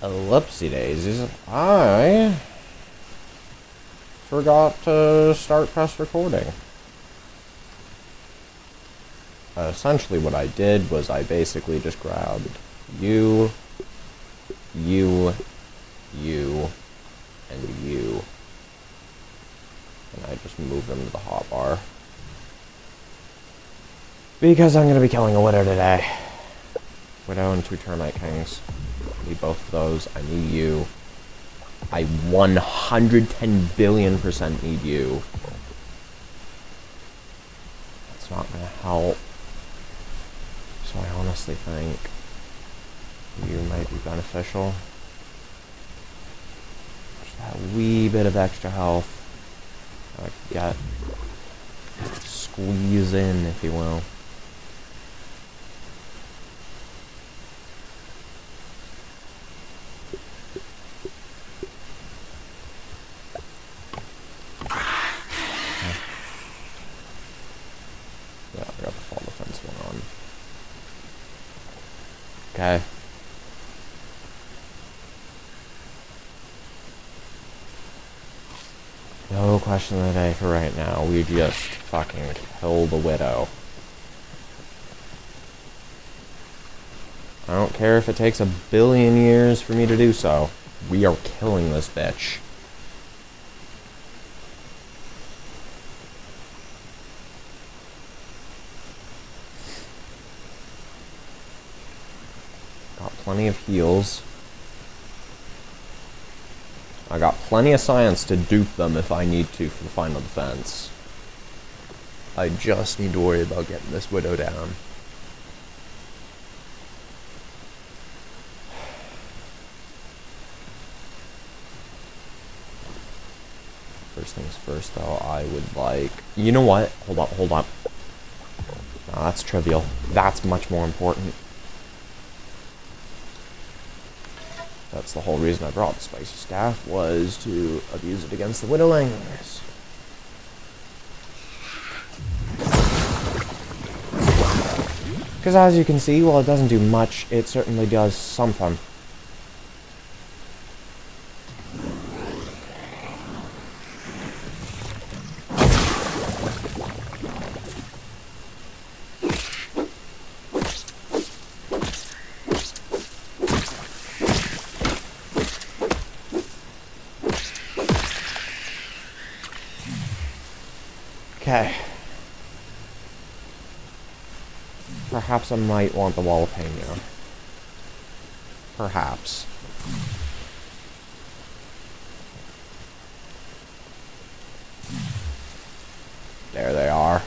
Whoopsie daisies. I forgot to start press recording. Essentially what I did was I basically just grabbed you, and you. And I just moved them to the hotbar. Because I'm going to be killing a widow today. Widow and 2 termite kings. I need both of those. I need you. I 110 billion% need you. That's not going to help. So I honestly think you might be beneficial. Just that wee bit of extra health. I could get. Squeeze in, if you will. Yeah, I got the fall defense one on. Okay. No question of the day for right now. We just fucking kill the widow. I don't care if it takes 1 billion years for me to do so. We are killing this bitch. Got plenty of heals. I got plenty of science to dupe them if I need to for the final defense. I just need to worry about getting this widow down. First things first though, I would like... You know what? Hold up. No, that's trivial. That's much more important. That's the whole reason I brought the spicy staff, was to abuse it against the widowlings. Because as you can see, while it doesn't do much, it certainly does something. Okay. Perhaps I might want the wall of pain now. Perhaps. There they are.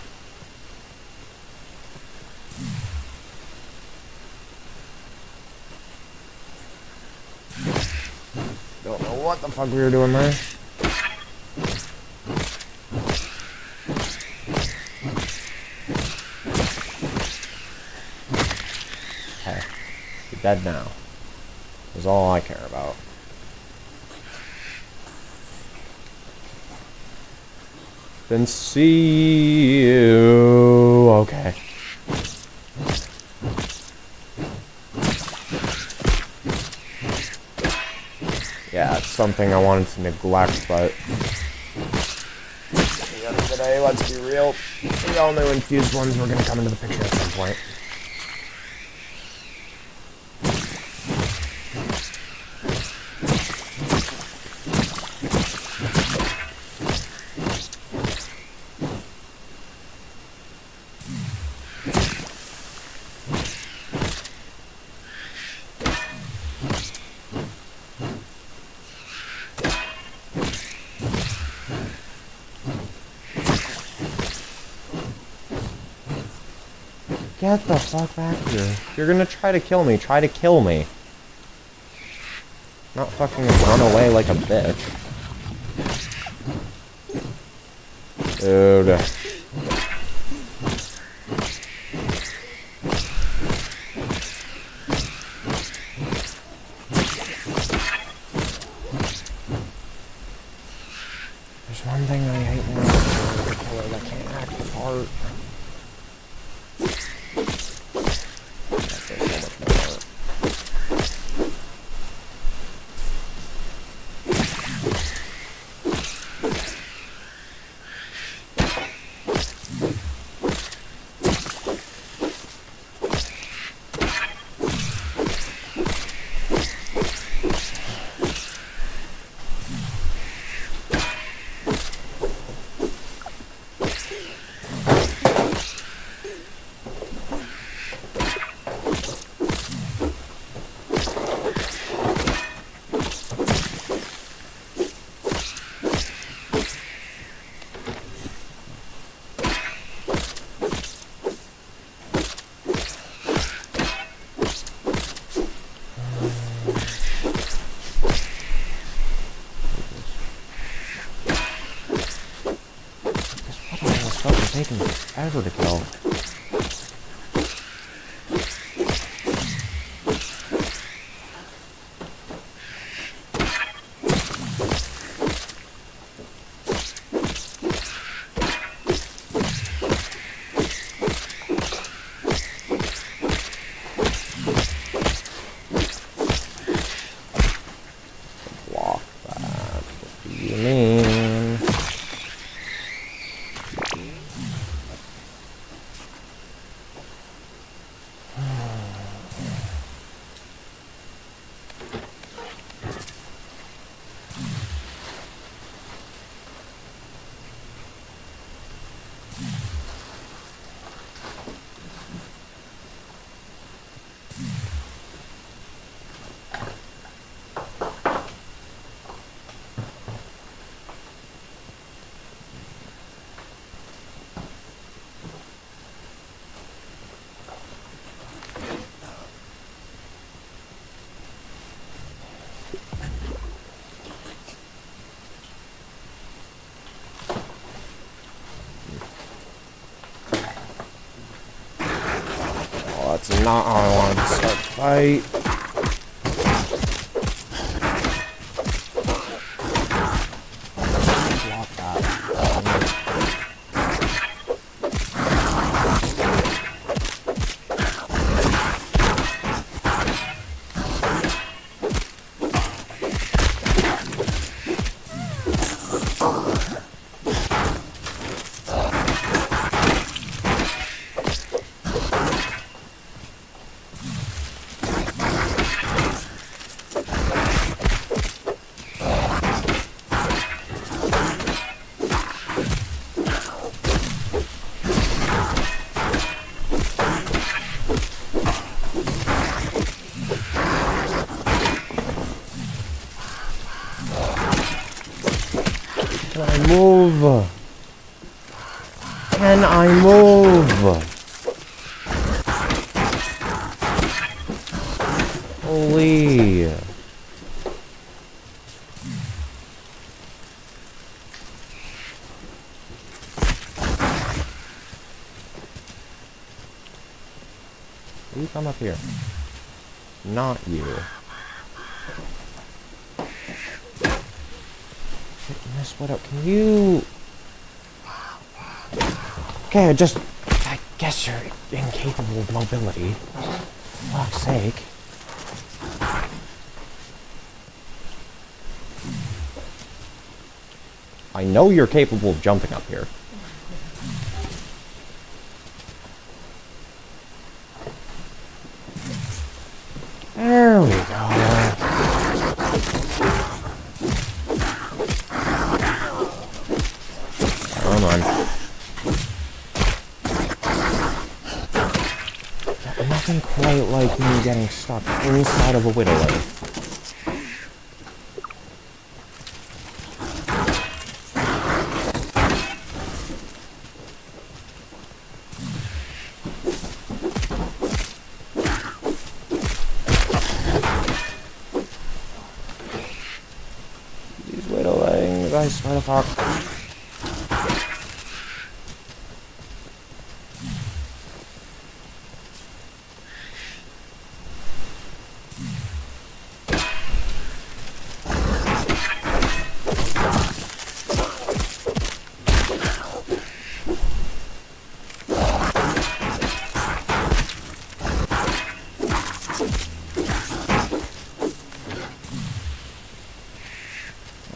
Don't know what the fuck we were doing there. Dead now. Is all I care about. Then see you. Okay. Yeah, it's something I wanted to neglect, but at the end of the day, let's be real. We all knew infused ones were gonna come into the picture at some point. Get the fuck back here. If you're gonna try to kill me, try to kill me. Not fucking run away like a bitch. Dude. There's one thing I hate more than a killer that can't act the part. taking forever to kill. Block that. What do you mean? That's not how I wanted to start the fight. Block that. Can I move? Can I move? Holy. You come up here. Not you. Miss Widow, can you... Okay, I guess you're incapable of mobility. For fuck's sake. I know you're capable of jumping up here. There we go. Come on. Nothing quite like me getting stuck inside of a Widowling. These Widowlings, I swear to fuck.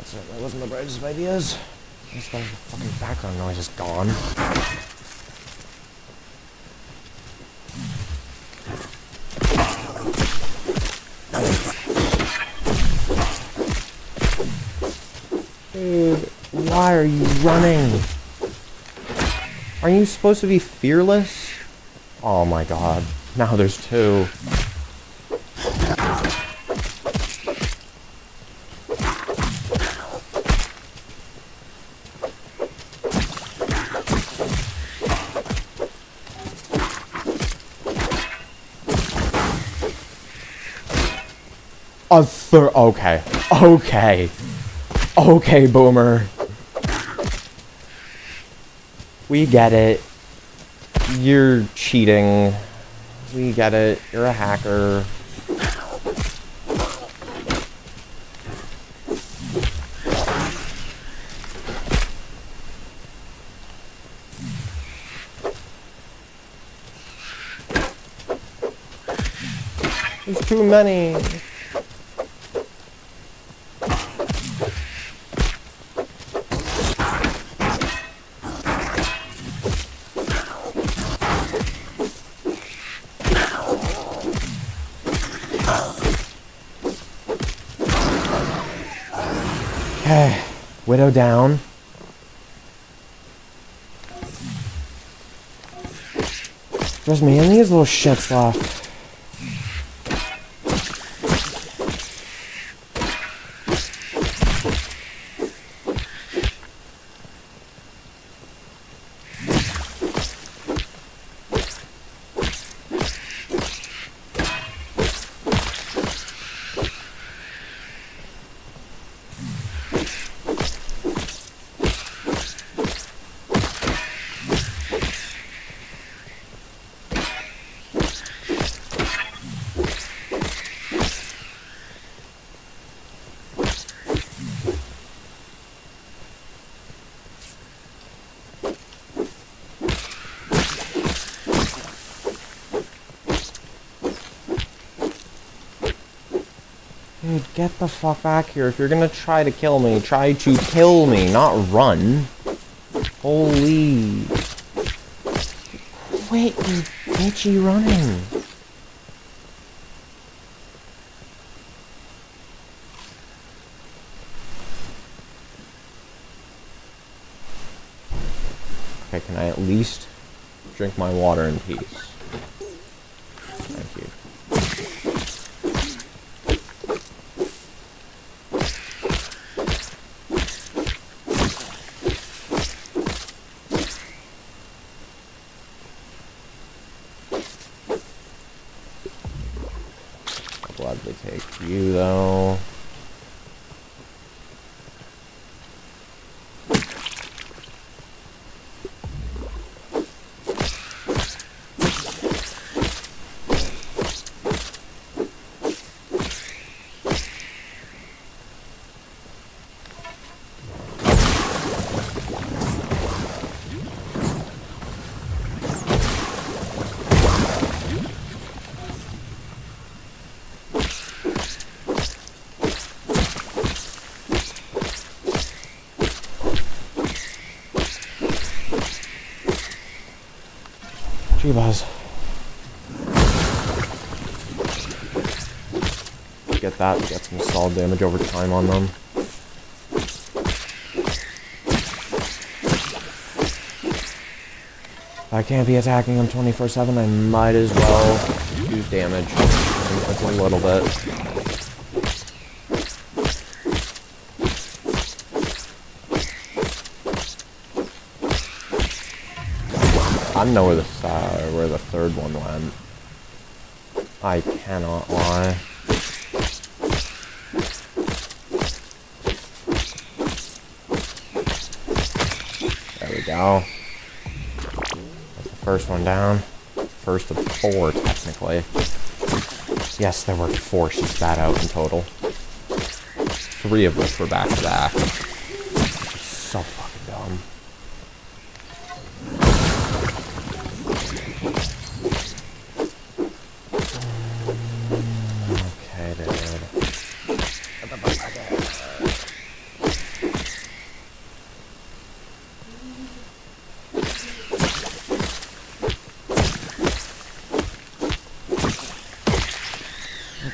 That wasn't the brightest of ideas. This the fucking background noise is gone. Dude, why are you running? Are you supposed to be fearless? Oh my god. Now there's two. Okay. Okay. Okay, Boomer. We get it. You're cheating. We get it. You're a hacker. There's too many. Okay, Widow down. There's me and these little shits left. Dude, get the fuck back here. If you're gonna try to kill me, try to kill me, not run. Holy. Quit you bitchy running. Okay, can I at least drink my water in peace? Thank you. Gladly take you though. Buzz. Get that, get some solid damage over time on them. If I can't be attacking them 24/7, I might as well use damage. It's a little bit. I don't know where the third one went. I cannot lie. There we go. That's the first one down. First of 4, technically. Yes, there were 4. She spat out in total. 3 of which were back to back. So fucking dumb.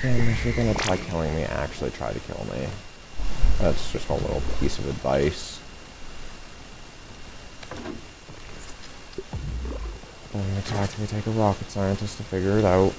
If you're gonna try killing me, actually try to kill me. That's just a little piece of advice. Don't attack me, take a rocket scientist to figure it out.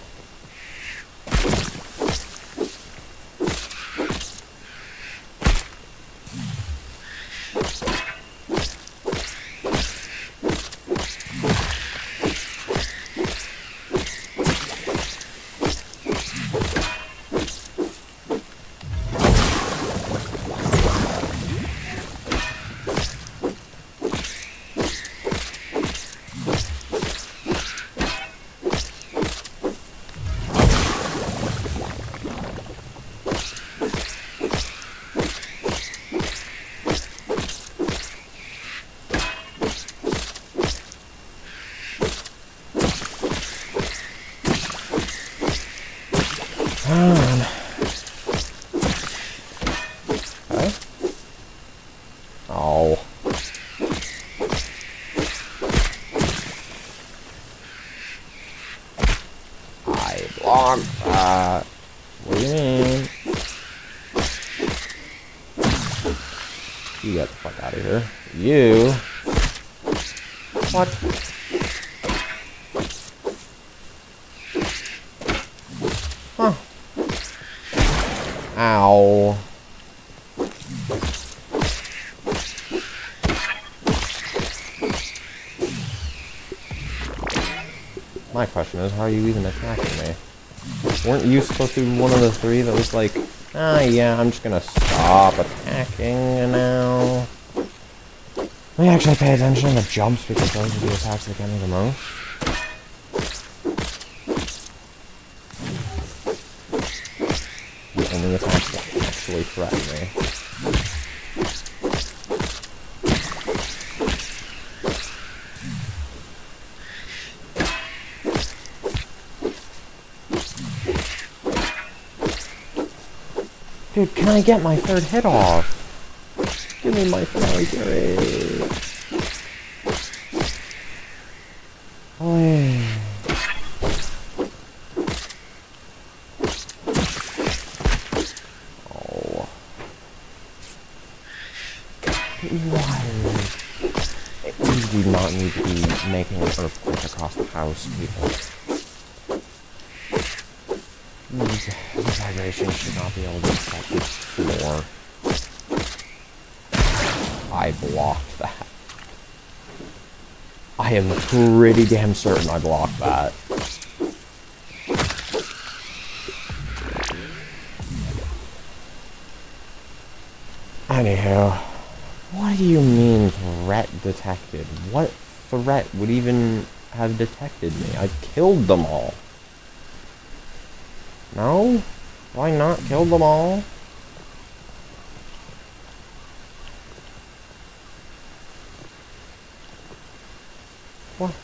do you mean? You get the fuck out of here. You. What? Huh. Ow. My question is, how are you even attacking me? Weren't you supposed to be one of the three that was like, ah, yeah, I'm just gonna stop attacking now? Let me actually pay attention to the jumps because those are the attacks that get me the most. The only attacks that actually threaten me. Dude, can I get my third hit off? Give me my fairy berry. Oh. Oh. Why? We do not need to be making an earthquake across the house, people. These vibrations should not be able to affect the floor. I blocked that. I am pretty damn certain I blocked that. Anyhow, what do you mean threat detected? What threat would even have detected me? I killed them all. No? Do I not kill them all? What?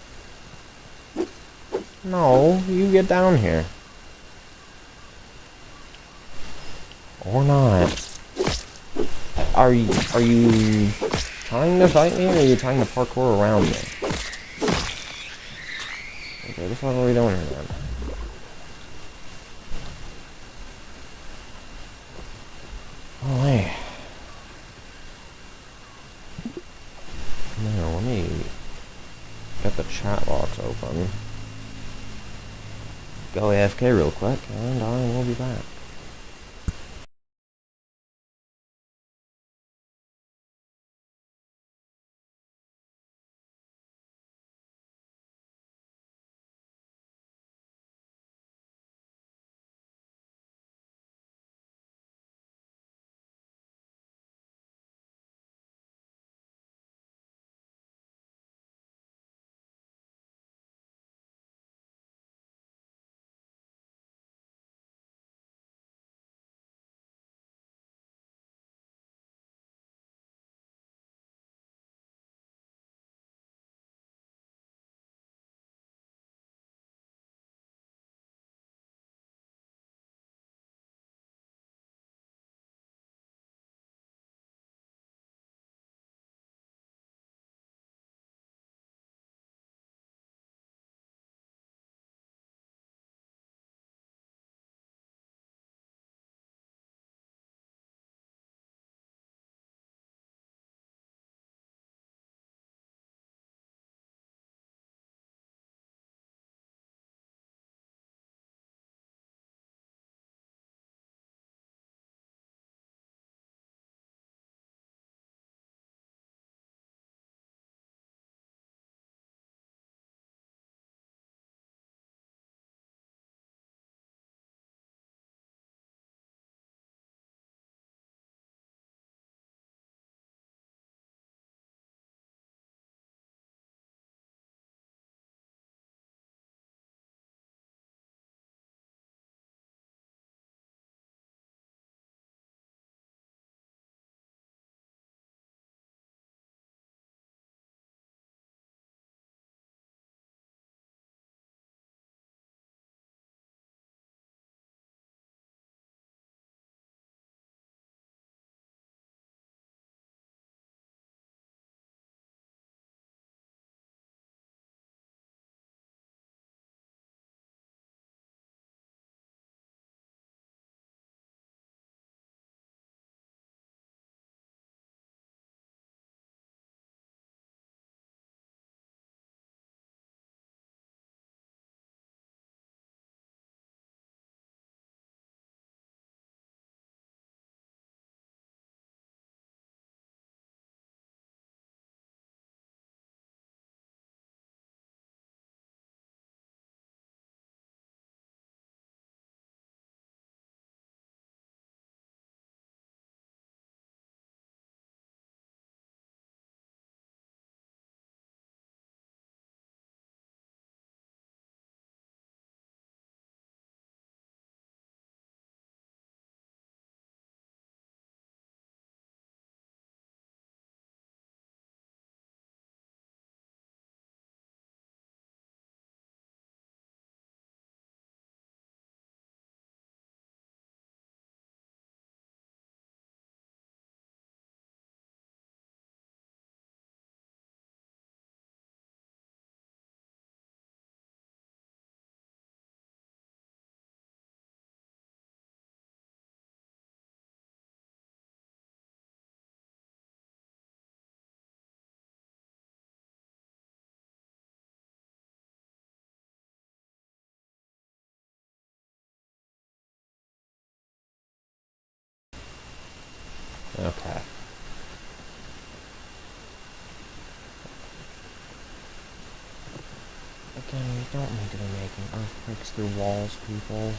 No, you get down here. Or not. Are you trying to fight me, or are you trying to parkour around me? Okay, this is what are we doing here, then? Oh, hey. Now, let me get the chat box open. Go AFK real quick, and I will be back. Okay. Again, we don't need to be making earthquakes through walls, people.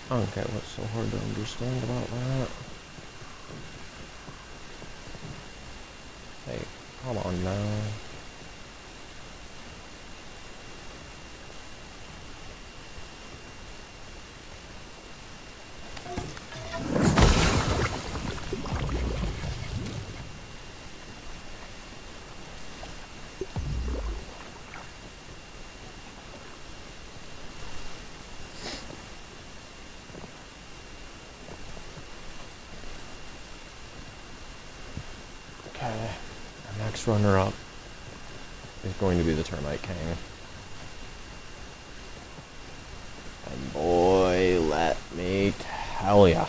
I don't get what's so hard to understand about that. Hey, come on now. Okay, our next runner-up is going to be the Termite King. And boy, let me tell ya.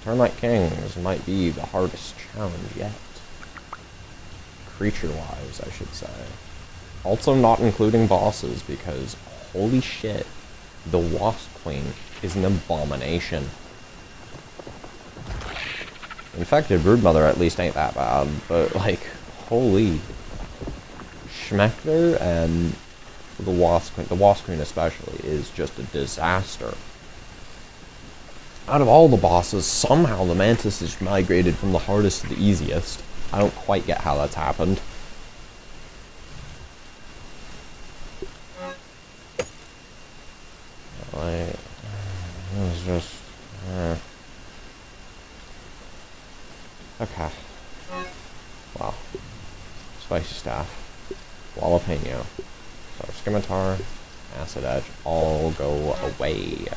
Termite Kings might be the hardest challenge yet. Creature-wise, I should say. Also not including bosses, because holy shit, the Wasp Queen is an abomination. Infected Broodmother at least ain't that bad, but like, holy Schmechter and the Wasp Queen especially, is just a disaster. Out of all the bosses, somehow the Mantis is migrated from the hardest to the easiest. I don't quite get how that's happened. Like, it was just... Okay. Wow. Spicy Staff. Jalapeno. So, Scimitar, Acid Edge, all go away.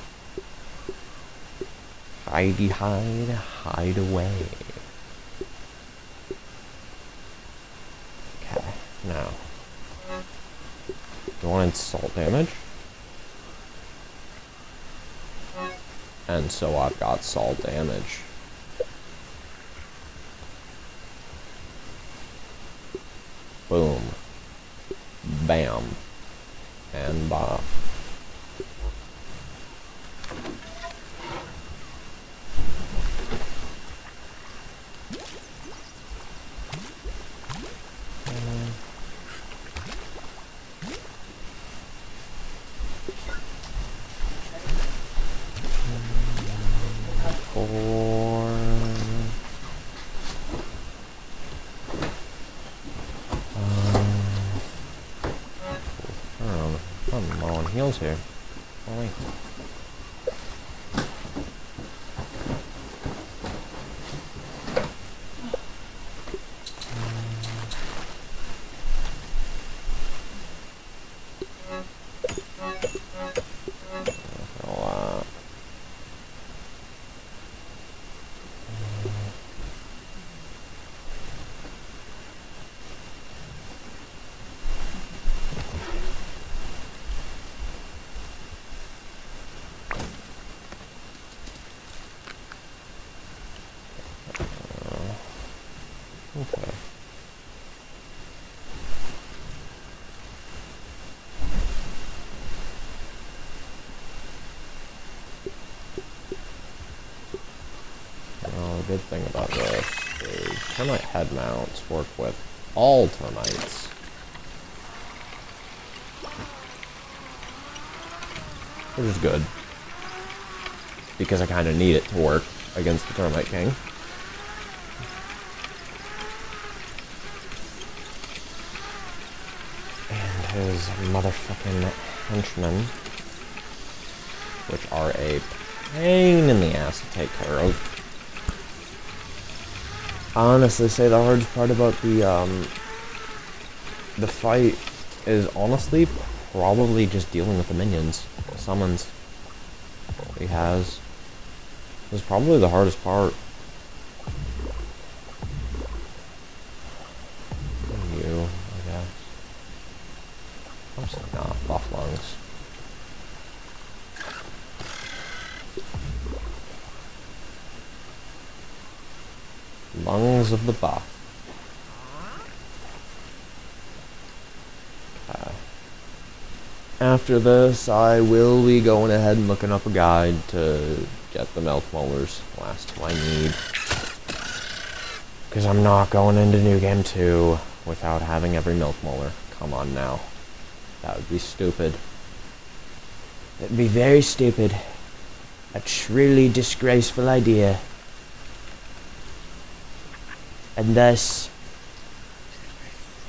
Hidey hide away. Okay, now. You want salt damage? And so I've got salt damage. Boom. Bam. And bop. I'm low on heals here. Oh wait. Okay. Well, the good thing about this is termite head mounts work with all termites. Which is good. Because I kind of need it to work against the Termite King. And his motherfucking henchmen, which are a pain in the ass to take care of. I honestly say the hardest part about the fight is honestly probably just dealing with the minions, the summons he has. Is probably the hardest part. You, I guess. I'm saying, nah, buff lungs. Lungs of the buff. after this, I will be going ahead and looking up a guide to get the milk molars. Last two I need. Because I'm not going into New Game 2 without having every milk molar. Come on now. That would be stupid. It'd be very stupid. A truly disgraceful idea. And thus,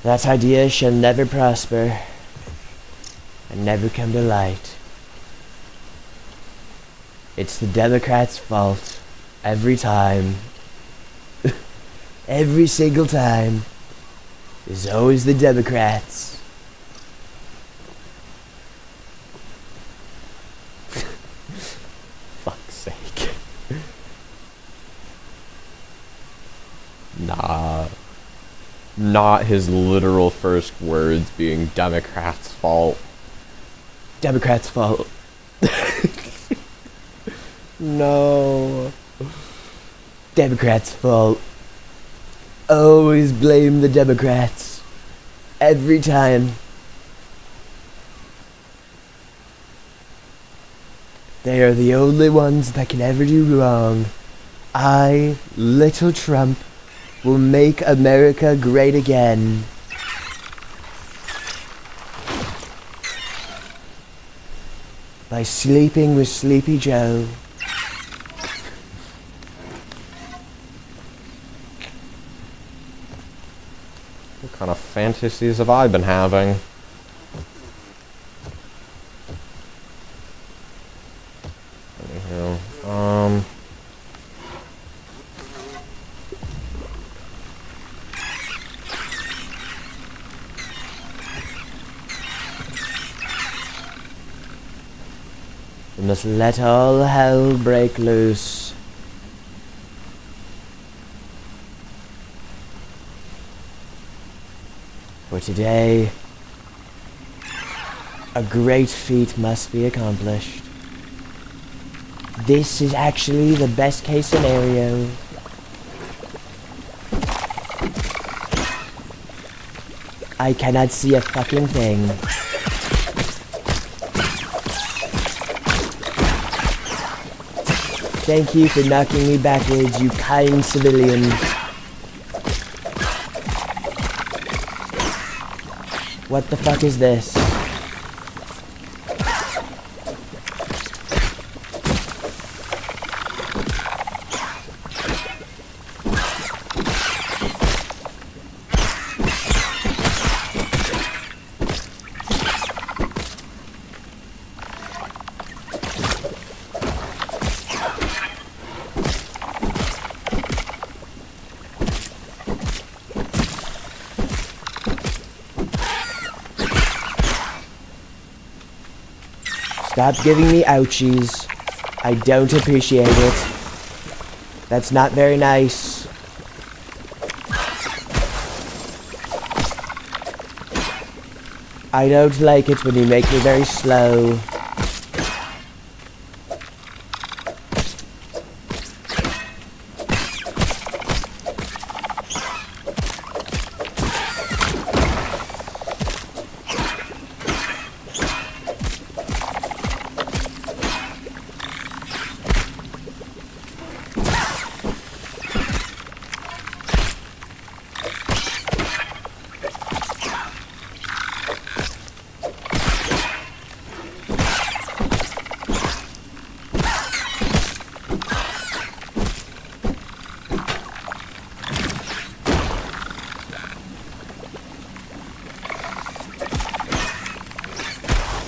that idea shall never prosper and never come to light. It's the Democrats' fault. Every time. Every single time. It's always the Democrats. Fuck's sake. Nah. Not his literal first words being Democrats' fault. Democrats' fault. No. Democrats' fault. Always blame the Democrats. Every time. They are the only ones that can ever do wrong. I, little Trump, will make America great again. By sleeping with Sleepy Joe. What kind of fantasies have I been having? Anywho, We must let all hell break loose. For today, a great feat must be accomplished. This is actually the best case scenario. I cannot see a fucking thing. Thank you for knocking me backwards, you kind civilian. What the fuck is this? Stop giving me ouchies. I don't appreciate it. That's not very nice. I don't like it when you make me very slow.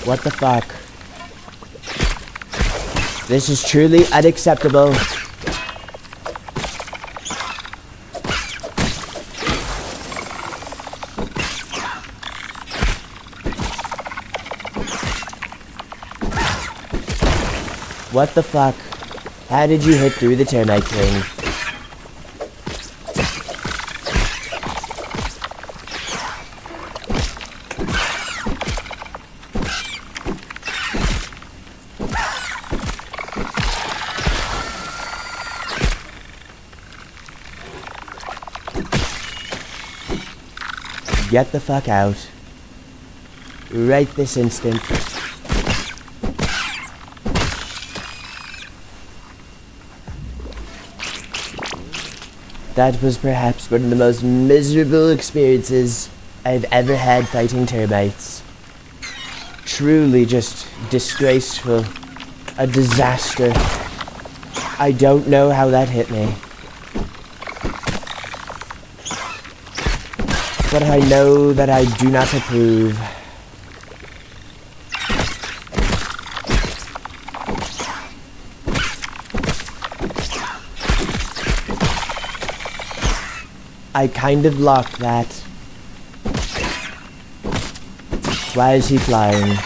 What the fuck? This is truly unacceptable. What the fuck? How did you hit through the Termite King? Get the fuck out. Right this instant. That was perhaps one of the most miserable experiences I've ever had fighting termites. Truly just disgraceful. A disaster. I don't know how that hit me. But I know that I do not approve. I kind of blocked that. Why is he flying?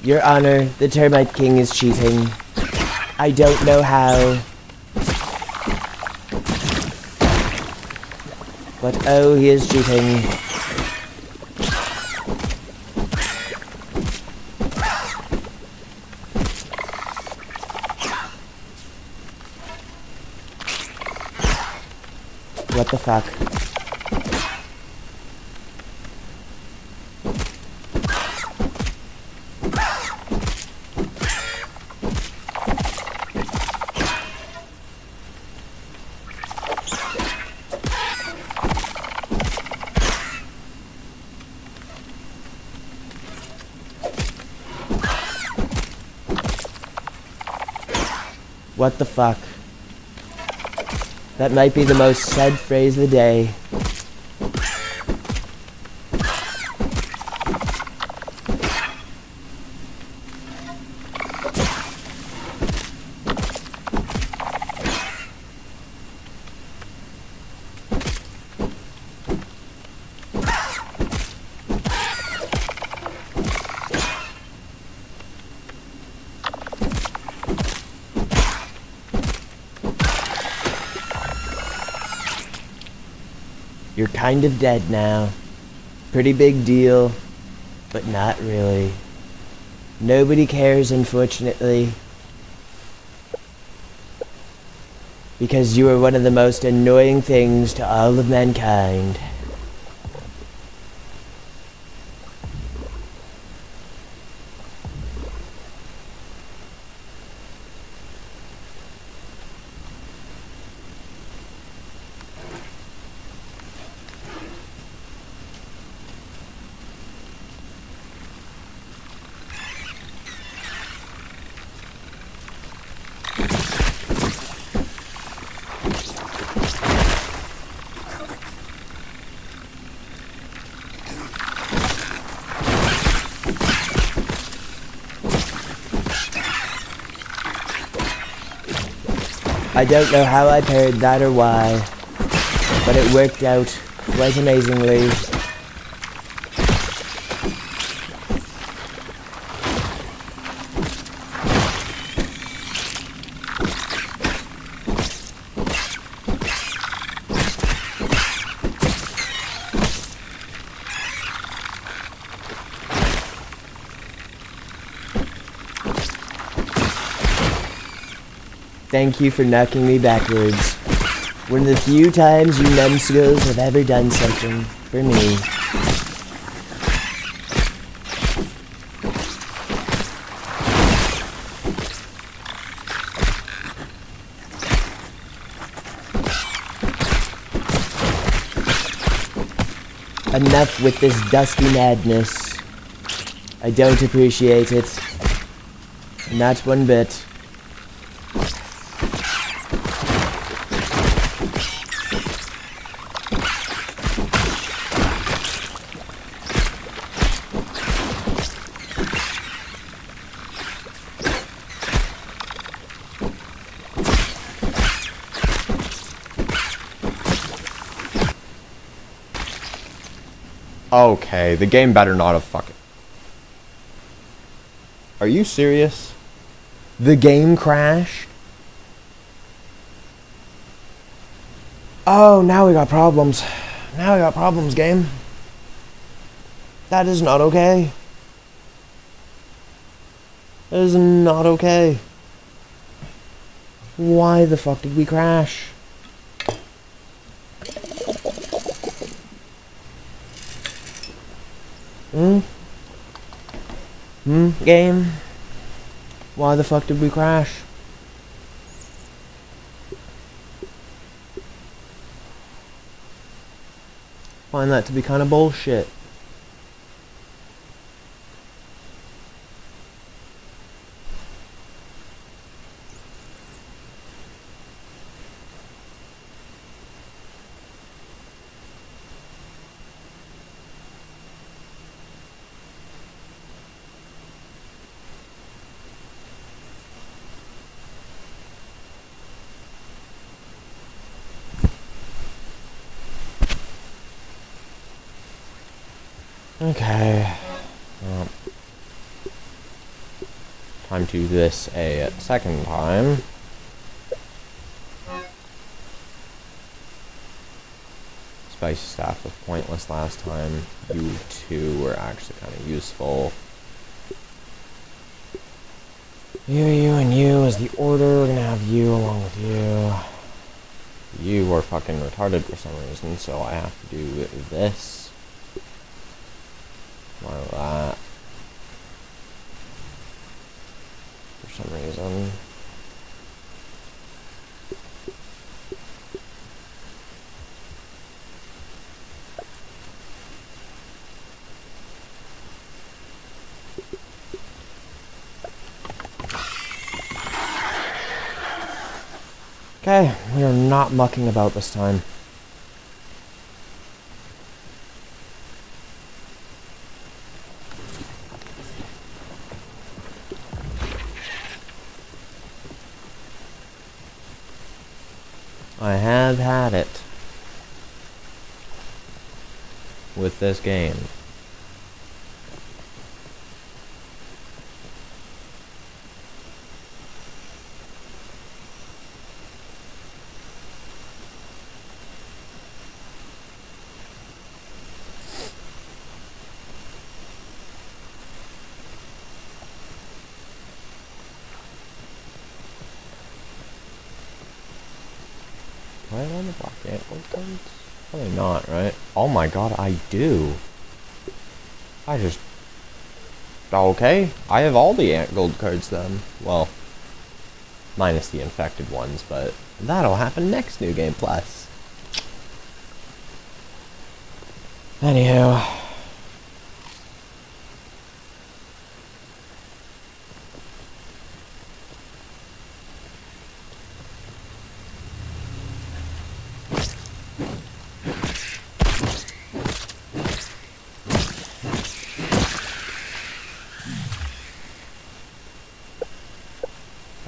Your Honor, the Termite King is cheating. I don't know how. But oh, he is cheating. What the fuck? What the fuck? That might be the most said phrase of the day. You're kind of dead now. Pretty big deal, but not really. Nobody cares, unfortunately. Because you are one of the most annoying things to all of mankind. I don't know how I parried that or why, but it worked out quite amazingly. Thank you for knocking me backwards. One of the few times you numbskulls have ever done something for me. Enough with this dusty madness. I don't appreciate it. Not one bit. Okay, the game better not have fucking... Are you serious? The game crashed? Oh, now we got problems. Now we got problems, game. That is not okay. That is not okay. Why the fuck did we crash? Game? Why the fuck did we crash? find that to be kind of bullshit. Okay. Well, time to do this a second time. Spicy staff was pointless last time. You two were actually kind of useful. You, and you is the order. We're gonna have you along with you. You are fucking retarded for some reason, so I have to do this. Like that. For some reason. Okay, we are not mucking about this time. I have had it with this game. Do I want to block the gold cards? Probably not, right? Oh my god, I do. I just... Okay, I have all the ant gold cards then. Well, minus the infected ones, but that'll happen next New Game Plus. Anywho.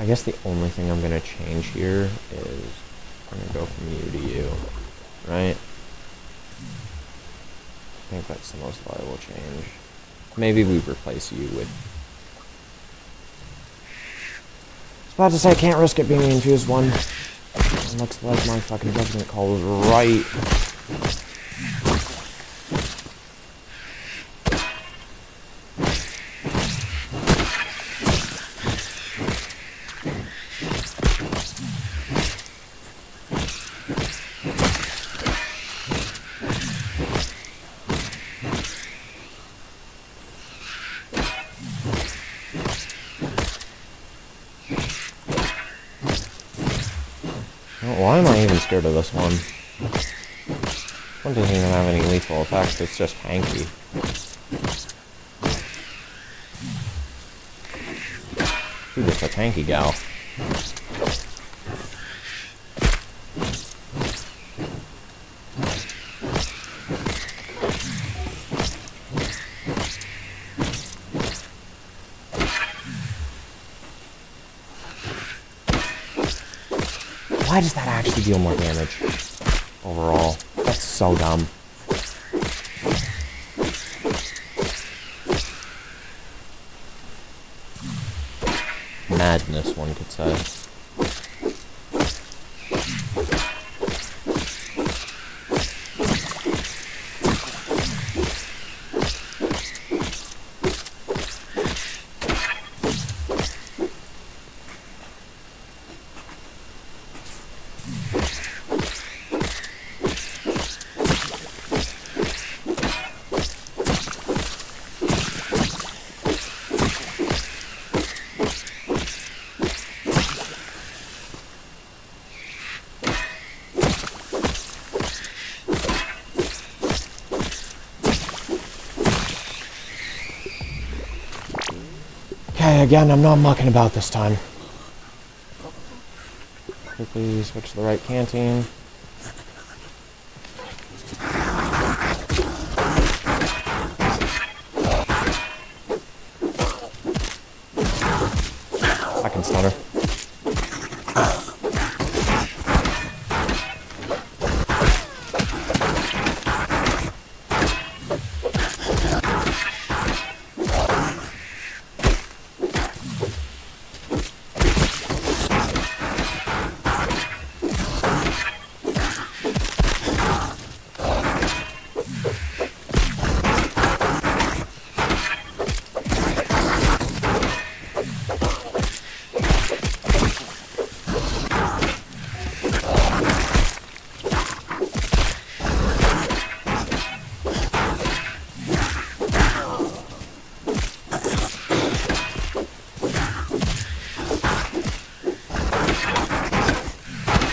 I guess the only thing I'm gonna change here is I'm gonna go from you to you, right? I think that's the most viable change. Maybe we replace you with... I was about to say I can't risk it being the infused one. It looks like my fucking judgment call was right. Why am I even scared of this one? This one doesn't even have any lethal effects, it's just hanky. Who's just a tanky gal? Why does that actually deal more damage overall? That's so dumb. Madness, one could say. Okay, again, I'm not mucking about this time. Quickly switch to the right canteen. I can stun her.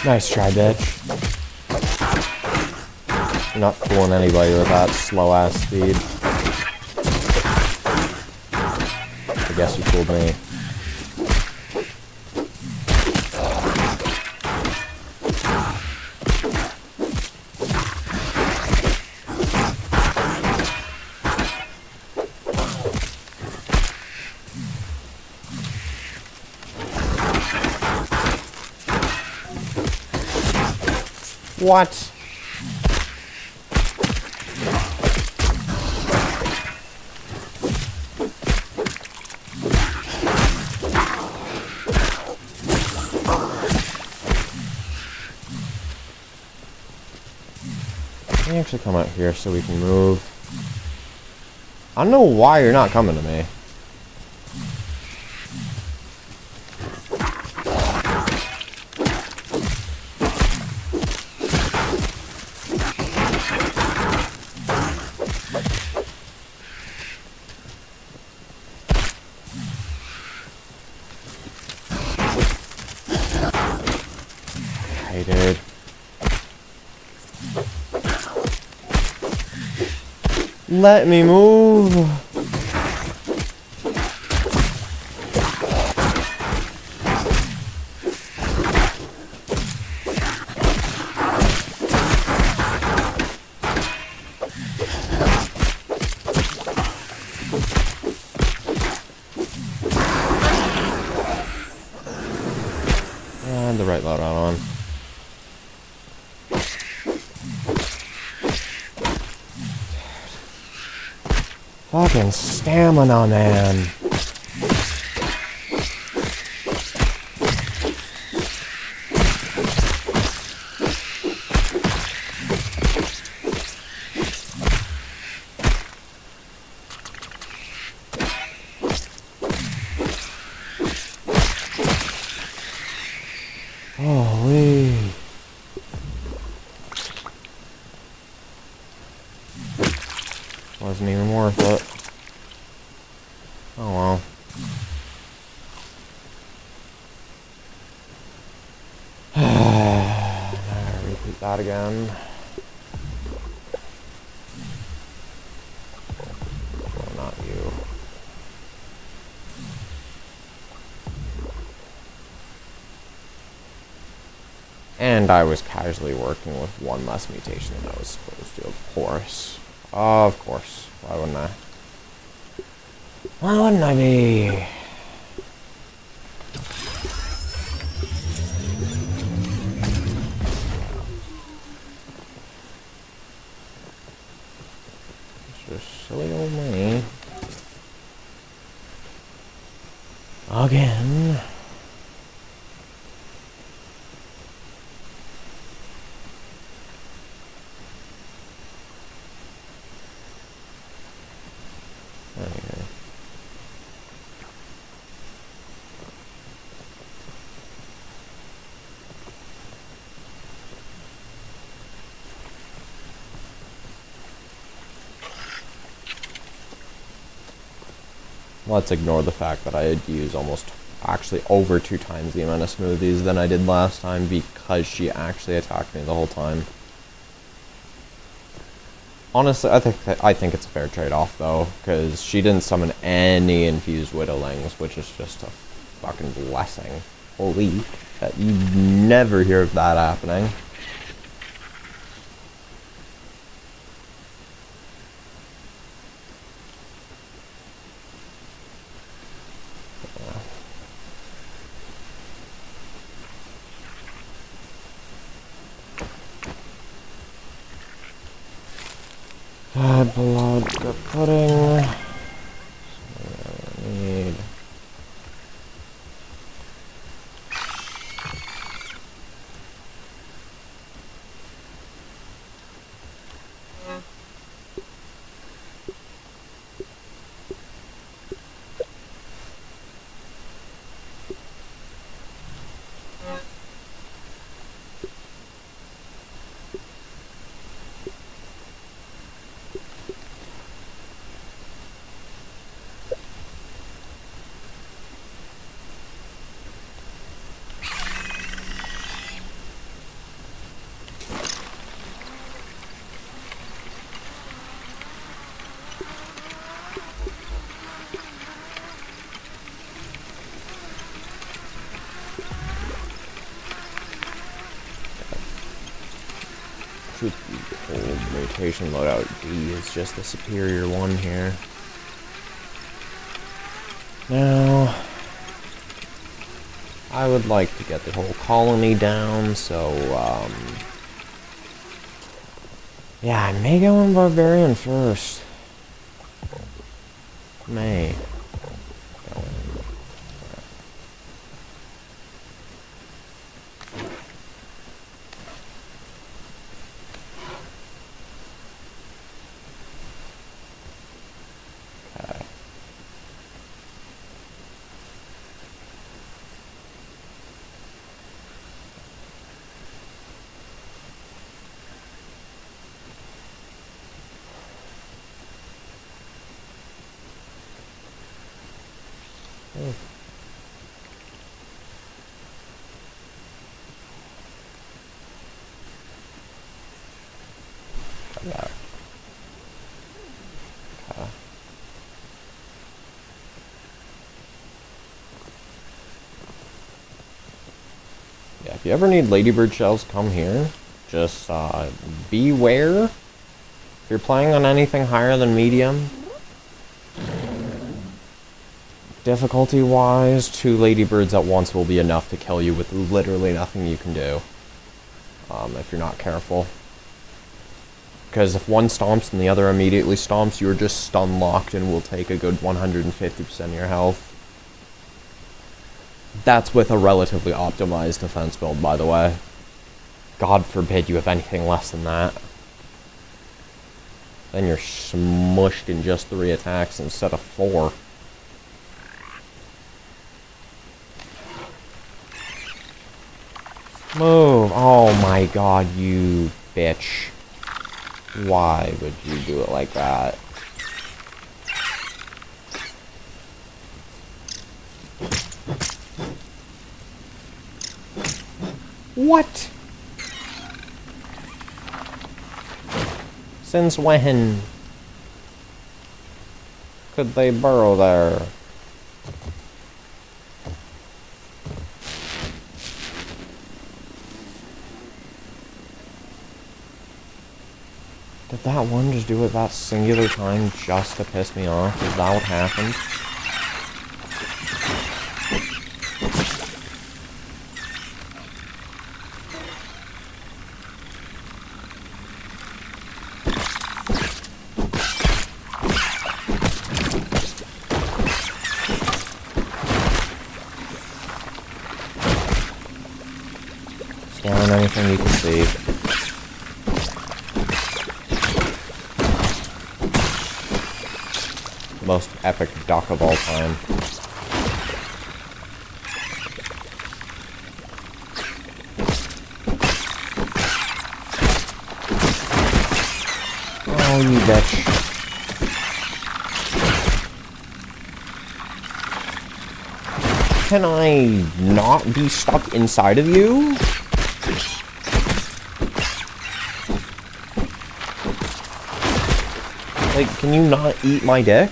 Nice try, bitch. You're not fooling anybody with that slow-ass speed. I guess you fooled me. What? Let me actually come out here so we can move. I don't know why you're not coming to me. Hey, dude. Let me move. And the right loadout on. Fucking stamina, man. Holy. Wasn't even worth it. Oh well. Repeat that again. Oh, not you. And I was casually working with one less mutation than I was supposed to, of course. Of course. Why wouldn't I? Why wouldn't I be? It's just silly old me. Again. Okay. Let's ignore the fact that I had used almost actually over 2 times the amount of smoothies than I did last time because she actually attacked me the whole time. Honestly, I think it's a fair trade-off though, because she didn't summon any infused Widowlings, which is just a fucking blessing. Holy, that you never hear of that happening. Blood pudding. Need. Truth be told, mutation loadout D is just the superior one here. Now, I would like to get the whole colony down, so, yeah, I may go in Barbarian first. May. Go in. Okay. That. Okay. Yeah, if you ever need ladybird shells, come here. Just beware. If you're playing on anything higher than medium, difficulty-wise, 2 ladybirds at once will be enough to kill you with literally nothing you can do. If you're not careful. Because if one stomps and the other immediately stomps, you're just stun locked and will take a good 150% of your health. That's with a relatively optimized defense build, by the way. God forbid you have anything less than that. Then you're smushed in just 3 attacks instead of 4. Move! Oh my god, you bitch. Why would you do it like that? What? Since when could they burrow there? Did that one just do it that singular time just to piss me off? Is that what happened? Scan anything you can see. Most epic duck of all time. Oh, you bitch. Can I not be stuck inside of you? Like, can you not eat my dick?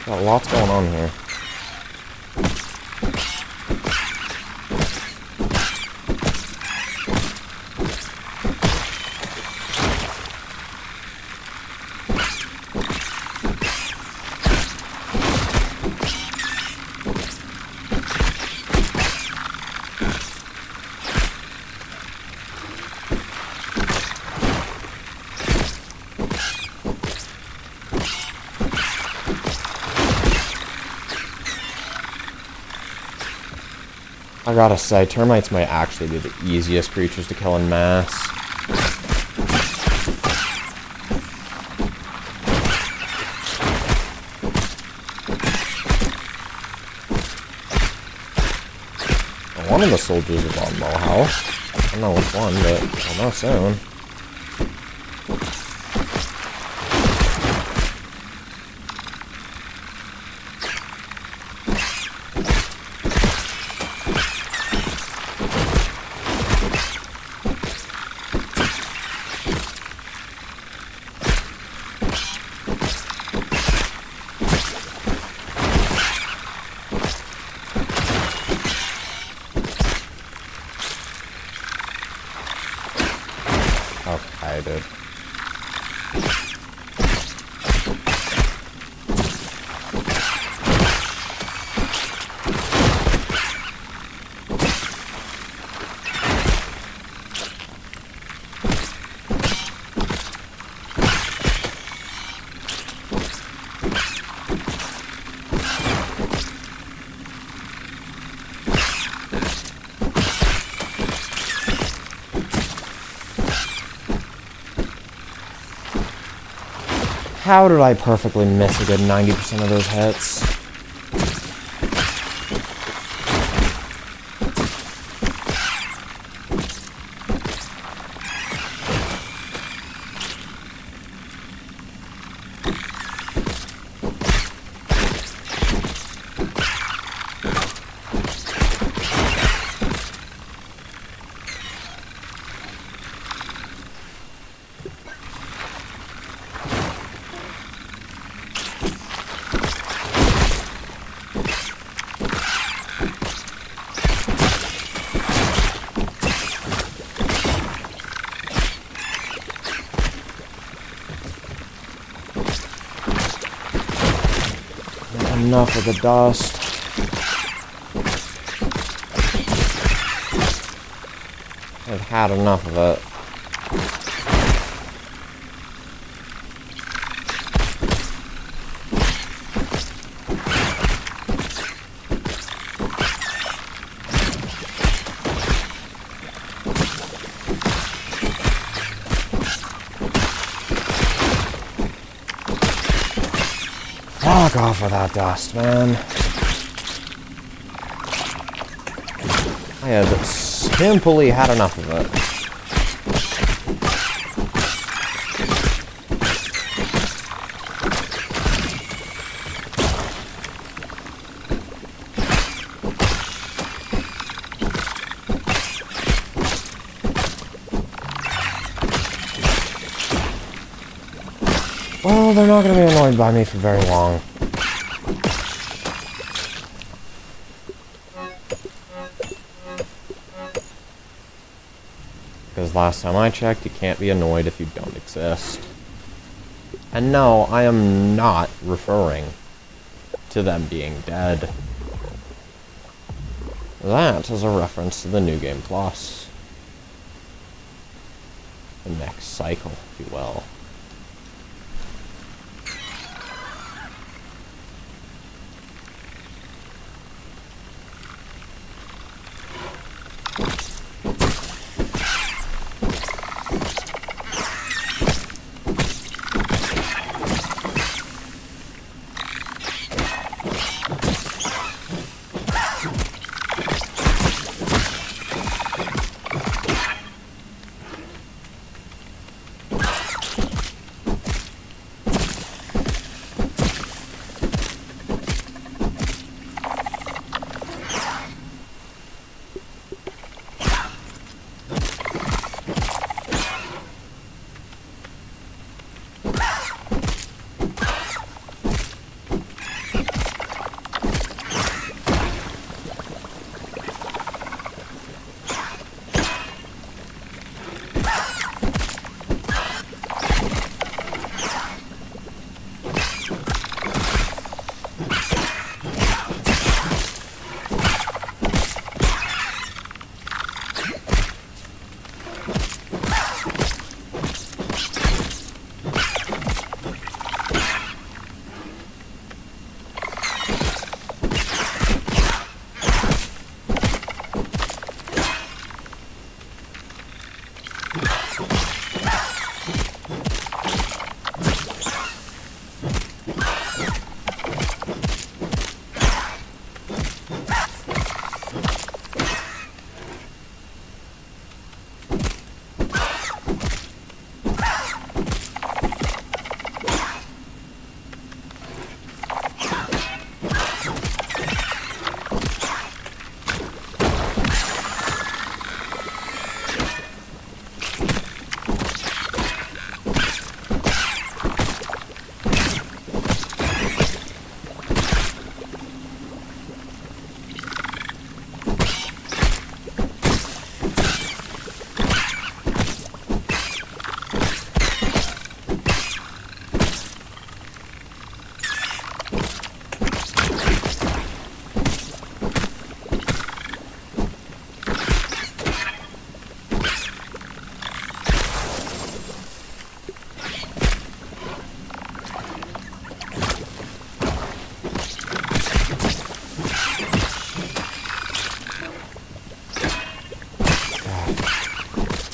Got lots going on here. I gotta say, termites might actually be the easiest creatures to kill in mass. One of the soldiers is on low health. I don't know which one, but I'll know soon. Okay, dude. How did I perfectly miss a good 90% of those hits? Enough of the dust. I've had enough of it. Fuck off with that dust, man. I have simply had enough of it. Well, they're not going to be annoyed by me for very long. Because last time I checked, you can't be annoyed if you don't exist. And no, I am not referring to them being dead. That is a reference to the New Game Plus. The next cycle, if you will.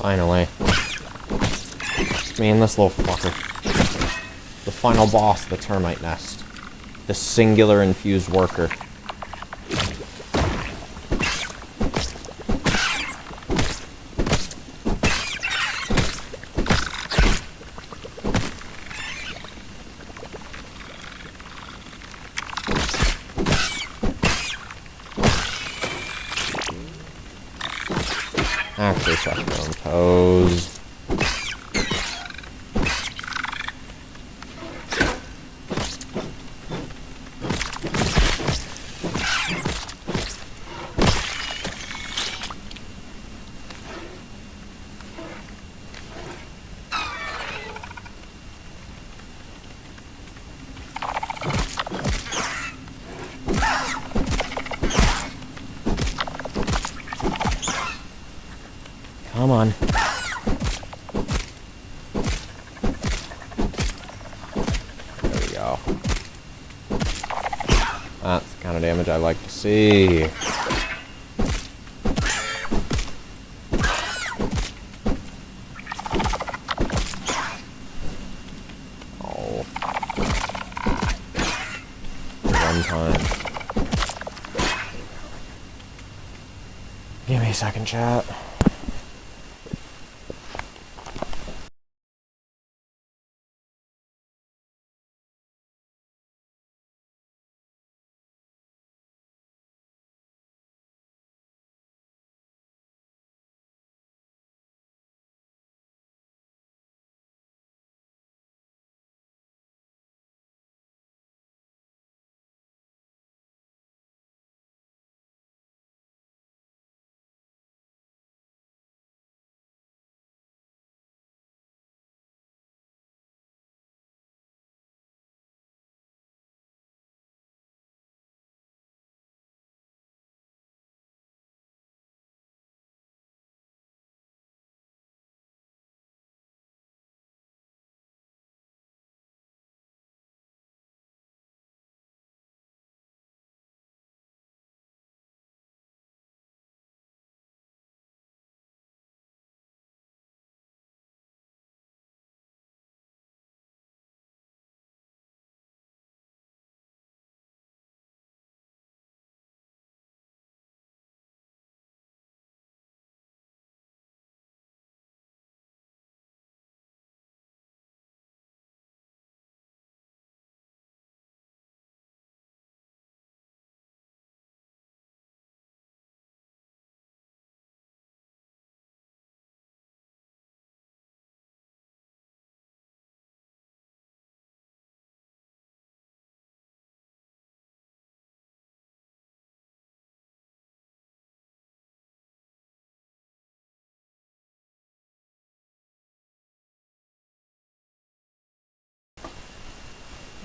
Finally. Me and this little fucker. The final boss of the termite nest. The singular infused worker. Actually, step on my own toes. Come on. There we go. That's the kind of damage I like to see. Oh. One time. Give me a second, chat.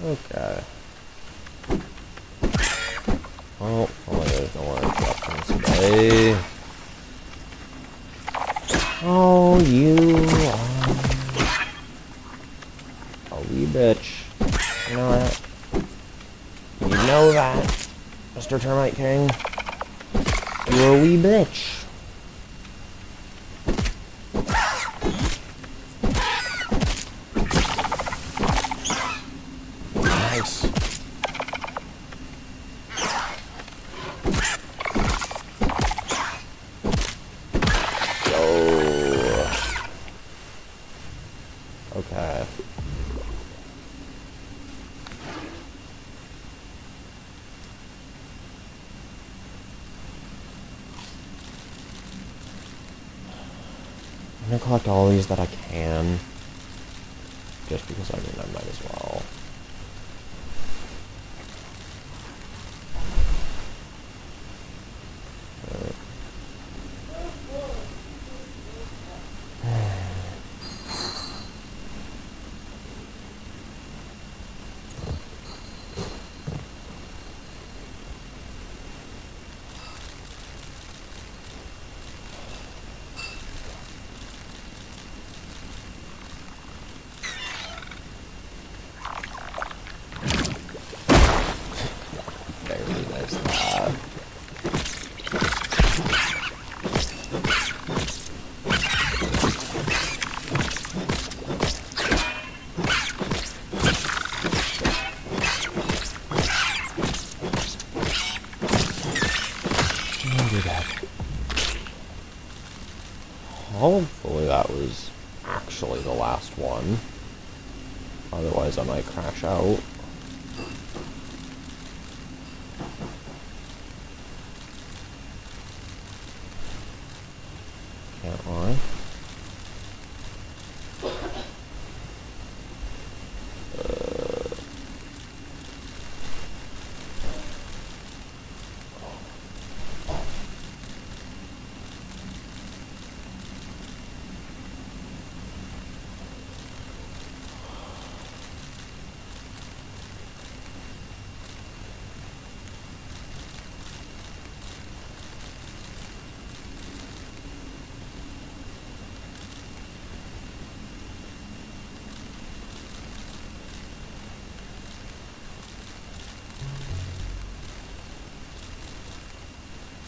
Okay. Well, hopefully there's no more interruptions today. Oh, you are a wee bitch. You know that? You know that, Mr. Termite King? You're a wee bitch. Nice. Okay. I'm gonna collect all these that I can. Just because I mean I might as well. hopefully that was actually the last one. Otherwise I might crash out. Can't lie.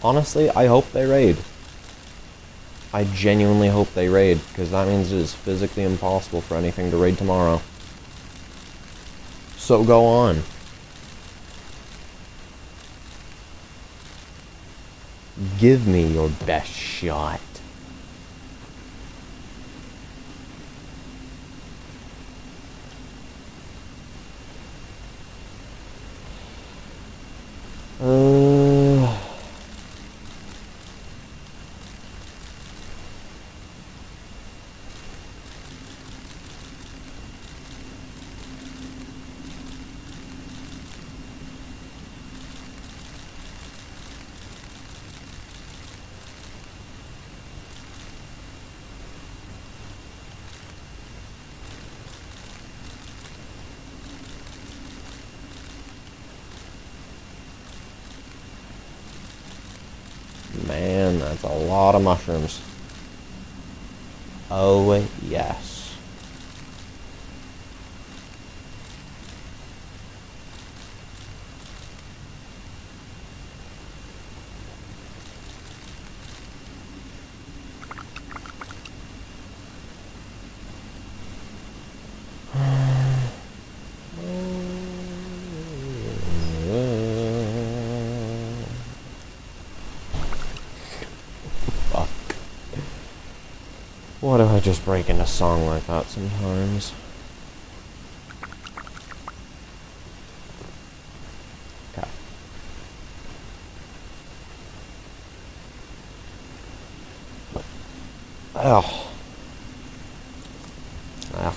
Honestly, I hope they raid. I genuinely hope they raid, because that means it is physically impossible for anything to raid tomorrow. So go on. Give me your best shot. Man, that's a lot of mushrooms. Oh, yes. Fuck. Why do I just break into song like that sometimes? Okay. Oh. Ah.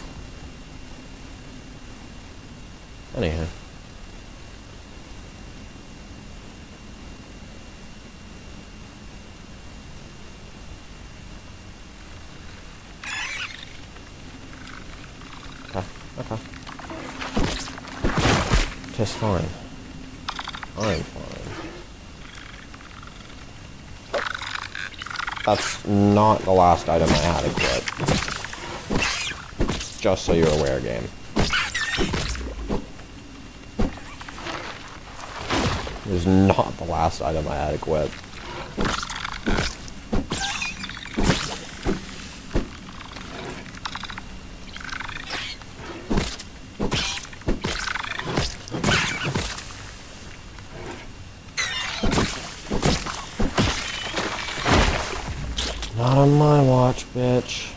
Anyhow. Okay. Just fine. I'm fine. That's not the last item I had equipped. Just so you're aware, game. It is not the last item I had equipped. Not on my watch, bitch.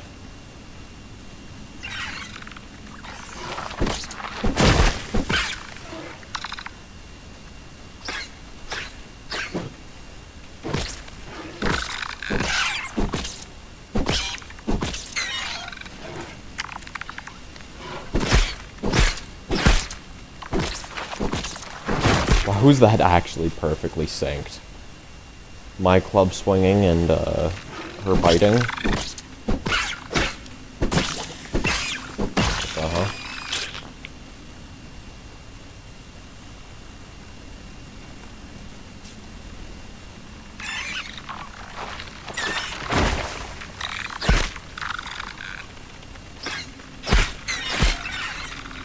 Wow, who's that actually perfectly synced? My club swinging and, her biting.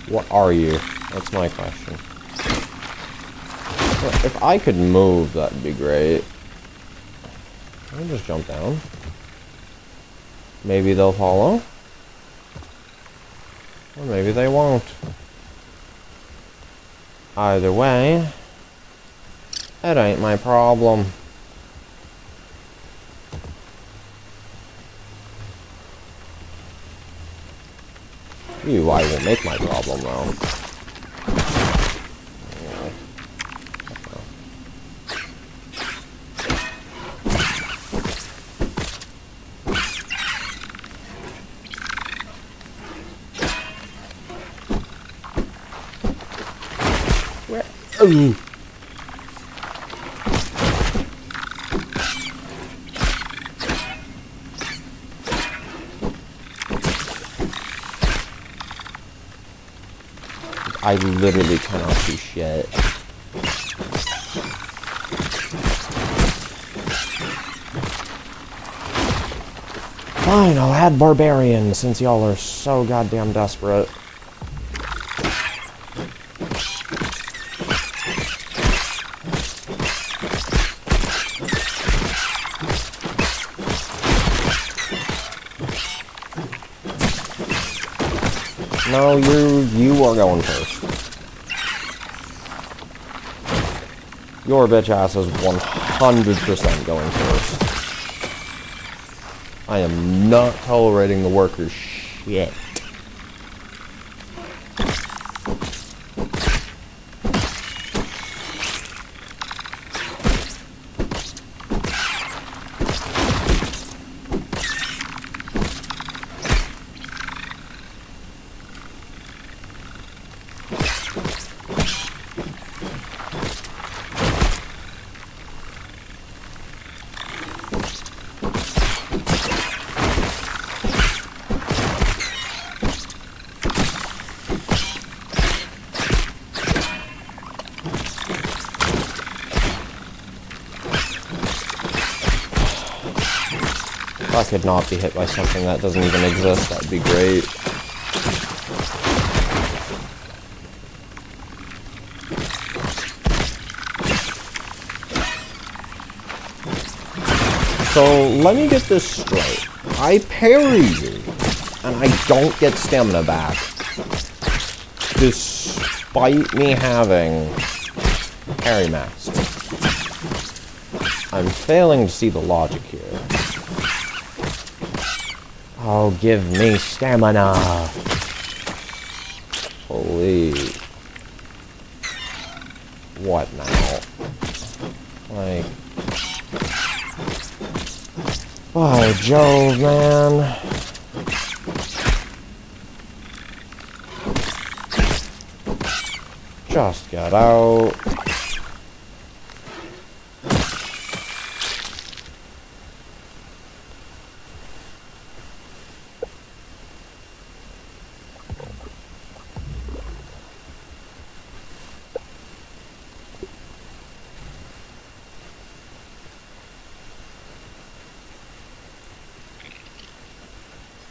What are you? That's my question. If I could move, that'd be great. Can I just jump down? Maybe they'll follow? Or maybe they won't. Either way, that ain't my problem. You, I will make my problem, though. Where? Oh. I literally cannot do shit. Fine, I'll add Barbarian since y'all are so goddamn desperate. No, you are going first. Your bitch ass is 100% going first. I am not tolerating the workers' shit. If I could not be hit by something that doesn't even exist, that'd be great. So, let me get this straight. I parry you, and I don't get stamina back, despite me having Parry Master. I'm failing to see the logic here. Oh, give me stamina. Holy. What now? Like. Oh, Jove, man. Just get out.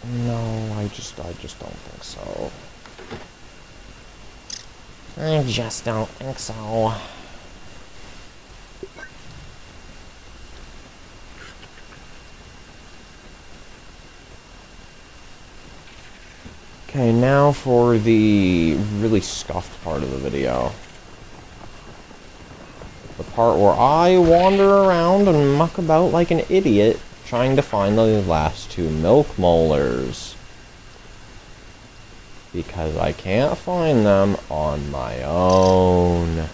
No, I just don't think so. I just don't think so. Okay, now for the really scuffed part of the video. The part where I wander around and muck about like an idiot, trying to find the last two milk molars. Because I can't find them on my own.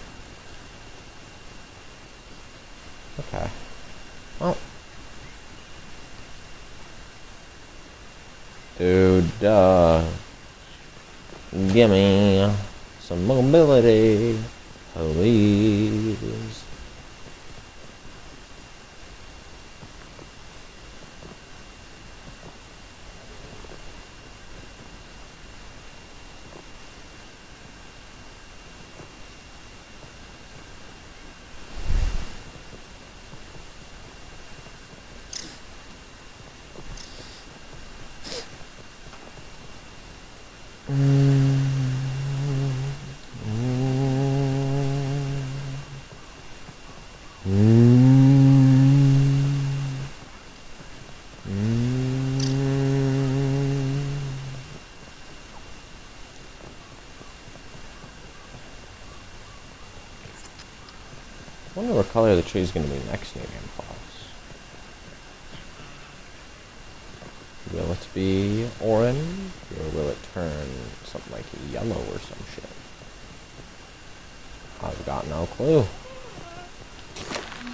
Okay. Well. Dude, gimme some mobility, please. I wonder what color the tree is going to be next New Game Plus. Will it be orange, or will it turn something like yellow or some shit? I've got no clue.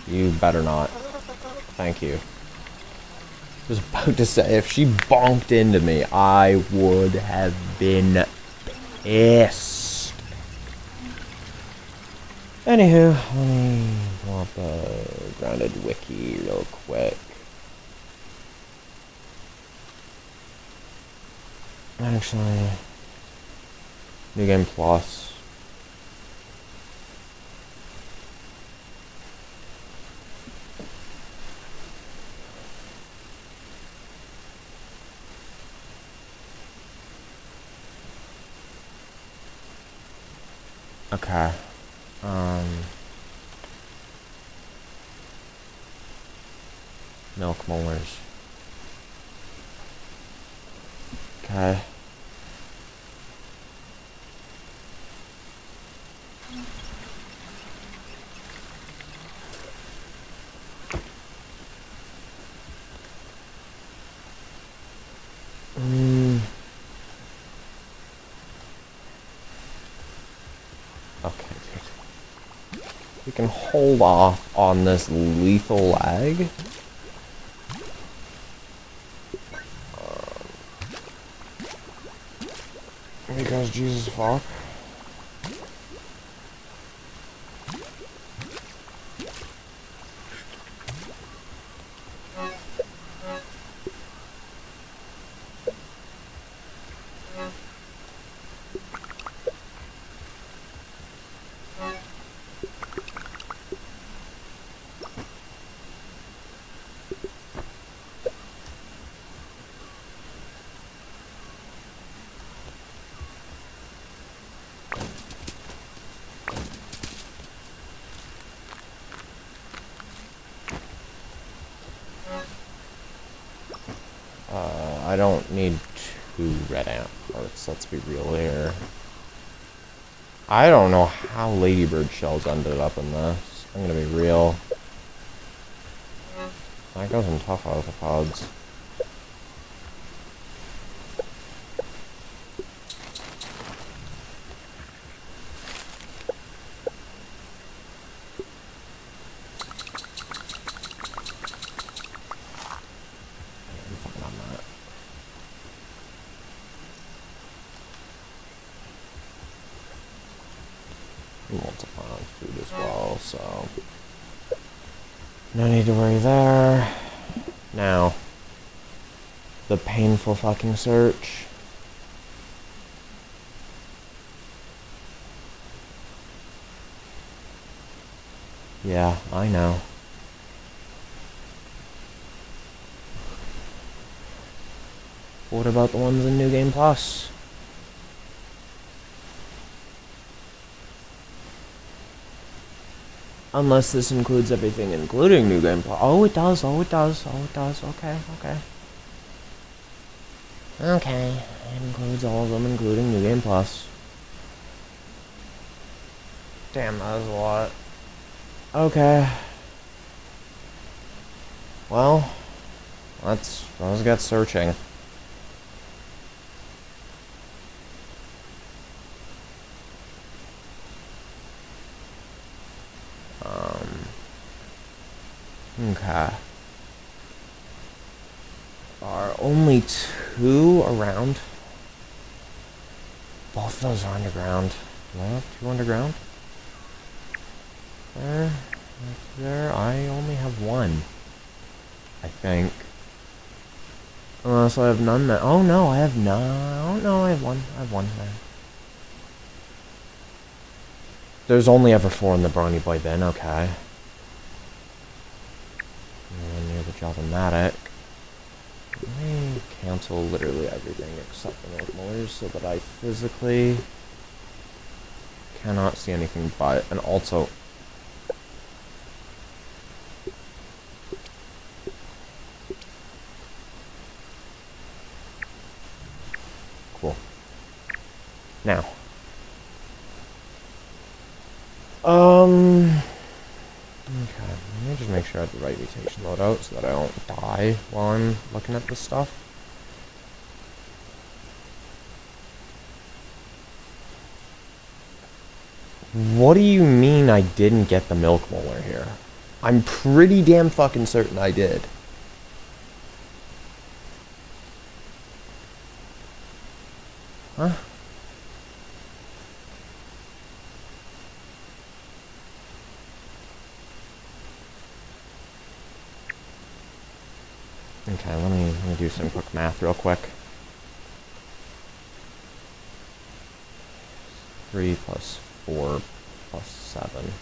You better not. Thank you. I was about to say, if she bonked into me, I would have been pissed. Anywho, let me pull up the Grounded Wiki real quick. Actually, New Game Plus. Okay. Milk molars. Okay. Okay, dude. We can hold off on this lethal lag. Because Jesus fuck. I don't need 2 red amp parts, let's be real here. I don't know how Ladybird shells ended up in this. I'm gonna be real. That goes in tough arthropods. Multiplying food as well, so no need to worry there. Now, the painful fucking search. Yeah, I know. What about the ones in New Game Plus? Unless this includes everything, including New Game Plus. Oh, it does. Oh, it does. Oh, it does. Okay, okay. Okay. It includes all of them, including New Game Plus. Damn, that was a lot. Okay. Well, let's get searching. Okay. Are only 2 around? Both those are underground. Yeah, 2 underground. There. I only have 1. I think. Unless I have none there. Oh no, I have none. Oh no, I have 1. I have 1 there. There's only ever 4 in the Brony Boy bin, okay. And near the Java-matic. Let me cancel literally everything except the North Molars so that I physically cannot see anything but, and also cool. Now, okay, let me just make sure I have the right mutation loadout so that I don't die while I'm looking at this stuff. What do you mean I didn't get the milk molar here? I'm pretty damn fucking certain I did. Huh? Okay, let me do some quick math real quick. 3 plus 4 plus 7.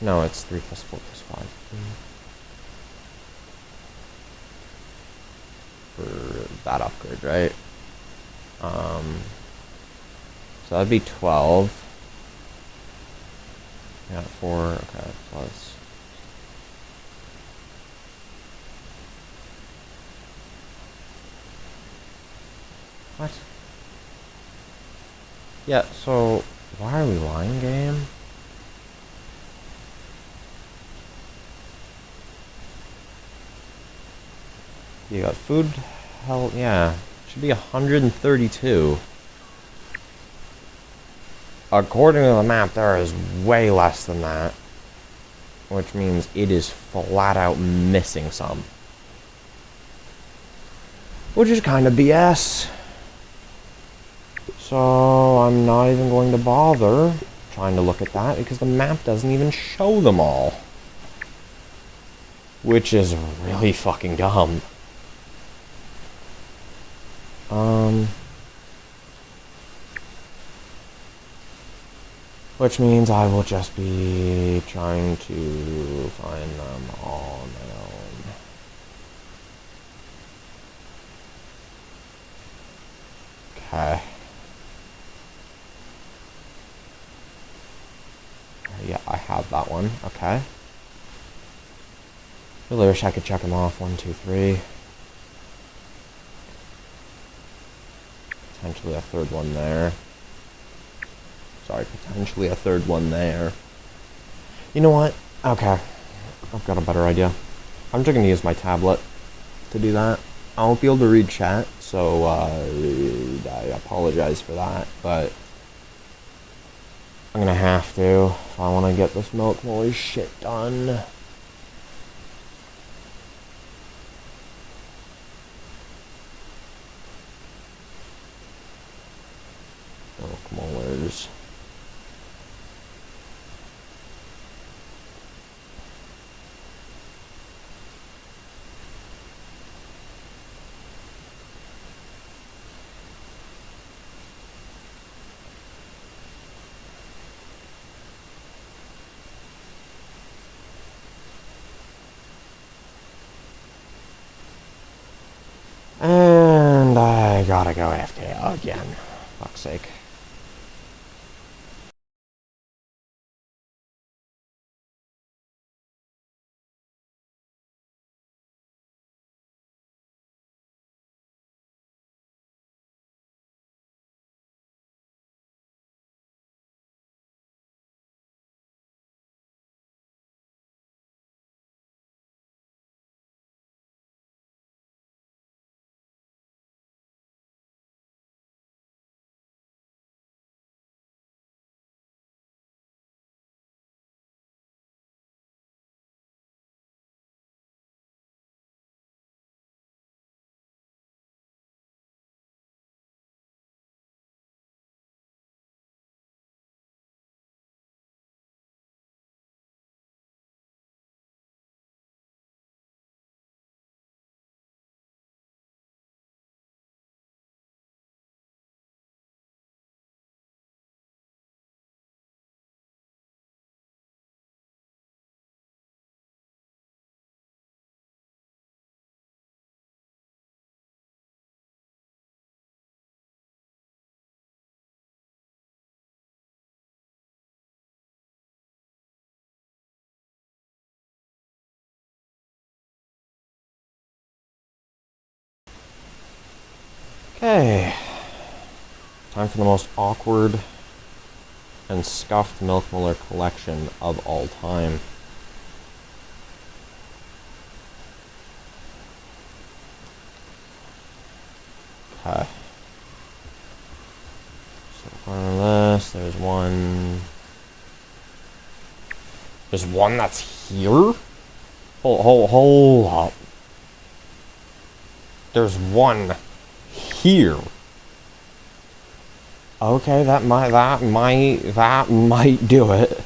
No, it's 3 plus 4 plus 5. For that upgrade, right? So that'd be 12. Yeah, 4, okay, plus. What? Yeah, so why are we lying, game? You got food, health, yeah. Should be 132. According to the map, there is way less than that. Which means it is flat out missing some. Which is kind of BS. So I'm not even going to bother trying to look at that because the map doesn't even show them all. Which is really fucking dumb. Which means I will just be trying to find them all on my own. Okay. Yeah, I have that one. Okay. Really wish I could check them off. 1, 2, 3. Potentially a third one there. Sorry, potentially a third one there. You know what? Okay. I've got a better idea. I'm just going to use my tablet to do that. I won't be able to read chat, so I apologize for that, but I'm going to have to if I want to get this milk molar shit done. Milk molars. And I gotta go AFK again. Fuck's sake. Okay. Time for the most awkward and scuffed milk molar collection of all time. Okay. So on this, there's 1, There's one that's here? Hold up. There's one here. Okay, that might do it.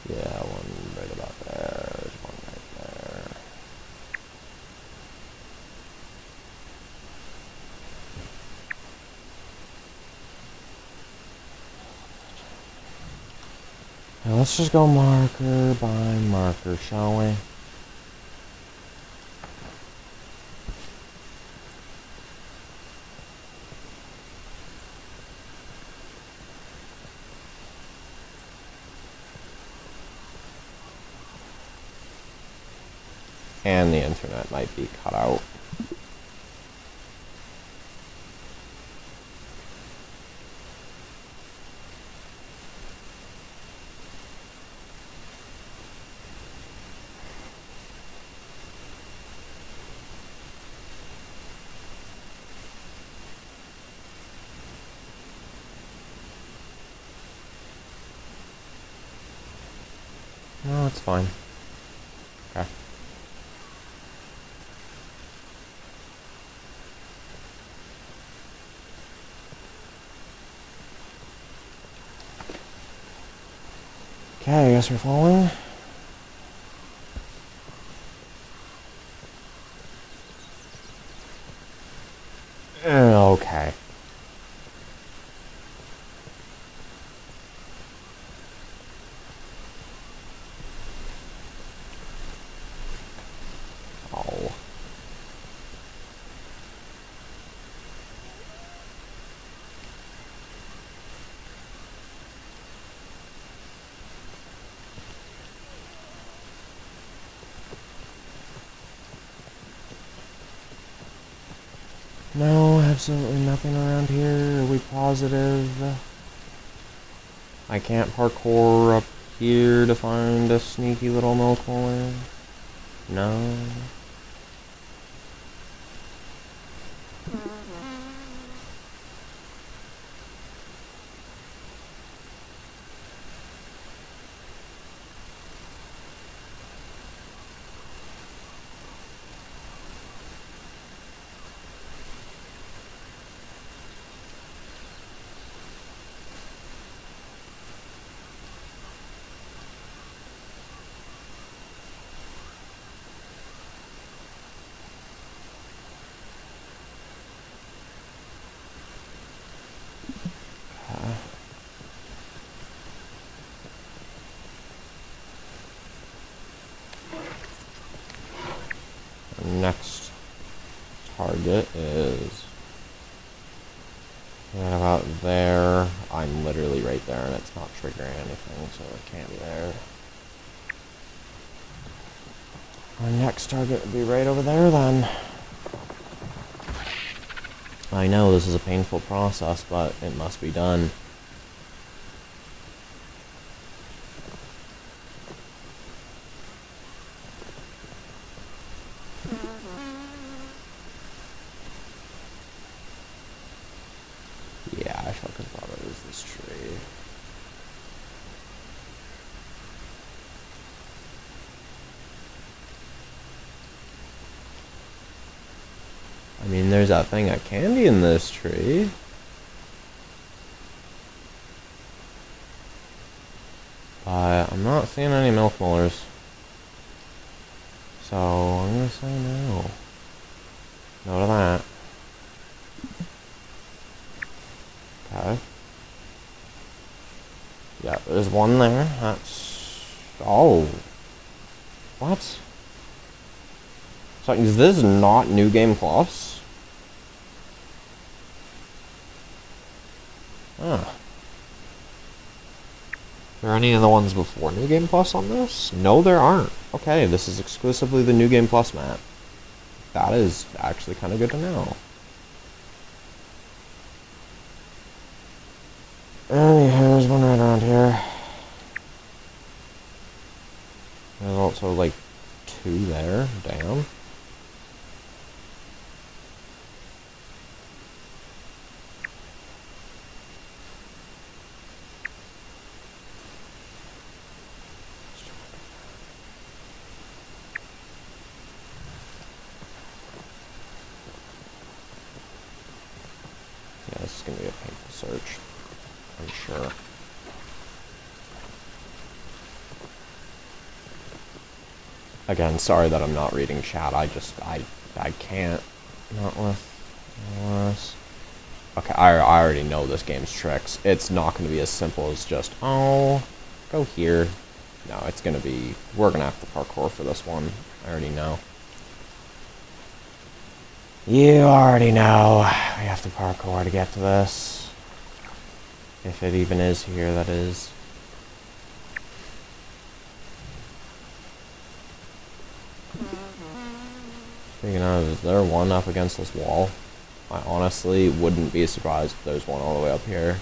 Yeah, one right about there. There's one right there. Now let's just go marker by marker, shall we? And the internet might be cut out. No, it's fine. Okay. Okay, I guess we're following. Okay. Oh. No, absolutely nothing around here. Are we positive? I can't parkour up here to find a sneaky little milk molar? No. Next target is right about there. I'm literally right there and it's not triggering anything, so it can't be there. Our next target would be right over there then. I know this is a painful process, but it must be done. Yeah, I fucking thought it was this tree. I mean, there's that thing of candy in this tree. But I'm not seeing any milk molars. So I'm gonna say no. No to that. Okay. Yeah, there's one there. That's... Oh. What? So is this not New Game Plus? Huh. Are there any of the ones before New Game Plus on this? No, there aren't. Okay, this is exclusively the New Game Plus map. That is actually kind of good to know. There's one right around here. There's also like two there. Damn. is going to be a painful search. I'm sure. Again, sorry that I'm not reading chat. I can't. Not with this. Okay, I already know this game's tricks. It's not going to be as simple as just, oh, go here. No, it's going to be, we're going to have to parkour for this one. I already know. You already know. We have to parkour to get to this. If it even is here, that is. Speaking of, is there one up against this wall? I honestly wouldn't be surprised if there's one all the way up here.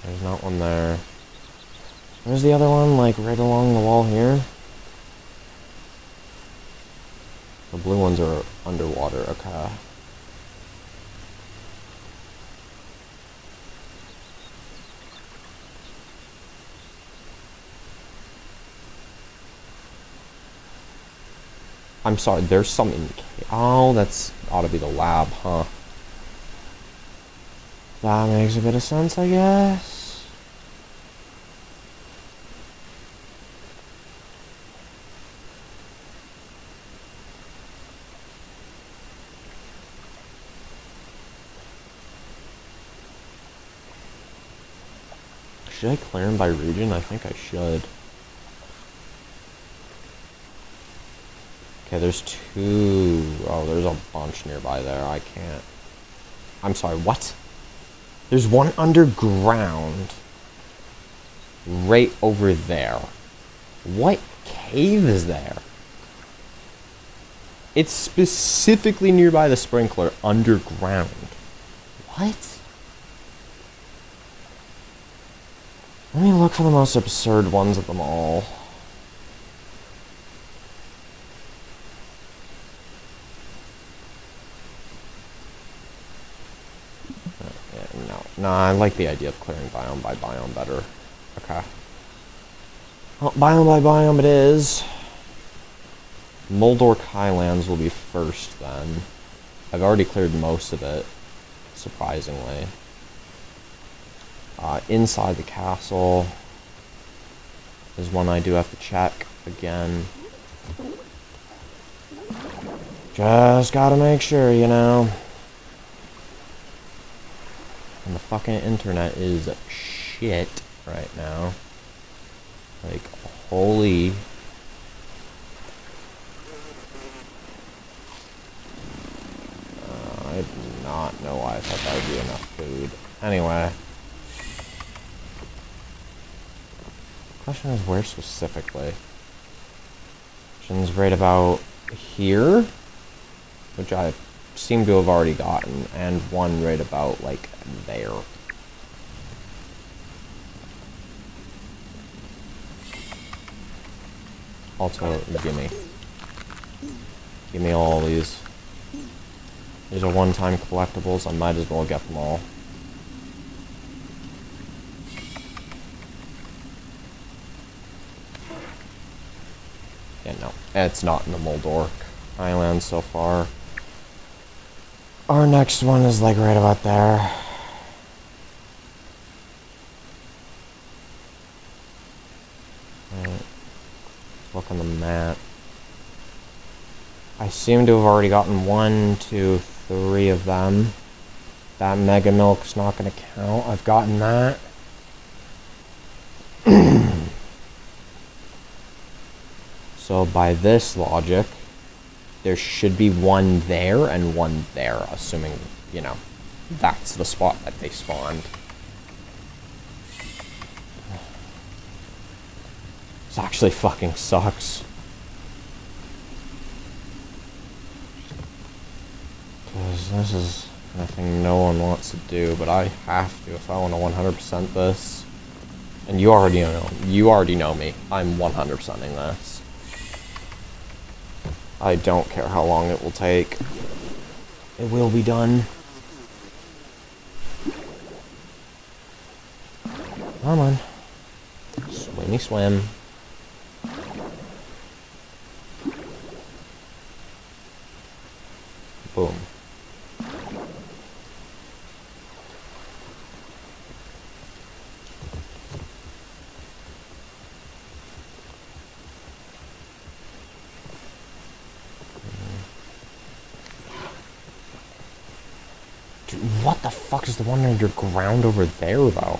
There's not one there. Where's the other one, like right along the wall here? The blue ones are underwater, okay. I'm sorry, there's some indication. Oh, that's ought to be the lab, huh? That makes a bit of sense, I guess. Should I clear them by region? I think I should. Okay, there's two. Oh, there's a bunch nearby there. I can't. I'm sorry, what? There's one underground. Right over there. What cave is there? It's specifically nearby the sprinkler, underground. What? Let me look for the most absurd ones of them all. No, I like the idea of clearing biome by biome better. Okay. Well, biome by biome it is. Moldorc Highlands will be first then. I've already cleared most of it, surprisingly. Inside the castle is one I do have to check again. Just gotta make sure, you know. And the fucking internet is shit right now. Like, holy. I do not know why I thought that would be enough food. Anyway. Question is where specifically? Question's right about here, which I seem to have already gotten, and one right about like there. Also, give me all these. These are one-time collectibles. I might as well get them all. Yeah, no, it's not in the Moldorc Islands so far. Our next one is like right about there. Right. Look on the map. I seem to have already gotten 1, 2, 3 of them. That Mega Milk's not going to count. I've gotten that. So by this logic, there should be one there and one there, assuming, you know, that's the spot that they spawned. This actually fucking sucks. Because this is nothing no one wants to do, but I have to if I want to 100% this. And you already know me. I'm 100%ing this. I don't care how long it will take. It will be done. Come on. Swimmy swim. What the fuck is the one underground over there, though?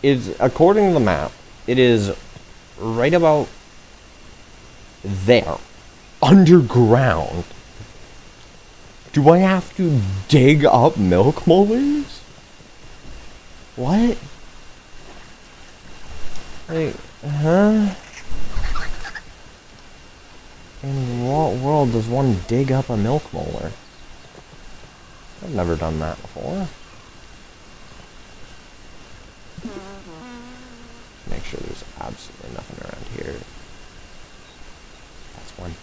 It's, according to the map, it is right about there. Underground. Do I have to dig up milk molars? What? Like, huh? In what world does one dig up a milk molar? I've never done that before. Make sure there's absolutely nothing around here. That's one.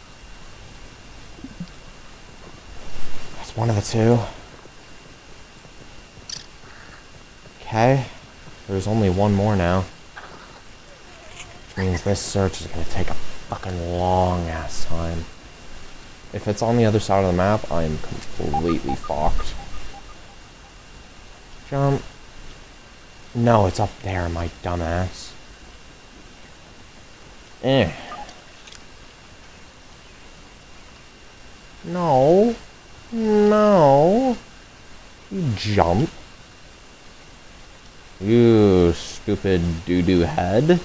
That's one of the two. Okay. There's only one more now. Which means this search is gonna take a fucking long ass time. If it's on the other side of the map, I'm completely fucked. Jump. No, it's up there, my dumbass. No. No. You jump. You stupid doo-doo head.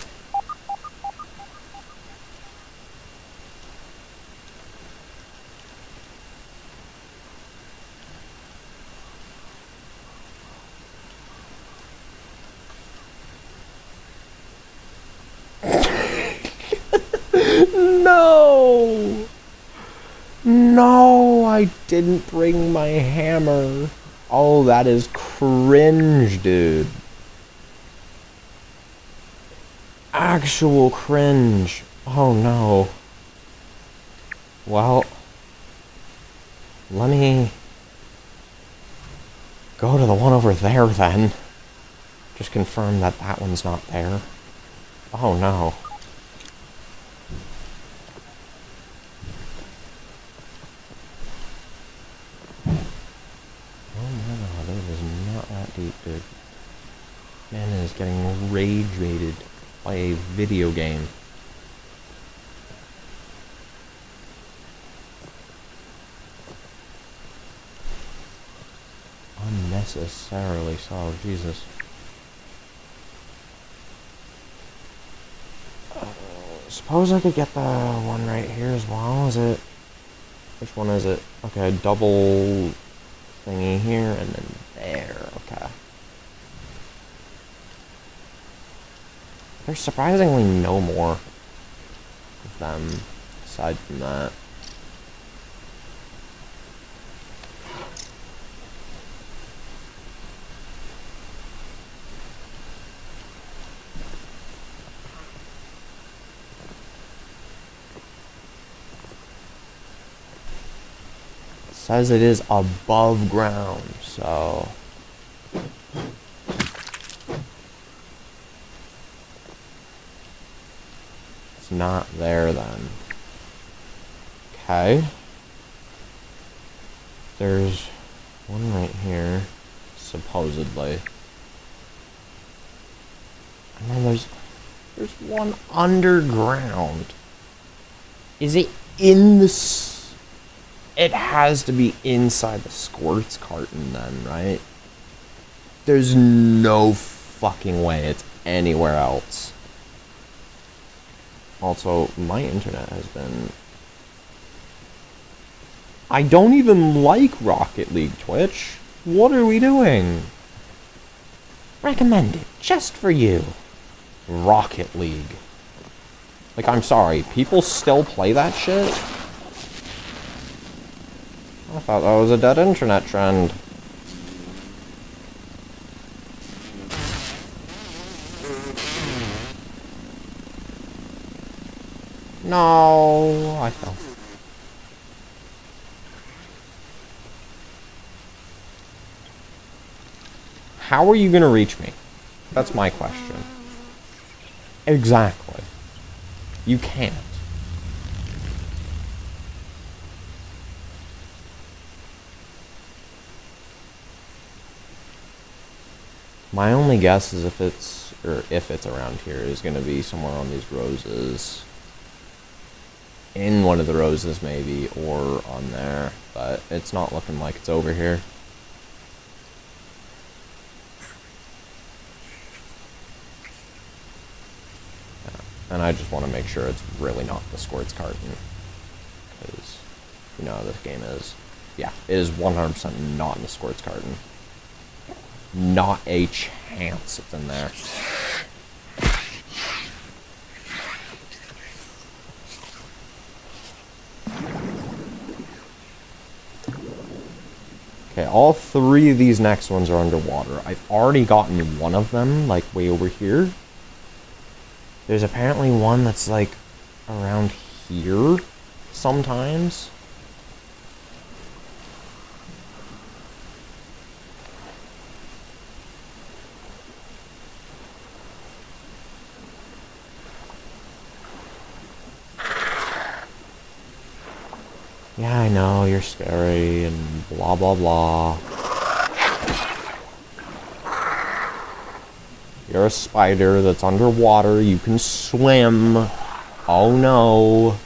No! No, I didn't bring my hammer. Oh, that is cringe, dude. Actual cringe. Oh, no. Well, let me go to the one over there, then. Just confirm that that one's not there. Oh, no. Deep, dude. Man is getting rage baited by a video game. Unnecessarily so, Jesus. Suppose I could get the one right here as well. Is it? Which one is it? Okay, double thingy here and then there. Okay. There's surprisingly no more of them aside from that. It says it is above ground, so it's not there then. Okay. There's one right here, supposedly. And then there's one underground. Is it in the it has to be inside the squirts carton then, right? There's no fucking way it's anywhere else. Also, my internet has been... I don't even like Rocket League, Twitch. What are we doing? Recommended, just for you. Rocket League. Like, I'm sorry, people still play that shit? I thought that was a dead internet trend. No, I fell. How are you gonna reach me? That's my question. Exactly. You can't. My only guess is if it's around here is gonna be somewhere on these roses. In one of the roses maybe, or on there, but it's not looking like it's over here. And I just want to make sure it's really not the Squirts carton. Because, you know how this game is. Yeah, it is 100% not in the Squirts carton. Not a chance it's in there. Okay, all three of these next ones are underwater. I've already gotten one of them, like, way over here. There's apparently one that's, like, around here sometimes. Yeah, I know, you're scary and blah blah blah. You're a spider that's underwater, you can swim. Oh no.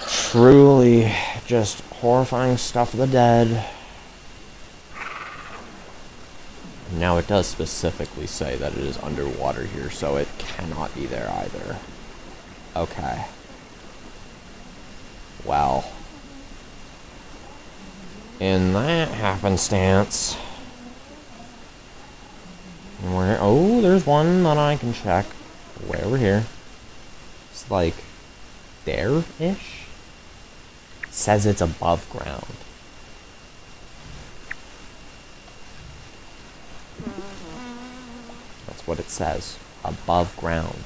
Truly just horrifying stuff of the dead. Now it does specifically say that it is underwater here, so it cannot be there either. Okay. Well. In that happenstance... Where, oh, there's one that I can check. Way over here. It's like... there-ish? It says it's above ground. That's what it says. Above ground.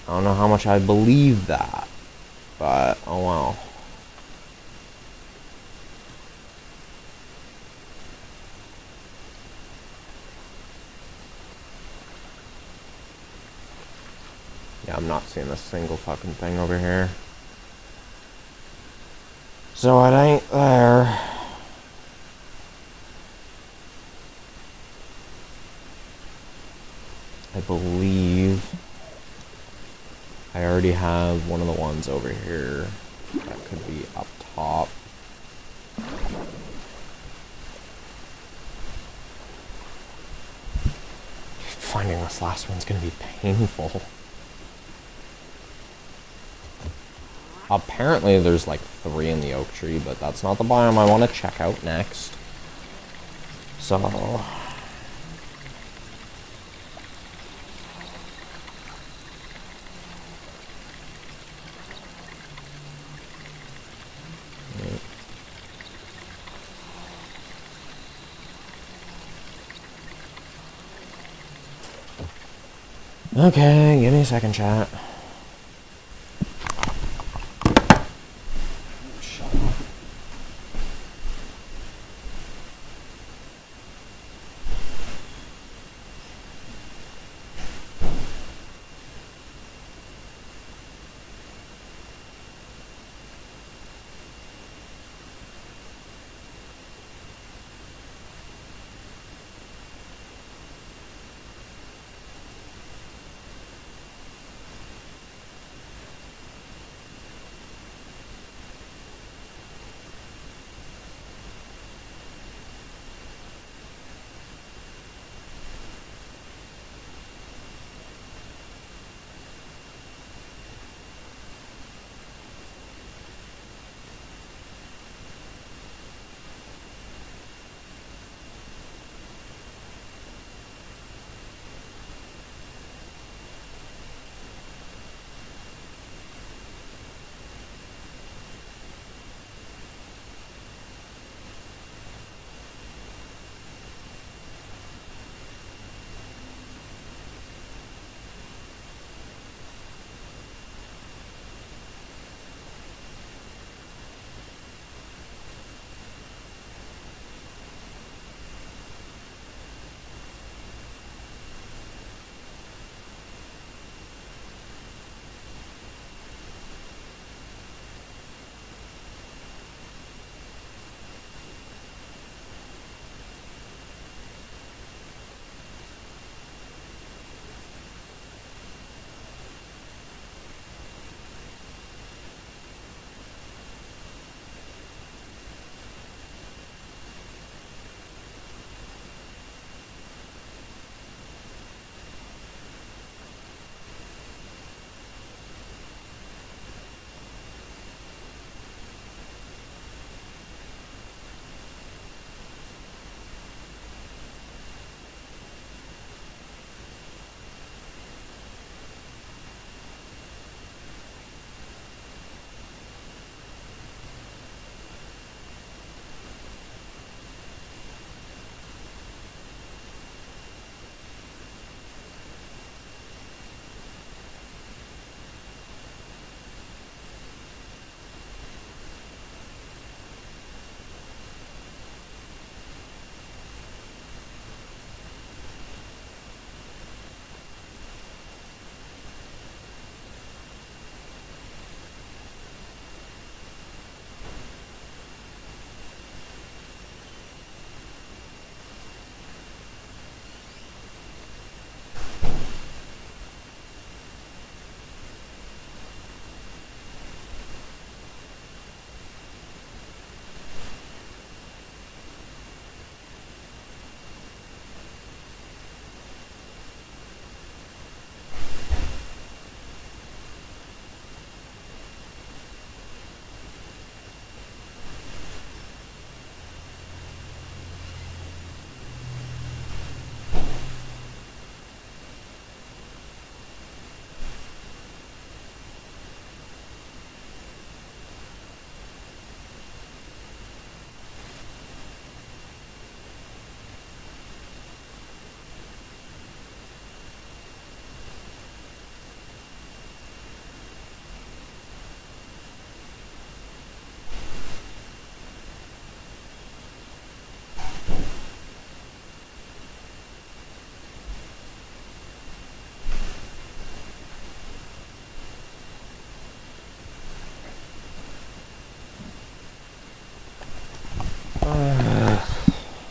I don't know how much I believe that, but oh well. Yeah, I'm not seeing a single fucking thing over here. So it ain't there. I believe I already have one of the ones over here that could be up top. Finding this last one's gonna be painful. Apparently there's like 3 in the oak tree, but that's not the biome I want to check out next. So... Okay, give me a second, chat. Shut up.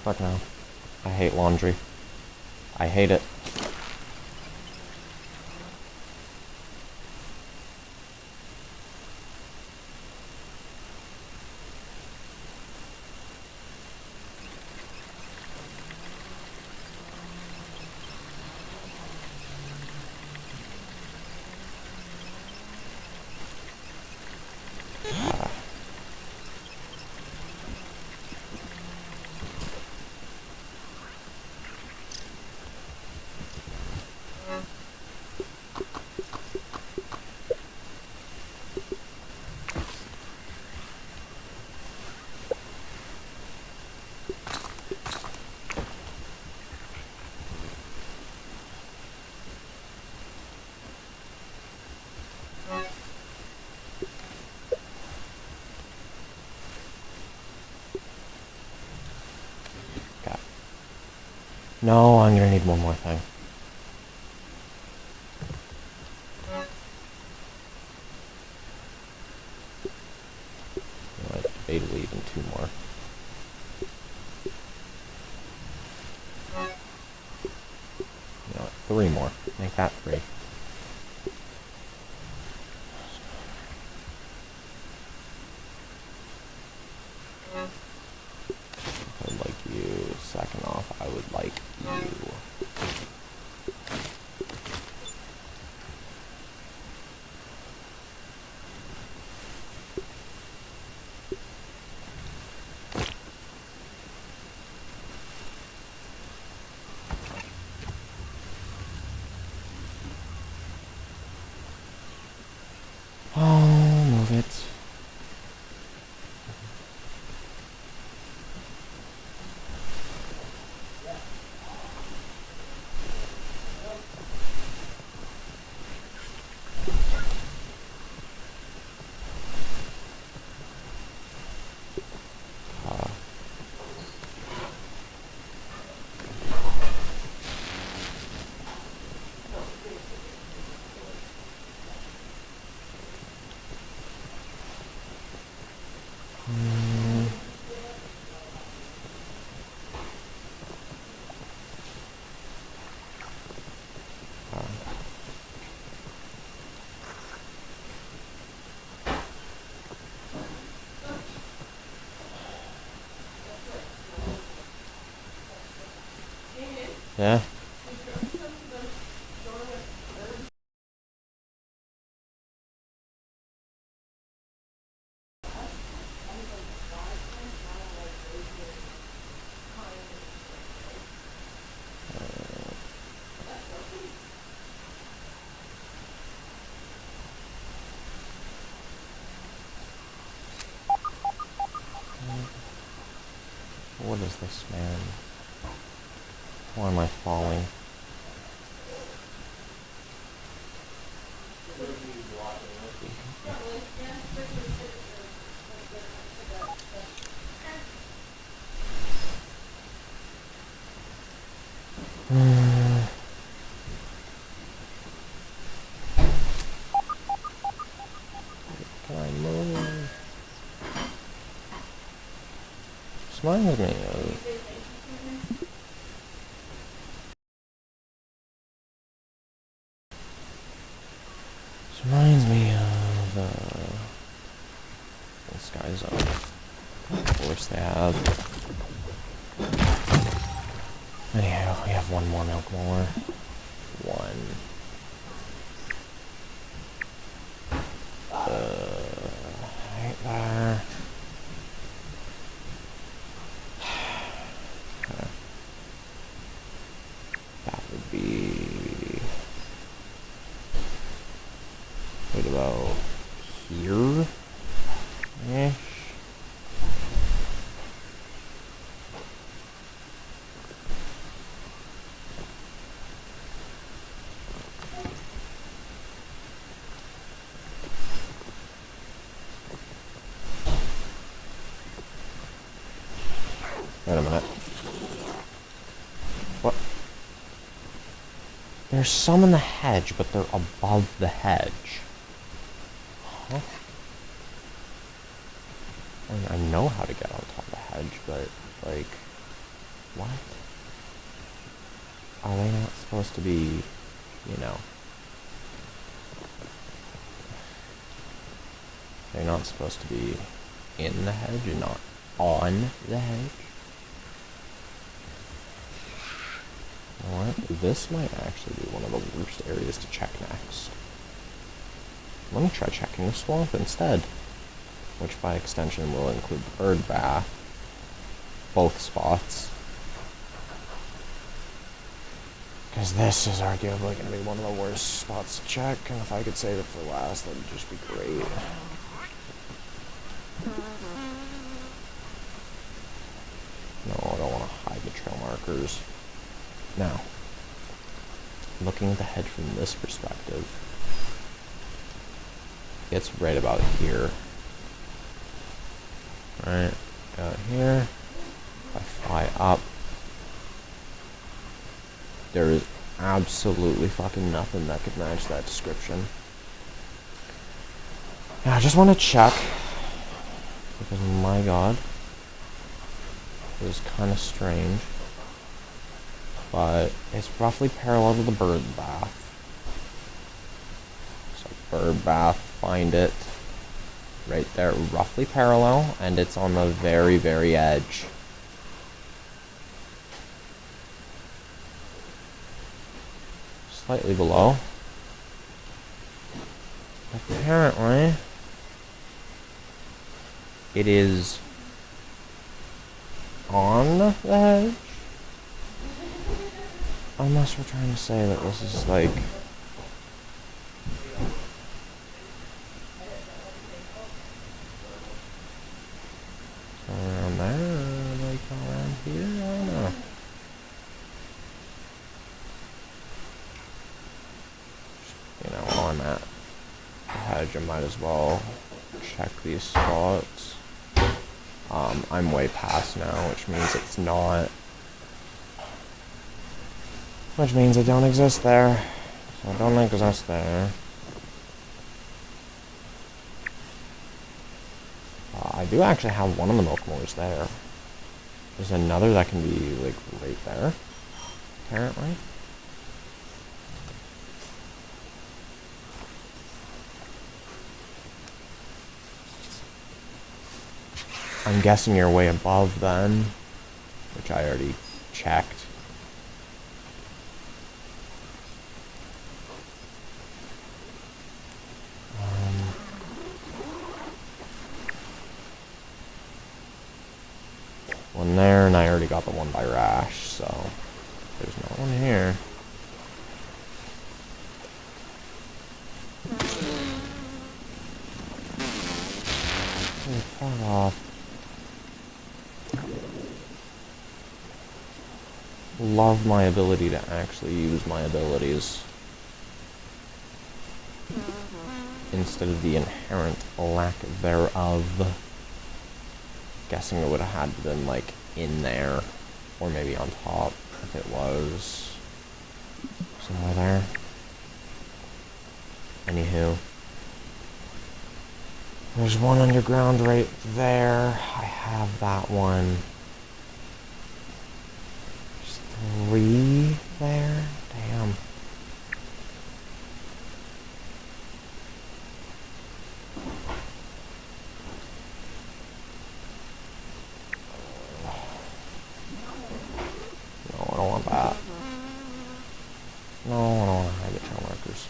Fuck no. I hate laundry. I hate it. God. No, I'm gonna need one more thing. I debatably even two more. You know what, three more. Make that three. I would like you. Second off, I would like you. Oh, move it. Yeah. What is this, man? Why am I falling? Can I move? Smile with me. This reminds me of the Sky Zone. Of course they have. Anyhow, we have one more milk molar. One. Right there. That would be right about here. Ish. Wait a minute. What? There's some in the hedge, but they're above the hedge. Huh? I know how to get on top of the hedge. hedge, but, like, what? Are they not supposed to be, you know... They're not supposed to be in the hedge and not on the hedge? You know what? This might actually be one of the worst areas to check next. Let me try checking the swamp instead, which by extension will include the bird bath, both spots. Because this is arguably going to be one of the worst spots to check, and if I could save it for last, that would just be great. No, I don't want to hide the trail markers. Now, looking at the hedge from this perspective, it's right about here. Right, out here. If I fly up, there is absolutely fucking nothing that could match that description. Yeah, I just want to check, because my god, it was kind of strange, but it's roughly parallel to the bird bath. So bird bath, find it, right there, roughly parallel, and it's on the very, very edge. Slightly below. Apparently, it is on the hedge. Unless we're trying to say that this is like around there, like around here, I don't know. You know, while I'm at the hedge, I might as well check these spots. I'm way past now, which means it's not. Which means it don't exist there. So it don't exist there. I do actually have one of the Milkmoors there. There's another that can be, like, right there, apparently. I'm guessing you're way above then, which I already checked. One there, and I already got the one by Rash, so there's no one here. Hey, fuck off. Love my ability to actually use my abilities instead of the inherent lack thereof. Guessing it would have had to been like in there, or maybe on top if it was somewhere there. Anywho, there's one underground right there. I have that one. There's 3 there. Damn. No, I don't want that. No, I don't want to hide the trail markers.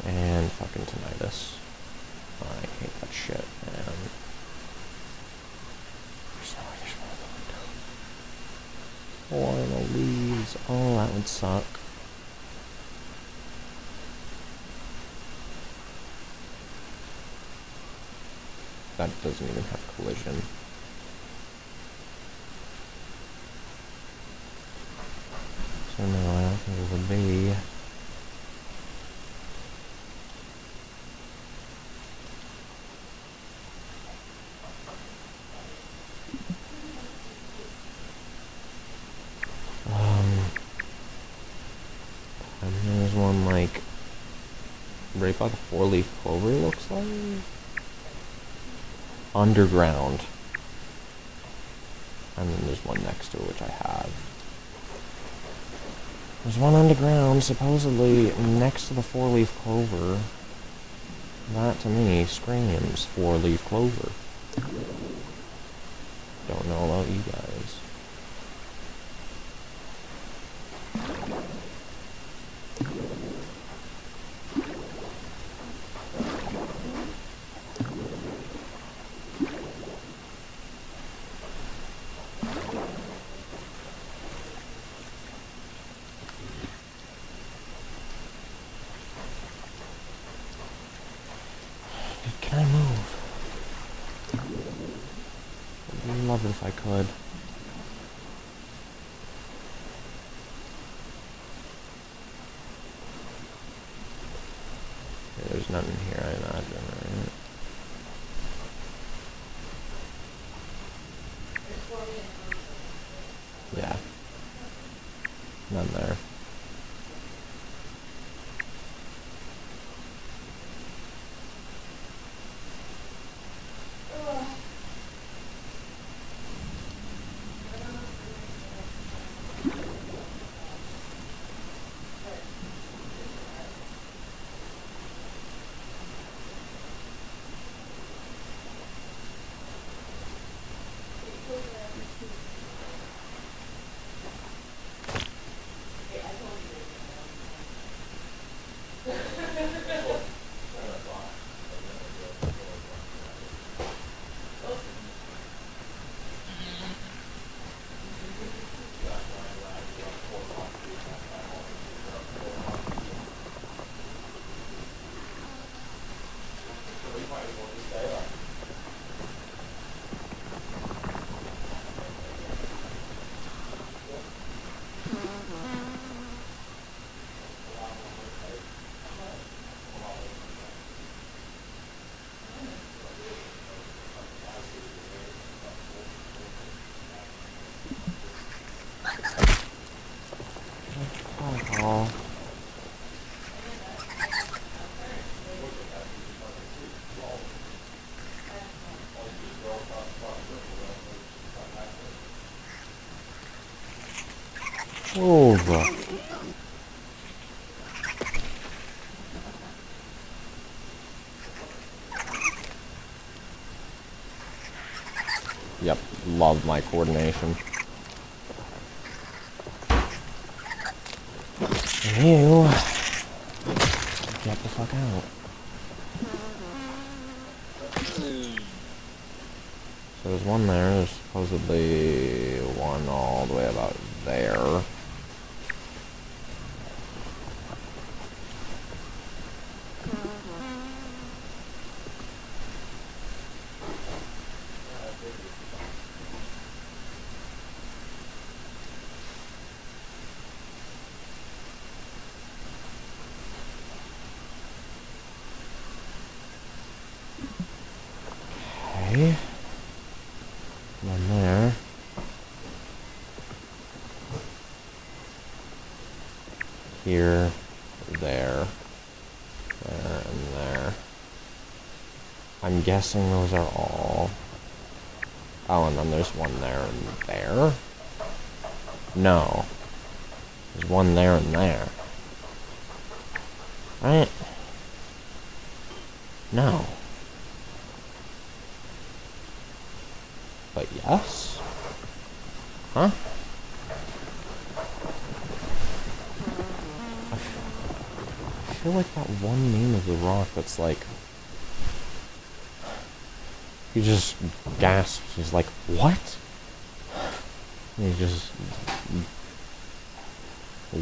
And fucking tinnitus. I hate that shit, man. There's no way there's more than leaves. Oh, that would suck. That doesn't even have collision. So no, I don't think it would be. one like right by the four-leaf clover, looks like? Underground. And then there's one next to it, which I have. There's one underground, supposedly next to the four-leaf clover. That, to me, screams four-leaf clover. Don't know about you guys. Can I move? I'd love it if I could. Okay, there's nothing here, I imagine, right? Yeah. None there. Oh. Over. Yep, love my coordination. You get the fuck out. So there's one there, there's supposedly one all the way about there. Okay. One there. Here, there, and there. I'm guessing those are all. Oh, and then there's one there and there. No. There's one there and there. Right? No. But yes? Huh? I feel like that one name of the rock that's like... He just gasps. He's like, what? And he just...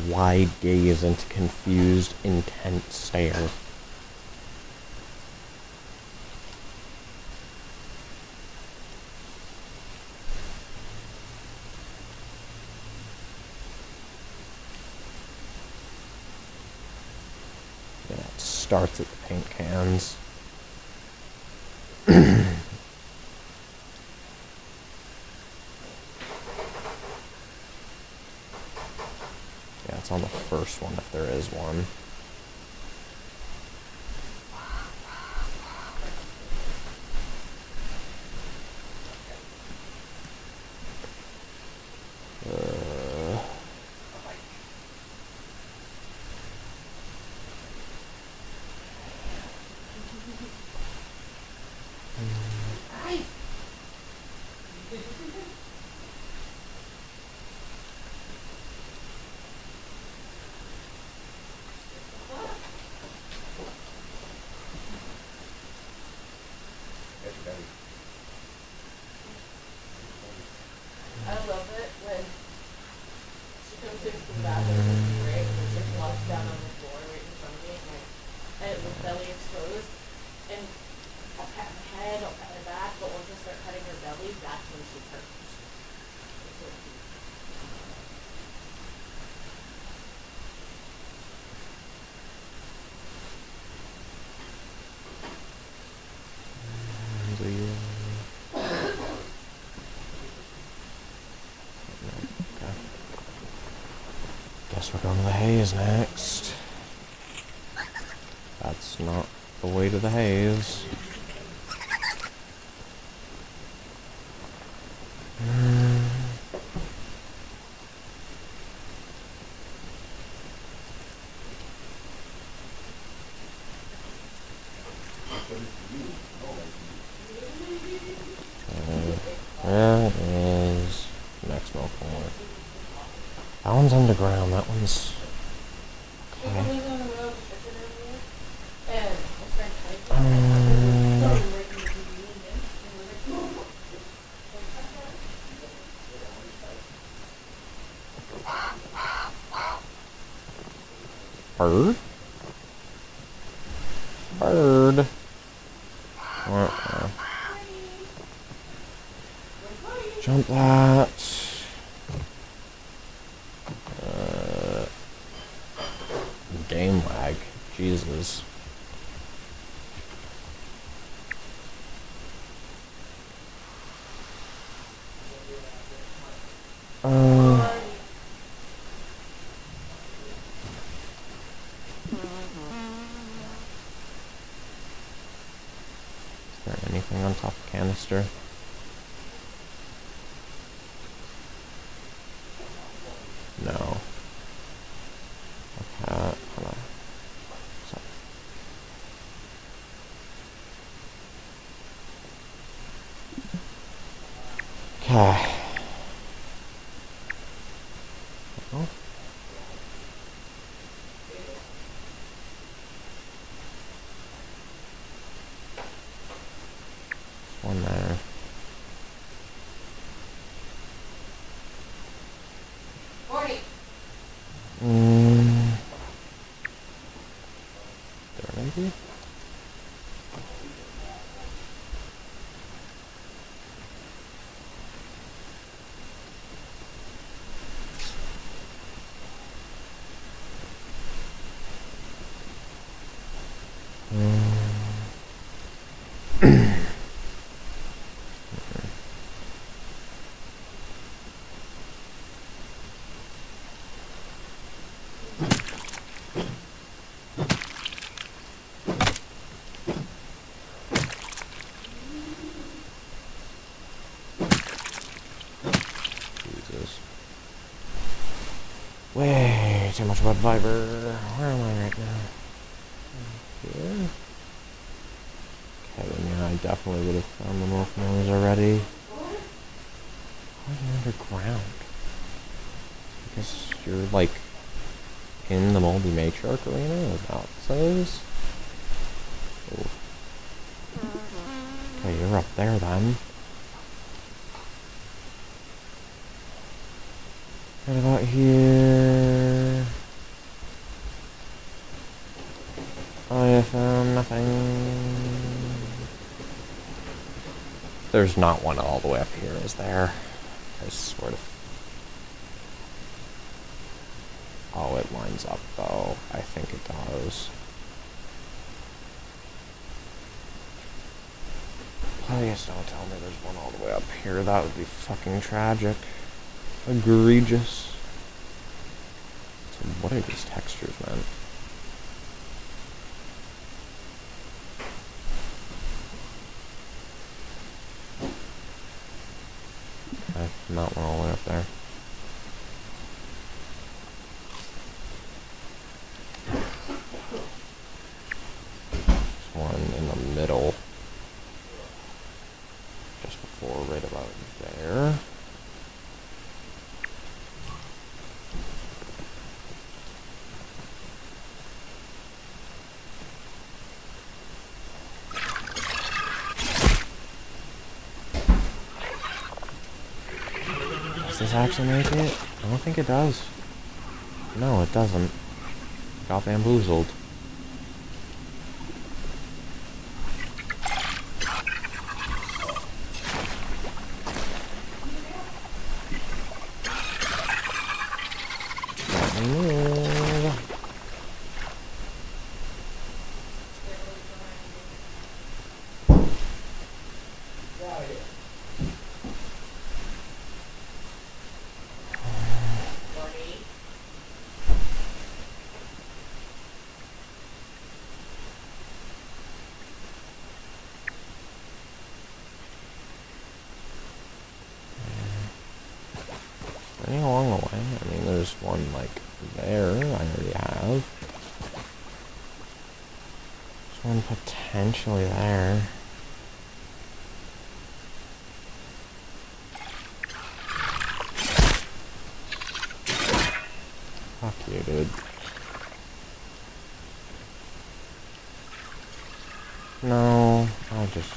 wide gaze into confused, intent stare. Yeah, it starts at the paint cans. Yeah, it's on the first one if there is one. Guess we're going to the haze next. That's not the way to the haze. There is next milk more. That one's underground. That one's okay. Bird? Bird. Jump that. Game lag. Jesus. Is there anything on top of canister? No. Okay, hold on. So. Okay. Oh. One there. There maybe? Jesus. Way too much web fiber. Where am I right now? Here? Okay, then yeah, I definitely would have found the milk nose already. Why are you underground? Because you're like in the moldy matriarch arena, as that says. Oh. Okay, you're up there then. What about here? I found nothing. There's not one all the way up here, is there? I swear to... Oh, it lines up, though. I think it does. Please don't tell me there's one all the way up here. That would be fucking tragic. Egregious. So what are these textures, man? Okay, not one all the way up there. There's one in the middle. Just before, right about there. Does this actually make it? I don't think it does. No, it doesn't. Got bamboozled. Let me move. there, I already have. There's one potentially there. Fuck you, dude. No, I just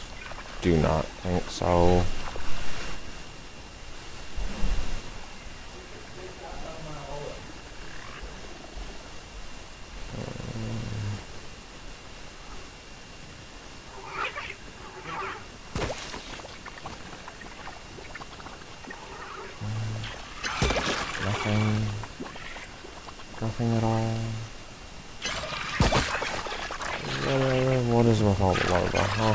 do not think so. Nothing. Nothing at all. What is with all the logo, huh?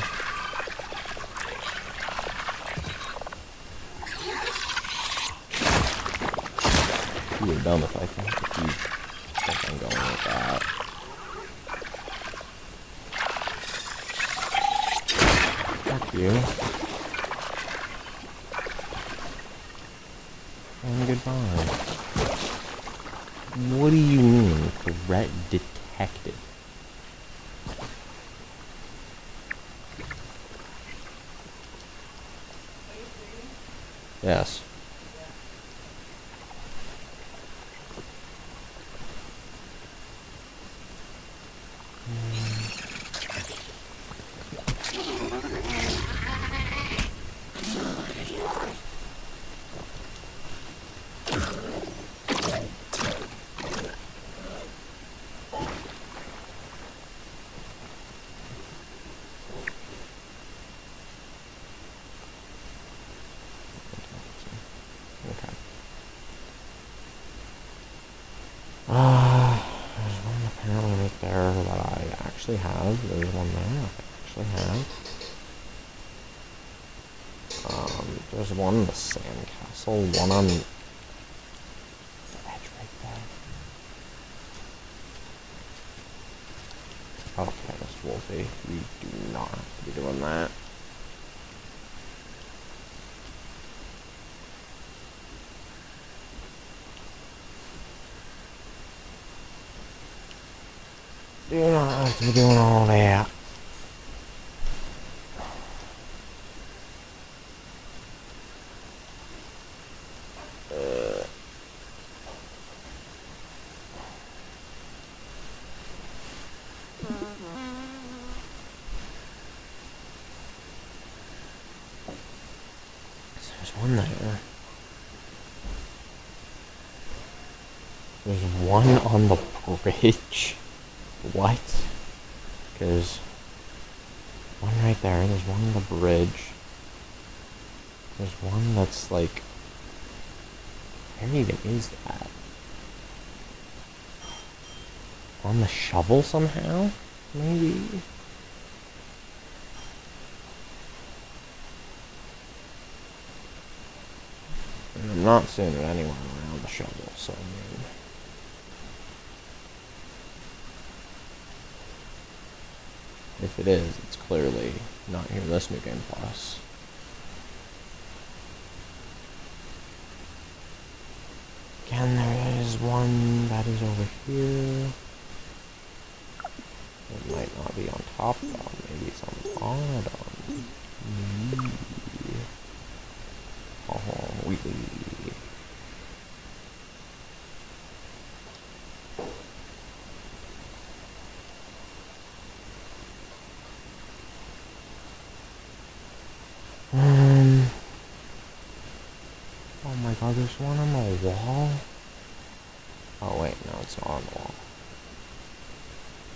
You were dumb if you think I'm going with that. Fuck you. And goodbye. What do you mean, threat detected? Yes. Okay. There's one apparently right there that I actually have. There's one there I actually have. There's one in the sandcastle, one on the edge right there. Okay, Mr. Wolfie, we do not have to be doing that. Do not have to be doing all that. There's one there. There's one on the bridge. What? Because one right there, there's one on the bridge. There's one that's like, where even is that? On the shovel somehow? Maybe? And I'm not seeing it anywhere around the shovel, so I mean... If it is, it's clearly not here in this New Game Plus. Again, there is one that is over here. It might not be on top though, maybe it's on the bottom. Oh, wee. Oh my god, there's one on the wall? Oh wait, no, it's not on the wall.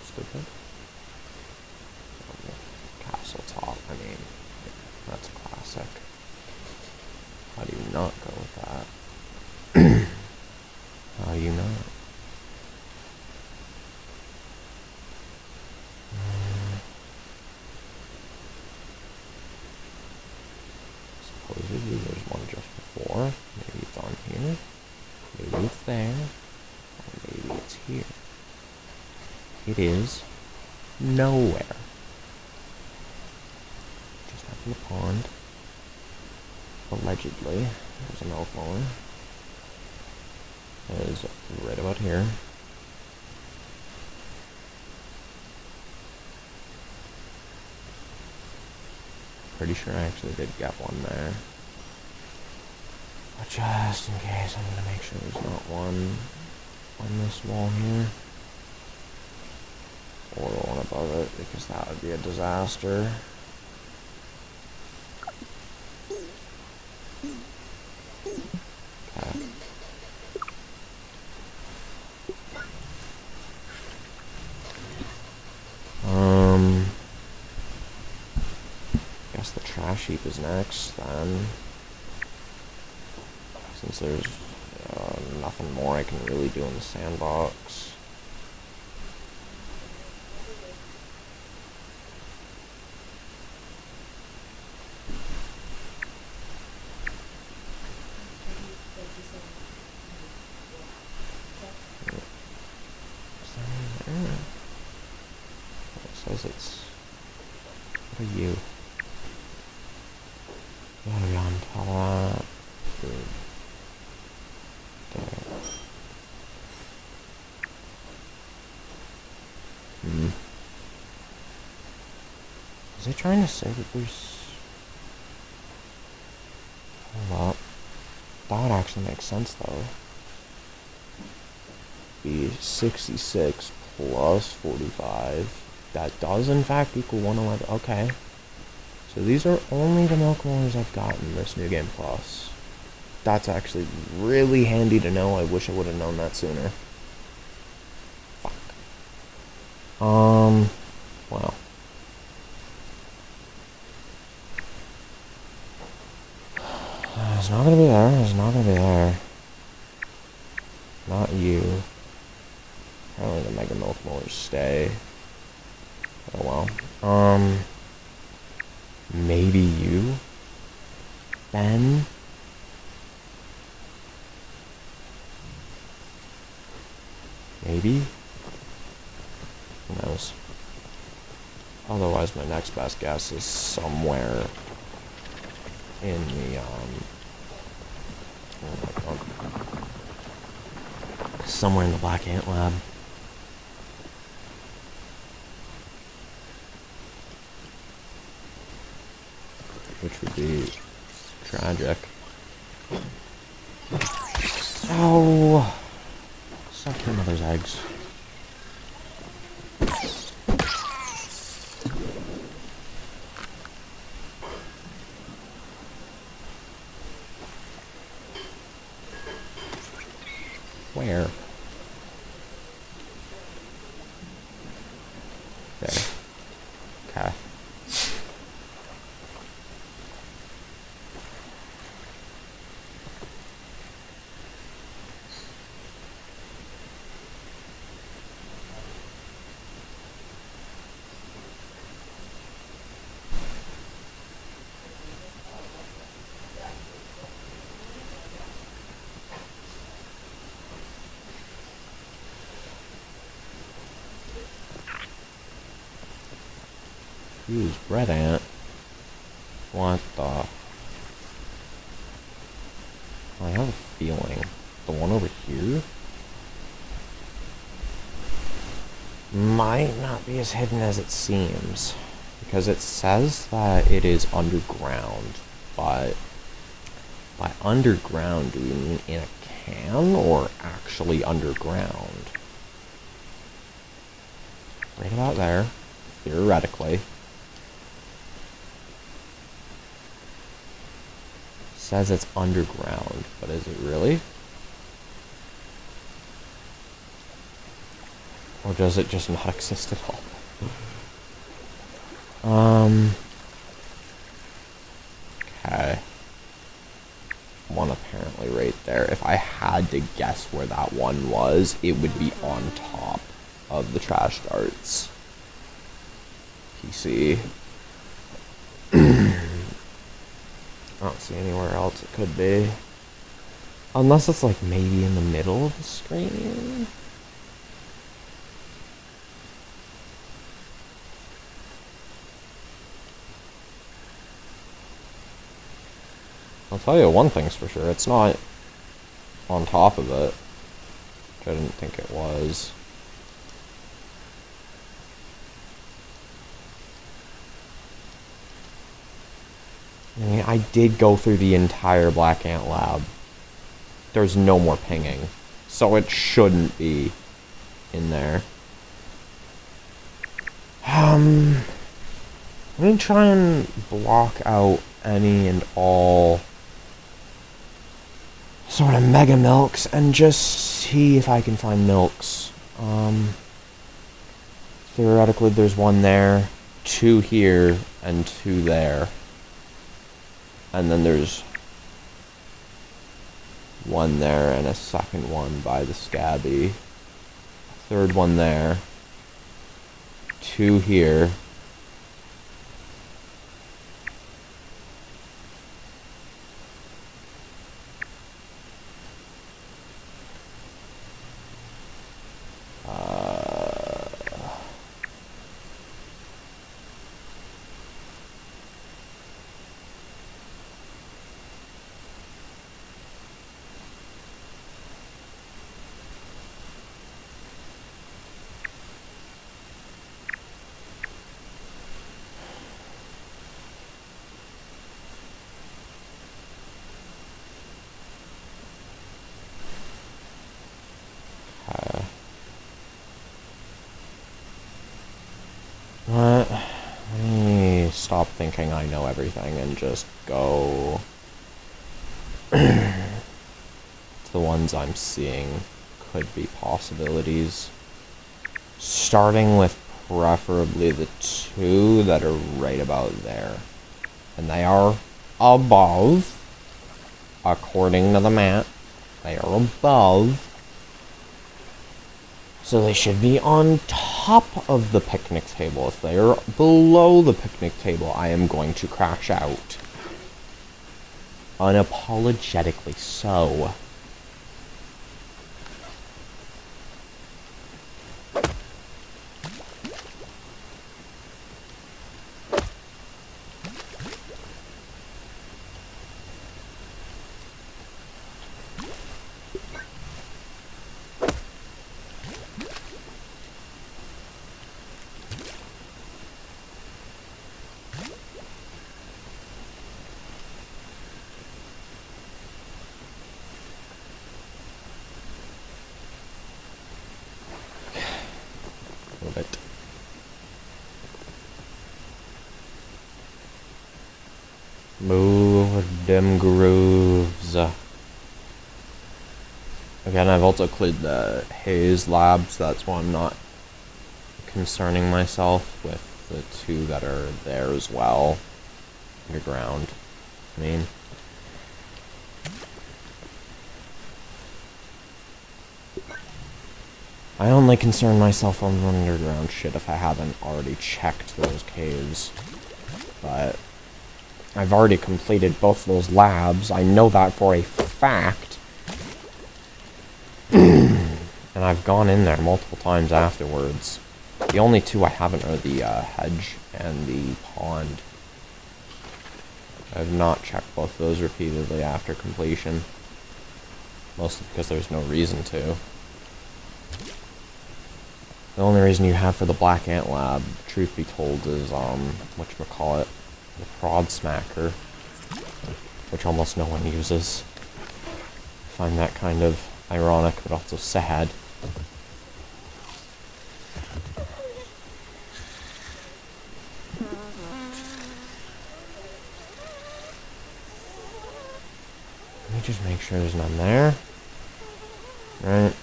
Stupid. On the castle top, I mean, that's classic. How do you not go with that? How do you not? Supposedly there's one just before. Maybe it's on here. Maybe it's there. Or maybe it's here. It is nowhere. Just up in the pond. Allegedly. There's an elf on. is right about here. Pretty sure I actually did get one there. But just in case, I'm gonna make sure there's not one on this wall here. Or the one above it, because that would be a disaster. Okay. Guess the trash heap is next, then. Since there's nothing more I can really do in the sandbox. It says it's... What are you? You gotta be on top of that. Good. There. Is it trying to say that there's... Hold up. That would actually make sense, though. Be 66 plus 45. That does, in fact, equal 111. Okay. So these are only the milk molars I've gotten in this New Game Plus. That's actually really handy to know. I wish I would have known that sooner. Fuck. Well. It's not gonna be there. It's not gonna be there. Not you. Apparently the Mega Milk Molars stay. Oh well. Maybe you? Ben? Maybe? Who knows? Otherwise, my next best guess is somewhere in the, somewhere in the Black Ant Lab. Which would be tragic. Ow! Suck your mother's eggs. Where? There. Okay. Use red ant. What the? I have a feeling the one over here might not be as hidden as it seems, because it says that it is underground, but by underground do we mean in a can or actually underground? Right about there, theoretically. Says it's underground, but is it really? Or does it just not exist at all? Okay. One apparently right there. If I had to guess where that one was, it would be on top of the trash darts. PC. I don't see anywhere else it could be. Unless it's like maybe in the middle of the screen. I'll tell you one thing's for sure, it's not on top of it. I didn't think it was. I mean, I did go through the entire Black Ant Lab. There's no more pinging. So it shouldn't be in there. I'm gonna try and block out any and all sort of mega milks and just see if I can find milks. Theoretically, there's one there, 2 here, and 2 there. And then there's 1 there and a second one by the Scabby. 3rd one there. 2 here. What? Let me stop thinking I know everything and just go to the ones I'm seeing could be possibilities. Starting with preferably the 2 that are right about there. And they are above, according to the map. They are above. So they should be on top of the picnic table. If they are below the picnic table, I am going to crash out. Unapologetically so. Move it. Move them grooves. Again, I've also cleared the Haze labs. That's why I'm not concerning myself with the 2 that are there as well. Underground. I mean. I only concern myself on underground shit if I haven't already checked those caves. But I've already completed both those labs. I know that for a fact. And I've gone in there multiple times afterwards. The only 2 I haven't are the hedge and the pond. I have not checked both those repeatedly after completion. Mostly because there's no reason to. The only reason you have for the Black Ant Lab, truth be told, is, whatchamacallit, the Prod Smacker, which almost no one uses. I find that kind of ironic, but also sad. Let me just make sure there's none there. Right.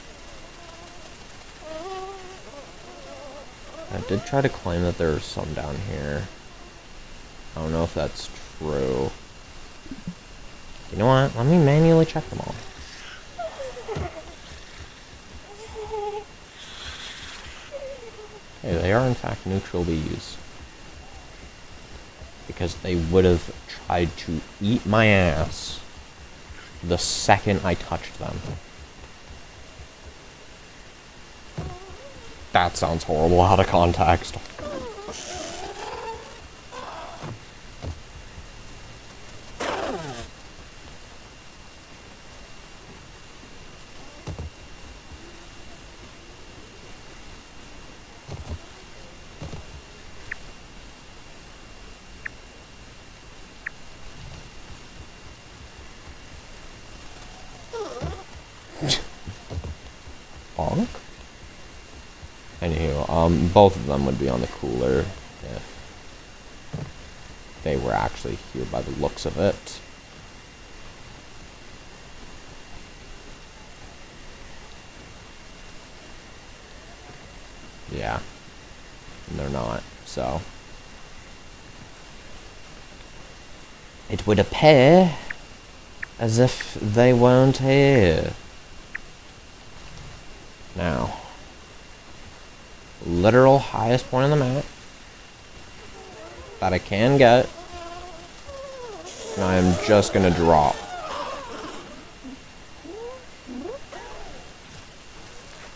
I did try to claim that there was some down here. I don't know if that's true. You know what? Let me manually check them all. Okay, they are in fact neutral bees. Because they would have tried to eat my ass the second I touched them. That sounds horrible out of context. Anywho, both of them would be on the cooler if they were actually here by the looks of it. Yeah. And they're not, so. It would appear as if they weren't here. Now, literal highest point on the map that I can get. And I am just gonna drop.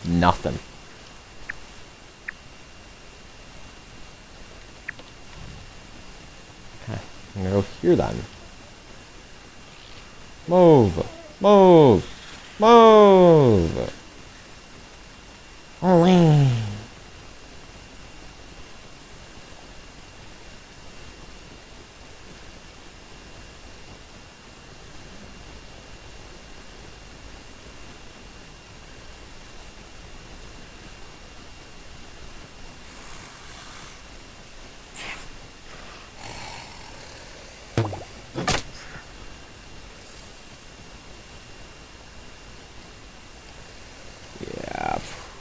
Nothing. Okay, I'm gonna go here then. Move! Move! Move! Holy!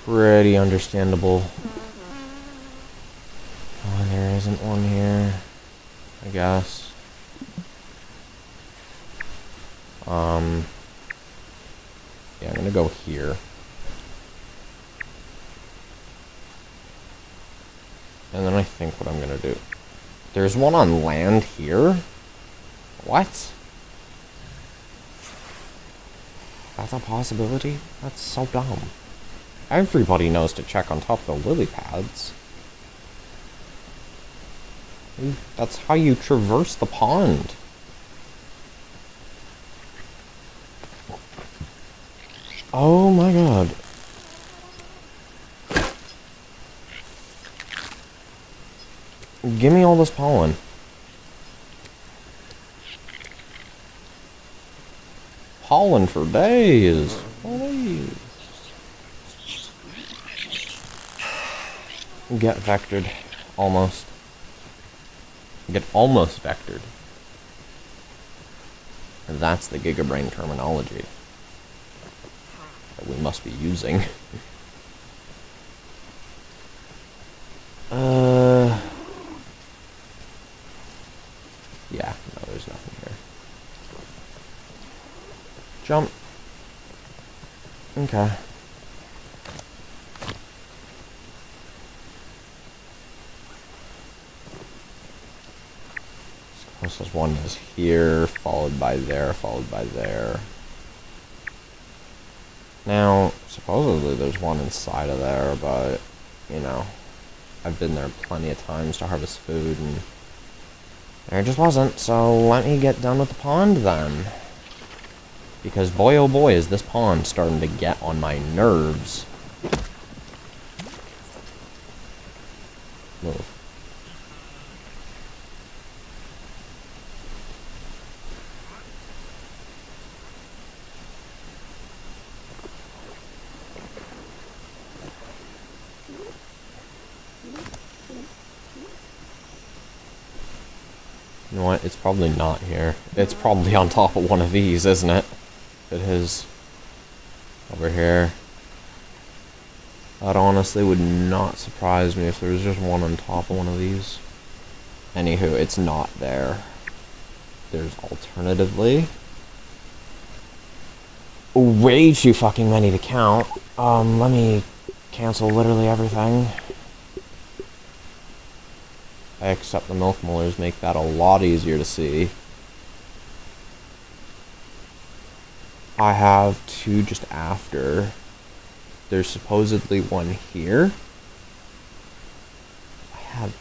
Pretty understandable. Oh, there isn't one here, I guess. Yeah, I'm gonna go here. And then I think what I'm gonna do. There's one on land here? What? That's a possibility? That's so dumb. Everybody knows to check on top of the lily pads. That's how you traverse the pond. Oh my god. Give me all this pollen. Pollen for days. Please. Get vectored. Almost. Get almost vectored. And that's the Gigabrain terminology that we must be using. Yeah, no, there's nothing here. Jump. Okay. Closest one is here, followed by there, followed by there. Now, supposedly there's one inside of there, but, you know, I've been there plenty of times to harvest food, and there just wasn't, so let me get done with the pond then. Because boy oh boy is this pond starting to get on my nerves. Move. You know what? It's probably not here. It's probably on top of one of these, isn't it? It is. Over here. That honestly would not surprise me if there was just one on top of one of these. Anywho, it's not there. There's alternatively way too fucking many to count. Let me cancel literally everything. Except the milk molars make that a lot easier to see. I have two just after. There's supposedly one here. I have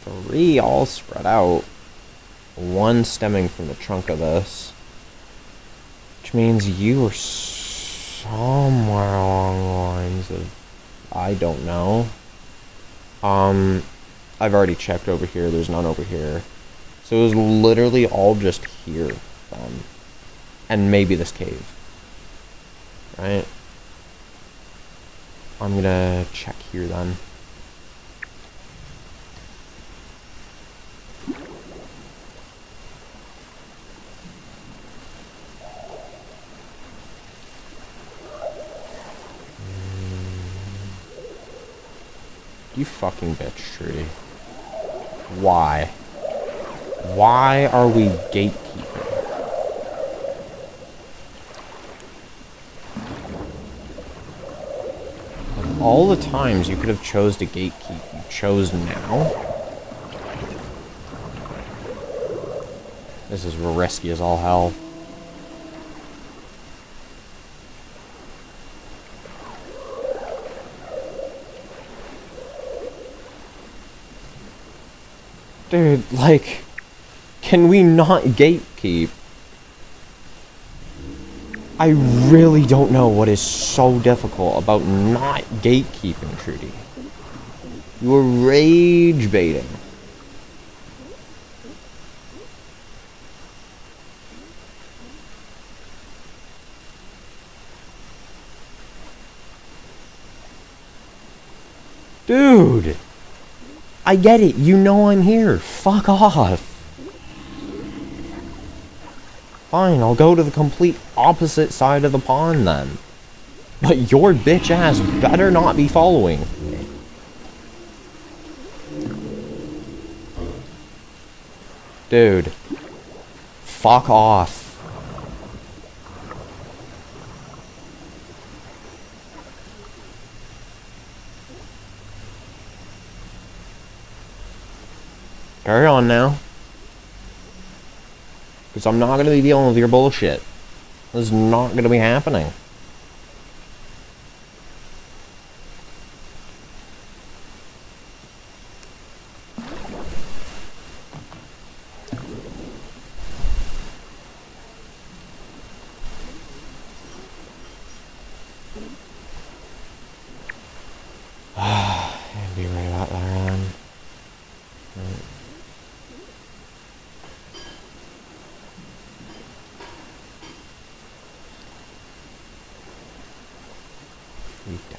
three all spread out. One stemming from the trunk of this. Which means you are somewhere along the lines of... I don't know. I've already checked over here. There's none over here. So it was literally all just here. And maybe this cave. Right? I'm gonna check here then. You fucking bitch, Trudy. Why? Why are we gatekeeping? Of all the times you could have chose to gatekeep, you chose now? This is risky as all hell. Dude, like, can we not gatekeep? I really don't know what is so difficult about not gatekeeping, Trudy. You are rage baiting. Dude! I get it, you know I'm here. Fuck off. Fine, I'll go to the complete opposite side of the pond then. But your bitch ass better not be following. Dude. Fuck off. Carry on now. Because I'm not going to be dealing with your bullshit. This is not going to be happening. And be right about there then. Right.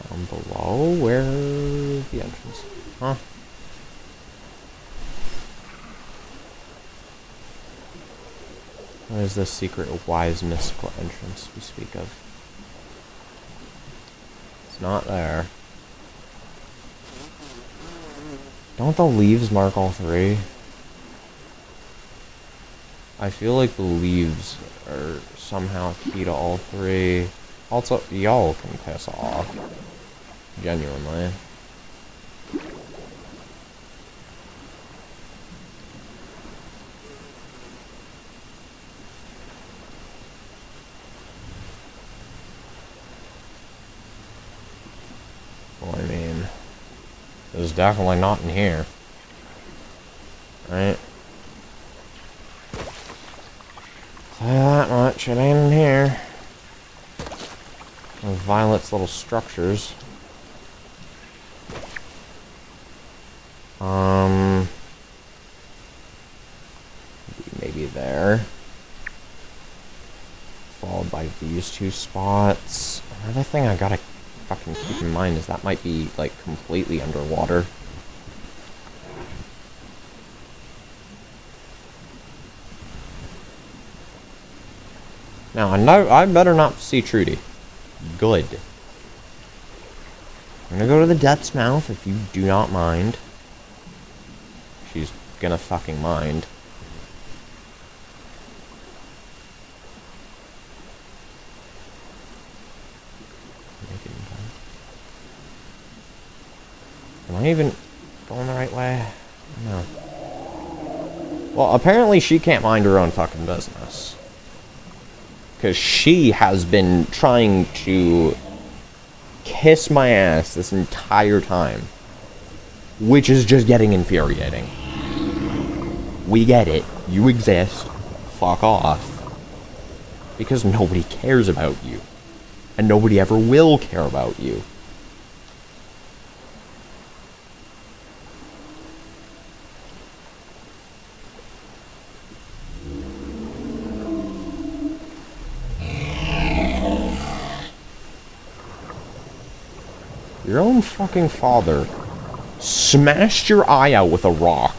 Down below? Where's the entrance? Huh? Where's the secret wise mystical entrance we speak of? It's not there. Don't the leaves mark all three? I feel like the leaves are somehow key to all three. Also, y'all can piss off. Genuinely. Well, I mean, it's definitely not in here. Right? Tell you that much, it ain't in here. Violet's little structures. Maybe there. Followed by these two spots. Another thing I gotta fucking keep in mind is that might be, like, completely underwater. Now, I know I better not see Trudy. Good. I'm gonna go to the depth's mouth if you do not mind. She's gonna fucking mind. Am I even going the right way? No. Well, apparently she can't mind her own fucking business. Because she has been trying to kiss my ass this entire time. Which is just getting infuriating. We get it. You exist. Fuck off. Because nobody cares about you. And nobody ever will care about you. Your own fucking father smashed your eye out with a rock.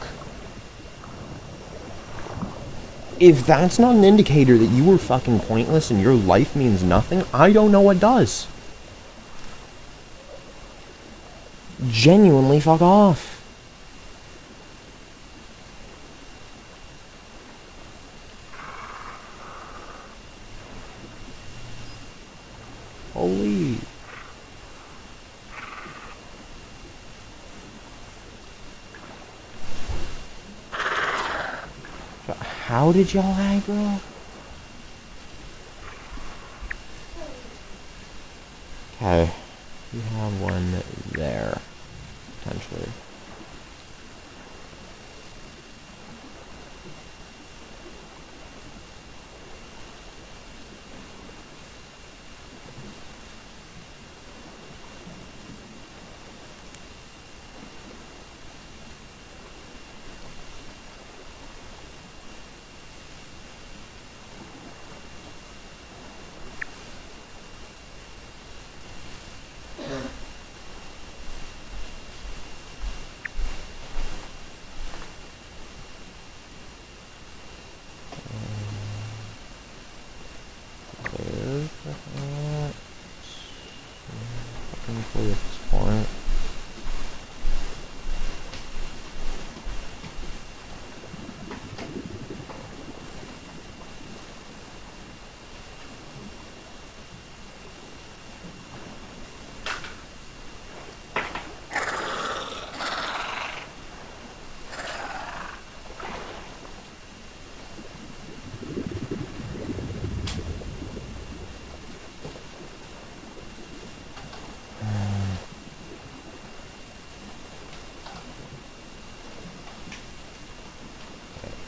If that's not an indicator that you were fucking pointless and your life means nothing, I don't know what does. genuinely fuck off. Holy. How did y'all aggro? Okay. We have one there. Potentially. There, perhaps. Fucking play at this point.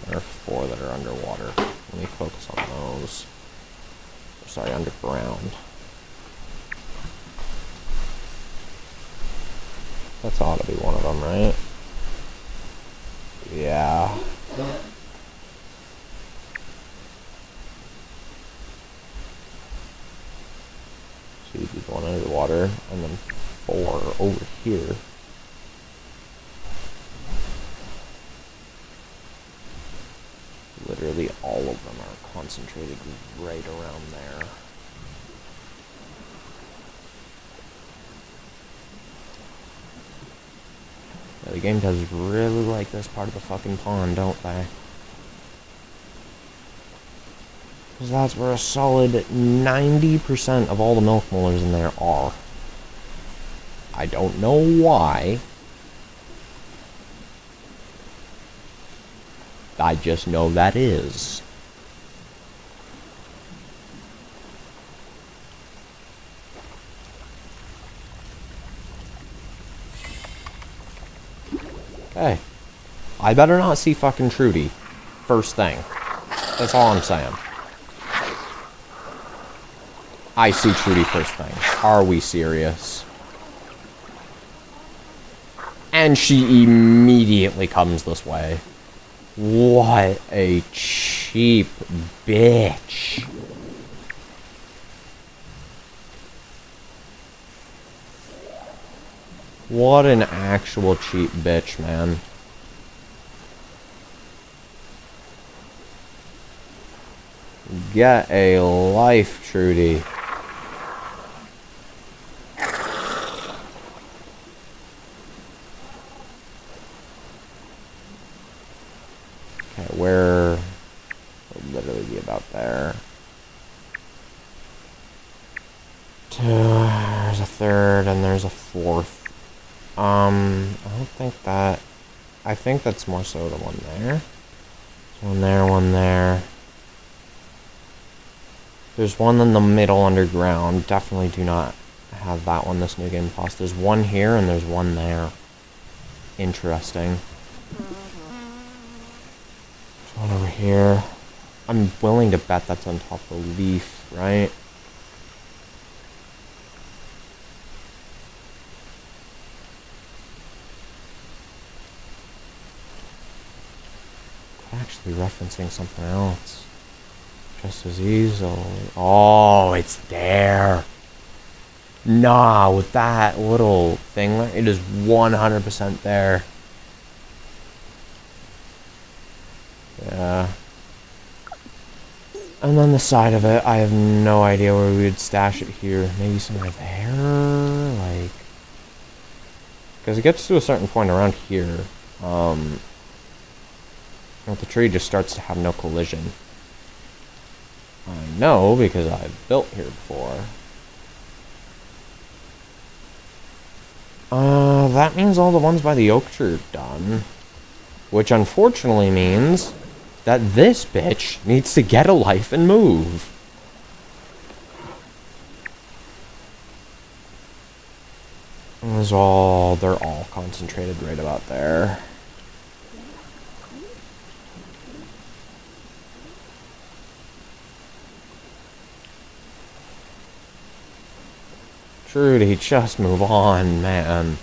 There are 4 that are underwater. Let me focus on those. Sorry, underground. That's ought to be one of them, right? Yeah. So you did 1 underwater, and then 4 over here. Literally all of them are concentrated right around there. Yeah, the game does really like this part of the fucking pond, don't they? Because that's where a solid 90% of all the milk molars in there are. I don't know why. I just know that is. Okay. I better not see fucking Trudy. First thing. That's all I'm saying. I see Trudy first thing. Are we serious? And she immediately comes this way. What a cheap bitch. What an actual cheap bitch, man. Get a life, Trudy. Okay, where... It'll literally be about there. 2, there's a 3rd, and there's a 4th. I don't think that... I think that's more so the one there. One there, one there. There's one in the middle underground. Definitely do not have that one this new game plus. There's one here, and there's one there. Interesting. One over here. I'm willing to bet that's on top of the leaf, right? Actually referencing something else. Just as easily. Oh, it's there. Nah, with that little thing, it is 100% there. Yeah. And then the side of it, I have no idea where we would stash it here. Maybe somewhere there? Like... Because it gets to a certain point around here, the tree just starts to have no collision. I know because I've built here before. That means all the ones by the oak tree are done. Which unfortunately means that this bitch needs to get a life and move. They're all concentrated right about there. Trudy, just move on, man.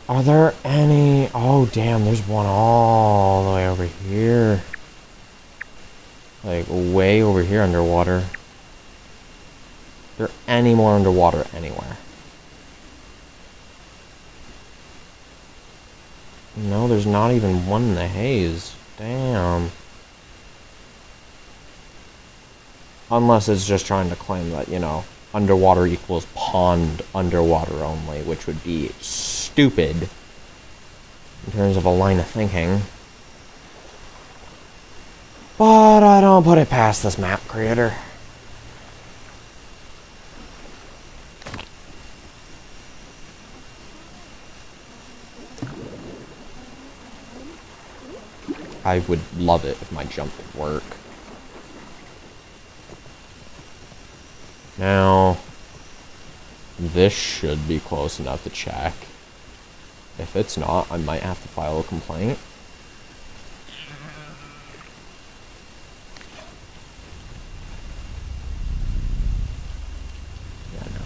Are there any... Oh, damn, there's one all the way over here. Like, way over here underwater. Are there any more underwater anywhere? No, there's not even one in the haze. Damn. Unless it's just trying to claim that, you know, underwater equals pond underwater only, which would be stupid in terms of a line of thinking. But I don't put it past this map creator. I would love it if my jump would work. Now, this should be close enough to check. If it's not, I might have to file a complaint. Yeah, no.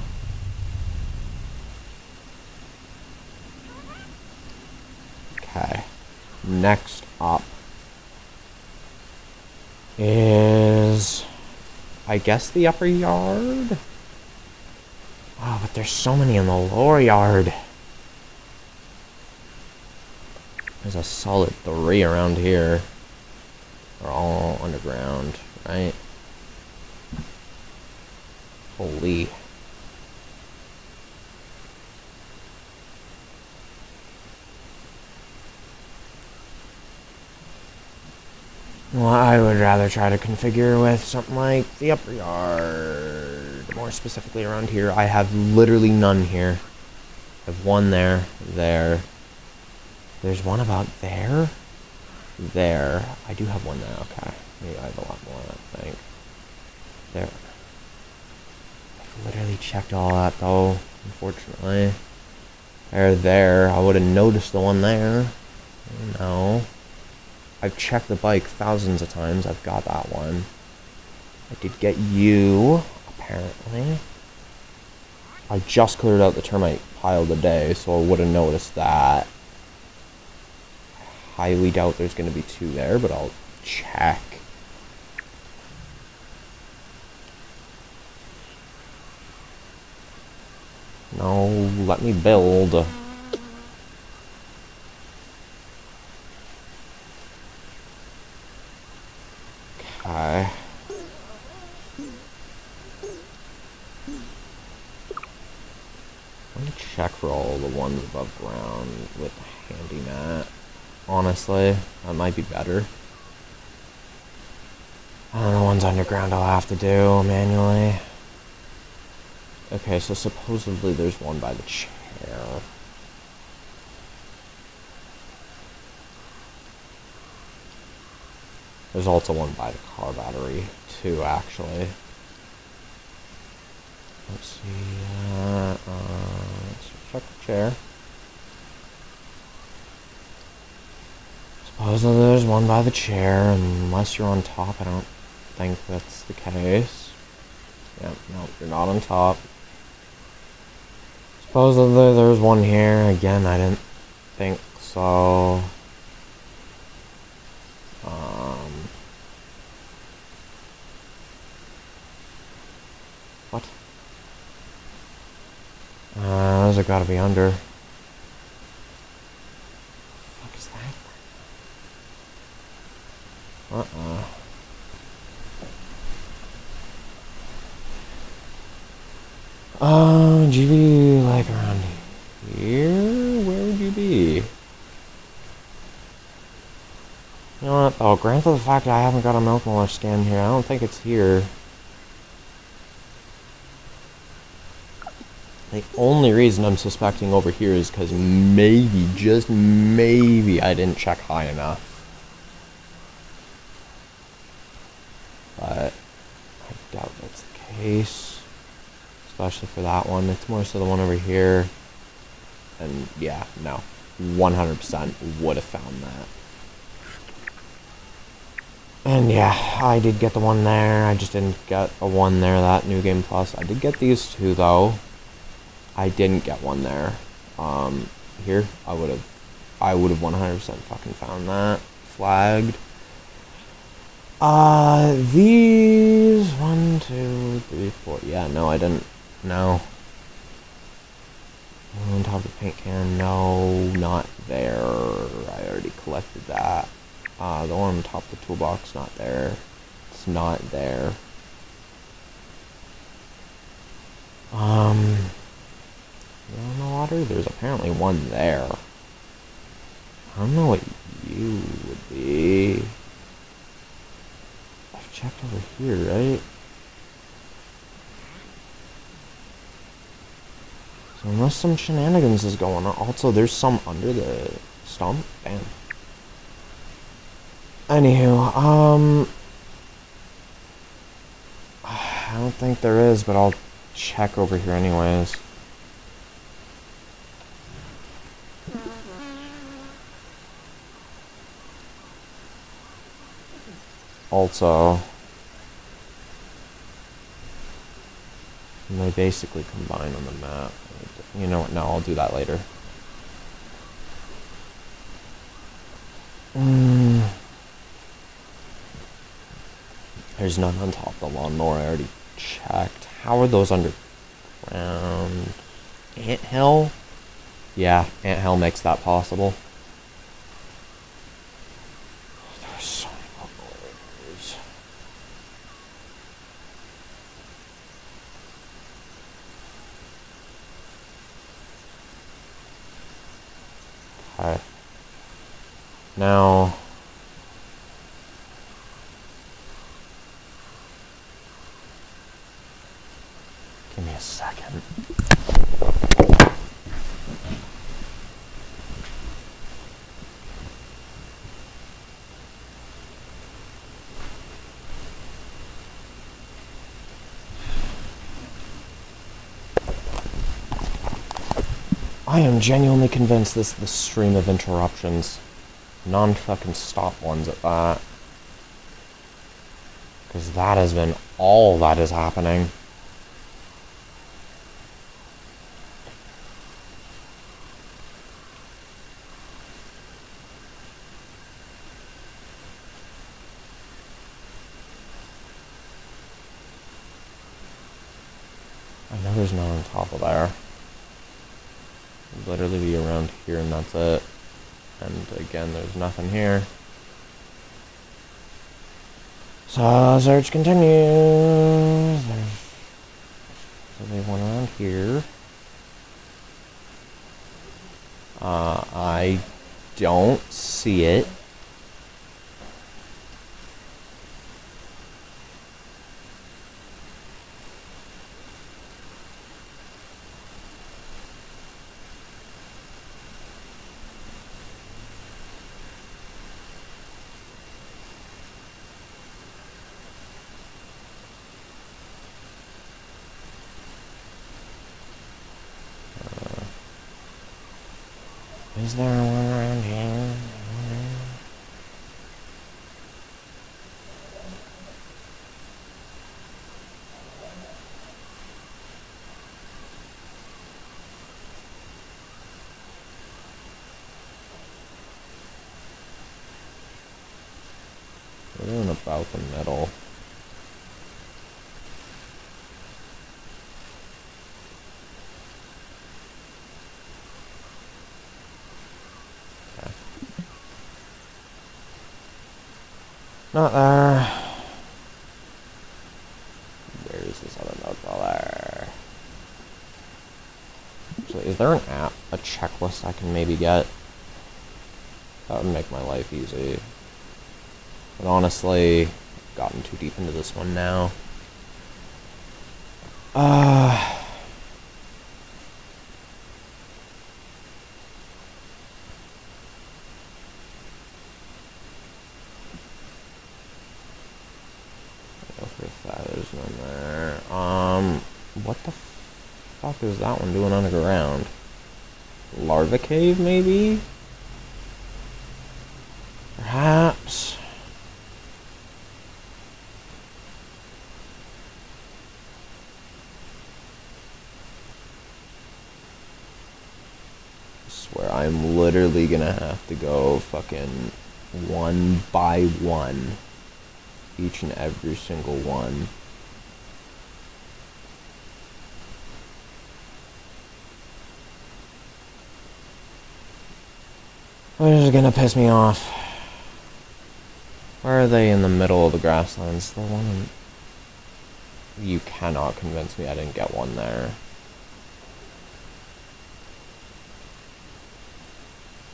Okay. Next up is, I guess, the upper yard? Oh, but there's so many in the lower yard. There's a solid 3 around here. They're all underground, right? Holy. Well, I would rather try to configure with something like the upper yard. More specifically around here, I have literally none here. I have one there, there. There's one about there. There. I do have one there, okay. Maybe I have a lot more, I think. There. I've literally checked all that, though, unfortunately. There. I would have noticed the one there. No. I've checked the bike thousands of times. I've got that one. I did get you, apparently. I just cleared out the termite pile today, so I would have noticed that. I highly doubt there's going to be 2 there, but I'll check. No, let me build. Okay. Let me check for all the ones above ground with handy mat. Honestly, that might be better. The ones underground I'll have to do manually. Okay, so supposedly there's one by the chair. There's also one by the car battery, too, actually. Let's see, let's check the chair. Supposedly there's one by the chair, unless you're on top, I don't think that's the case. Yeah, no, you're not on top. Supposedly there's one here. Again, I didn't think so. What? Those have got to be under. What the fuck is that? Would you be like around here? Where would you be? You know what? Oh, granted the fact that I haven't got a milk molar scan here, I don't think it's here. The only reason I'm suspecting over here is because maybe, just maybe, I didn't check high enough. But I doubt that's the case. Especially for that one. It's more so the one over here. And yeah, no. 100% would have found that. And yeah, I did get the one there. I just didn't get a one there, that New Game Plus. I did get these two though. I didn't get one there. Here, I would have 100% fucking found that. Flagged. These 1, 2, 3, 4. Yeah, no, I didn't. No. On top of the paint can. No, not there. I already collected that. The one on top of the toolbox, not there. It's not there. On the water? There's apparently one there. I don't know what you would be. I've checked over here, right? So unless some shenanigans is going on. Also, there's some under the stump. Damn. Anywho, I don't think there is, but I'll check over here anyways. Also, and they basically combine on the map. You know what? No, I'll do that later. There's none on top of the lawnmower. I already checked. How are those underground? Anthill? Yeah, Anthill makes that possible. There's so many bubbles. Okay. Now, give me a second. I am genuinely convinced this is the stream of interruptions. Non-fucking stop ones at that. Because that has been all that is happening. I know there's none on top of there. It'd literally be around here and that's it. And again, there's nothing here. So search continues. There's one around here. I don't see it. Is there one around here? about the middle. Okay. Not there. Where is this other node dweller? Actually, is there an app, a checklist I can maybe get? That would make my life easy. But honestly, I've gotten too deep into this one now. There's none there. What the fuck is that one doing underground? Larva cave, maybe? Perhaps. I swear I'm literally gonna have to go fucking one by one. Each and every single one. Which is gonna piss me off. Where are they in the middle of the grasslands? The one you cannot convince me I didn't get one there.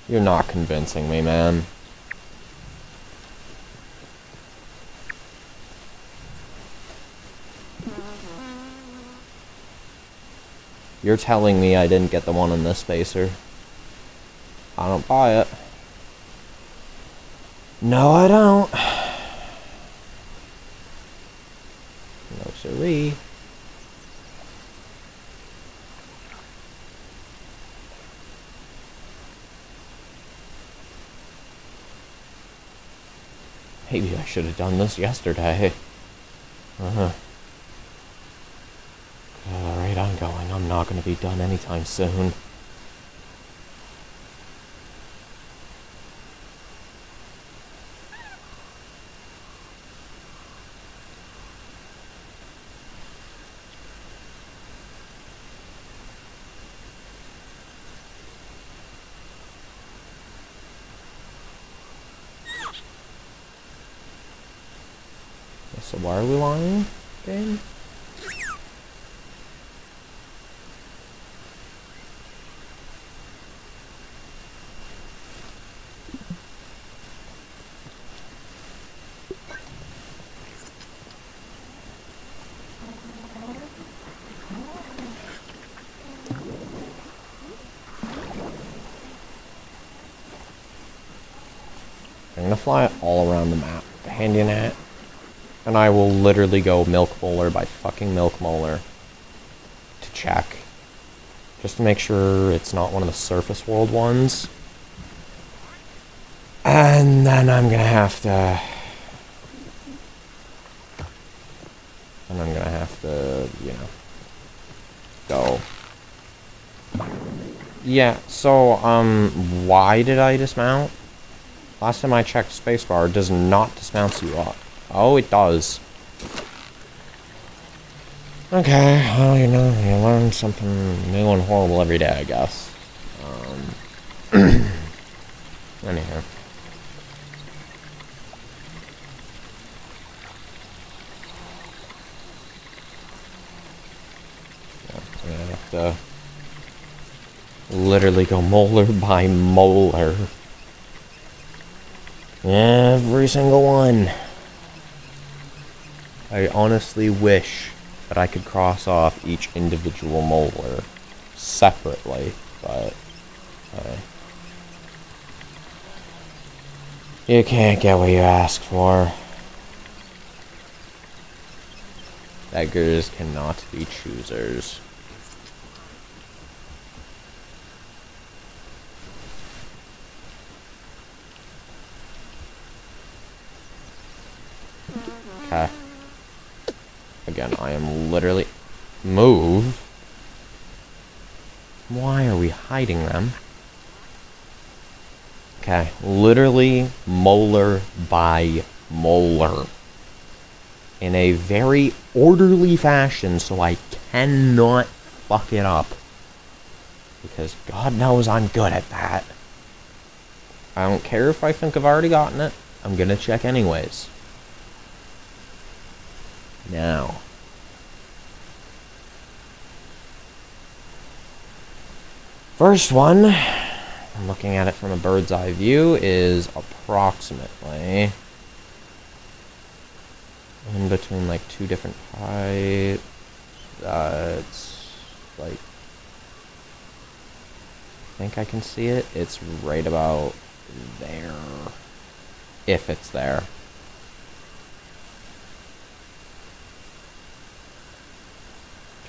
You're not convincing me, man. You're telling me I didn't get the one in this spacer? I don't buy it. No, I don't. No, siree. Maybe I should have done this yesterday. Alright, I'm going. I'm not going to be done anytime soon. So why are we lying, game? I'm gonna fly it all around the map, handy in it, and I will literally go milk molar by fucking milk molar to check, just to make sure it's not one of the surface world ones. And then I'm gonna have to, you know, go. Yeah, so, why did I dismount? Last time I checked spacebar, it does not dismount you up. Oh, it does. Okay, well, you know, you learn something new and horrible every day, I guess. Anyhow. Yeah, I'm gonna have to literally go molar by molar. Every single one. I honestly wish that I could cross off each individual molar separately, but you can't get what you ask for. Beggars cannot be choosers. Okay. Again, I am literally... Move? Why are we hiding them? Okay, literally molar by molar. in a very orderly fashion so I cannot fuck it up. Because God knows I'm good at that. I don't care if I think I've already gotten it. I'm gonna check anyways. Now. First one, I'm looking at it from a bird's eye view, is approximately in between like two different heights. It's like, I think I can see it. It's right about there. If it's there.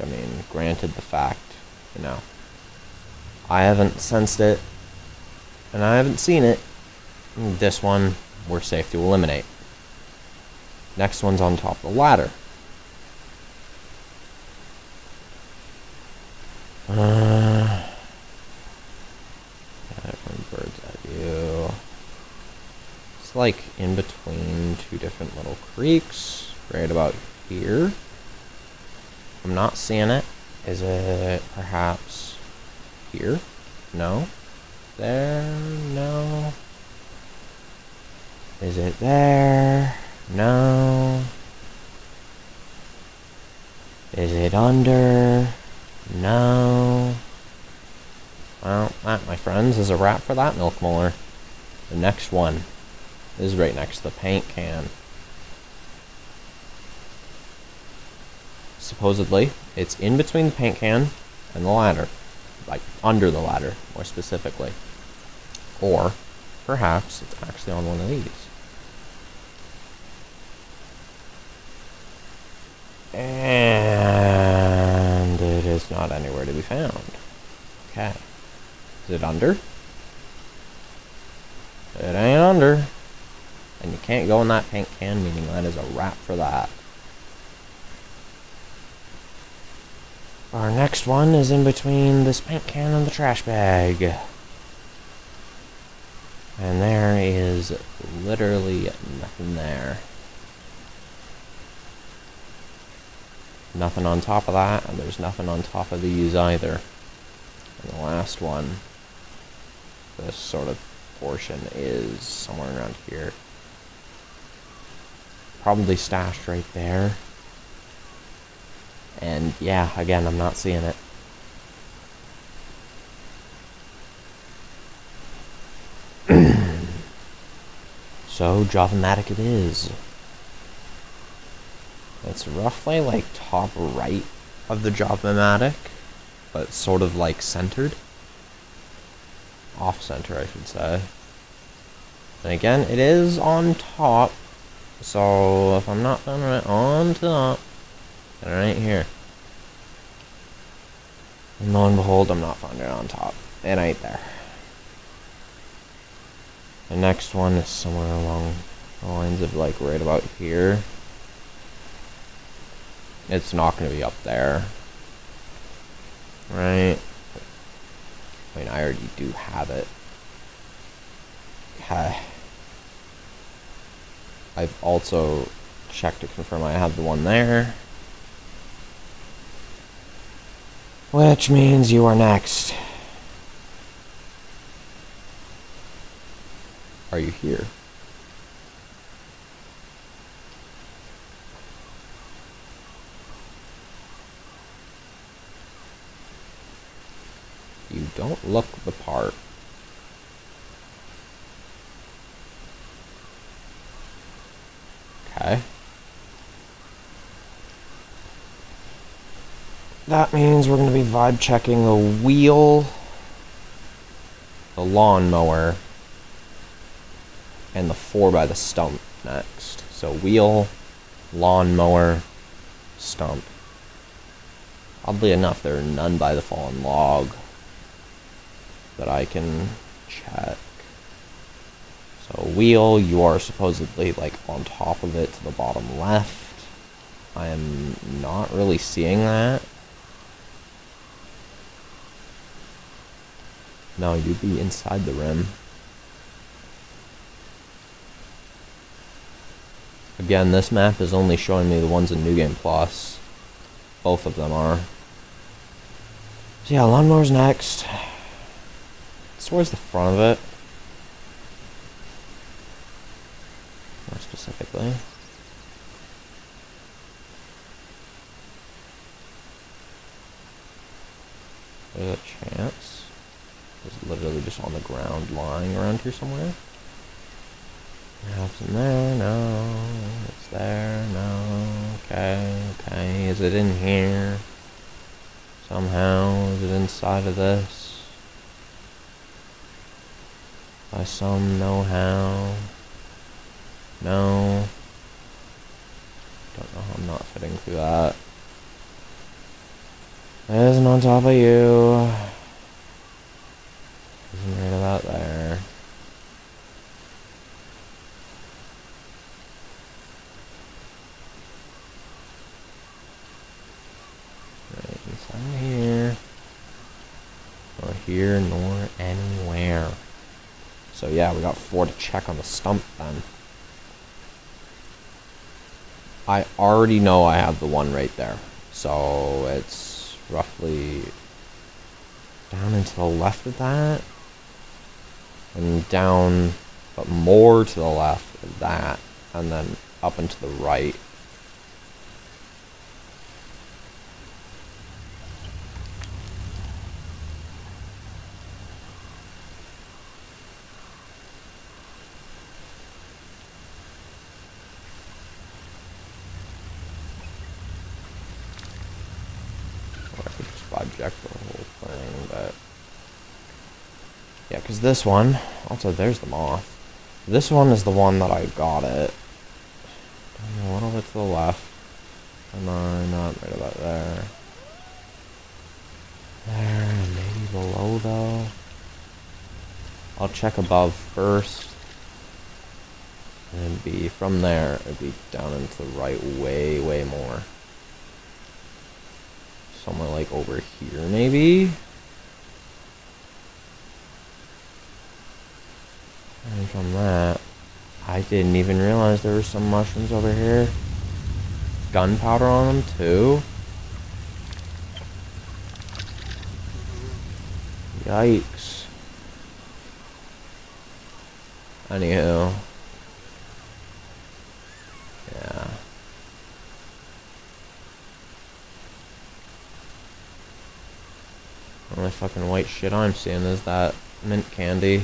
I mean, granted the fact, you know, I haven't sensed it, and I haven't seen it. This one, we're safe to eliminate. Next one's on top of the ladder. From bird's eye view. It's like in between two different little creeks, right about here. I'm not seeing it. Is it perhaps here? No. There? No. Is it there? No. Is it under? No. Well, that, my friends, is a wrap for that milk molar. The next one is right next to the paint can. Supposedly, it's in between the paint can and the ladder. Like, under the ladder, more specifically. Or, perhaps, it's actually on one of these. And it is not anywhere to be found. Okay. Is it under? It ain't under. And you can't go in that paint can, meaning that is a wrap for that. Our next one is in between this paint can and the trash bag. And there is literally nothing there. Nothing on top of that, and there's nothing on top of these either. And the last one, this sort of portion, is somewhere around here. Probably stashed right there. And yeah, again, I'm not seeing it. So, Java-matic it is. It's roughly like top right of the Java-matic, but sort of like centered. Off-center, I should say. And again, it is on top, so if I'm not finding it on top, then it ain't here. And lo and behold, I'm not finding it on top. It ain't there. The next one is somewhere along the lines of like right about here. It's not going to be up there. Right? I mean, I already do have it. Okay. I've also checked to confirm I have the one there. Which means you are next. Are you here? You don't look the part. Okay. That means we're going to be vibe checking the wheel, the lawnmower, and the 4x the stump next. So wheel, lawnmower, stump. Oddly enough, there are none by the fallen log that I can check. So wheel, you are supposedly like on top of it to the bottom left. I am not really seeing that. No, you'd be inside the rim. Again, this map is only showing me the ones in New Game Plus. Both of them are. So yeah, lawnmower's next. It's towards the front of it. More specifically. There's a chance. It's literally just on the ground lying around here somewhere. Perhaps in there? No. It's there? No. Okay, okay. Is it in here? Somehow? Is it inside of this? By some know-how? No. Don't know how I'm not fitting through that. It isn't on top of you. Isn't right about there. Right inside here. Nor here, nor anywhere. So yeah, we got 4 to check on the stump then. I already know I have the one right there. So it's roughly down and to the left of that. And down, but more to the left of that. And then up and to the right. Or I could just object the whole thing, but... yeah, because this one... also, there's the moth. This one is the one that I got it. A little bit to the left. Am I not right about there? There, maybe below though. I'll check above first. And it'd be from there, it'd be down into the right way, way more. Somewhere like over here maybe? And from that, I didn't even realize there were some mushrooms over here. Gunpowder on them too. Yikes. Anywho. Yeah. Only fucking white shit I'm seeing is that mint candy.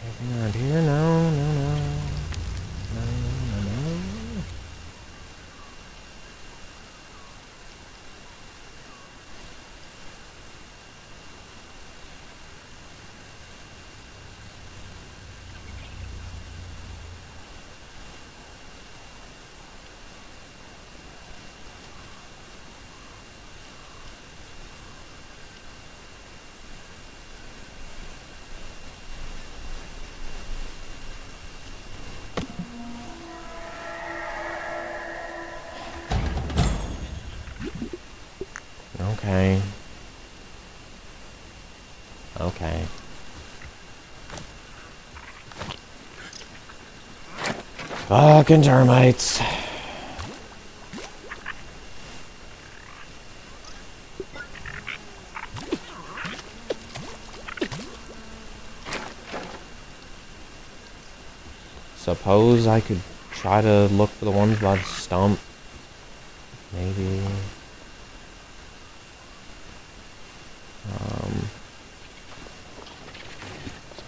Anything around here? No, no, no. No, no, no. Okay. Okay. Fucking termites. Suppose I could try to look for the ones by the stump. Maybe.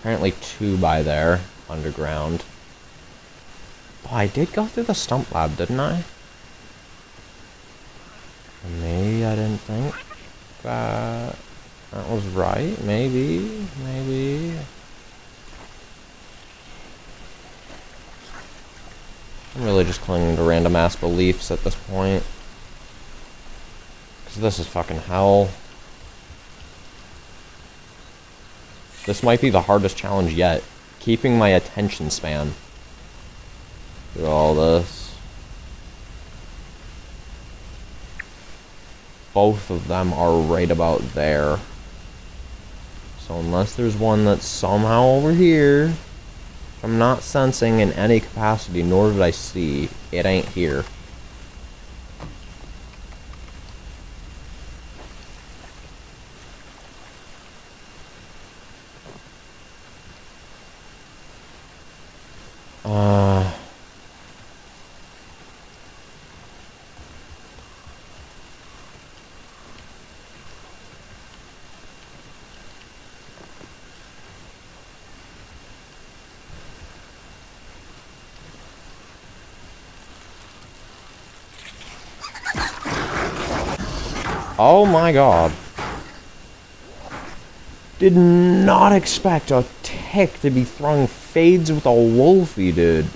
Apparently 2 by there, underground. Oh, I did go through the stump lab, didn't I? Maybe I didn't think that was right. Maybe, maybe. I'm really just clinging to random ass beliefs at this point. Because this is fucking hell. This might be the hardest challenge yet. Keeping my attention span through all this. both of them are right about there. So unless there's one that's somehow over here, I'm not sensing in any capacity, nor did I see, it ain't here. Oh my god. Did not expect a tick to be throwing fades with a wolfie, dude.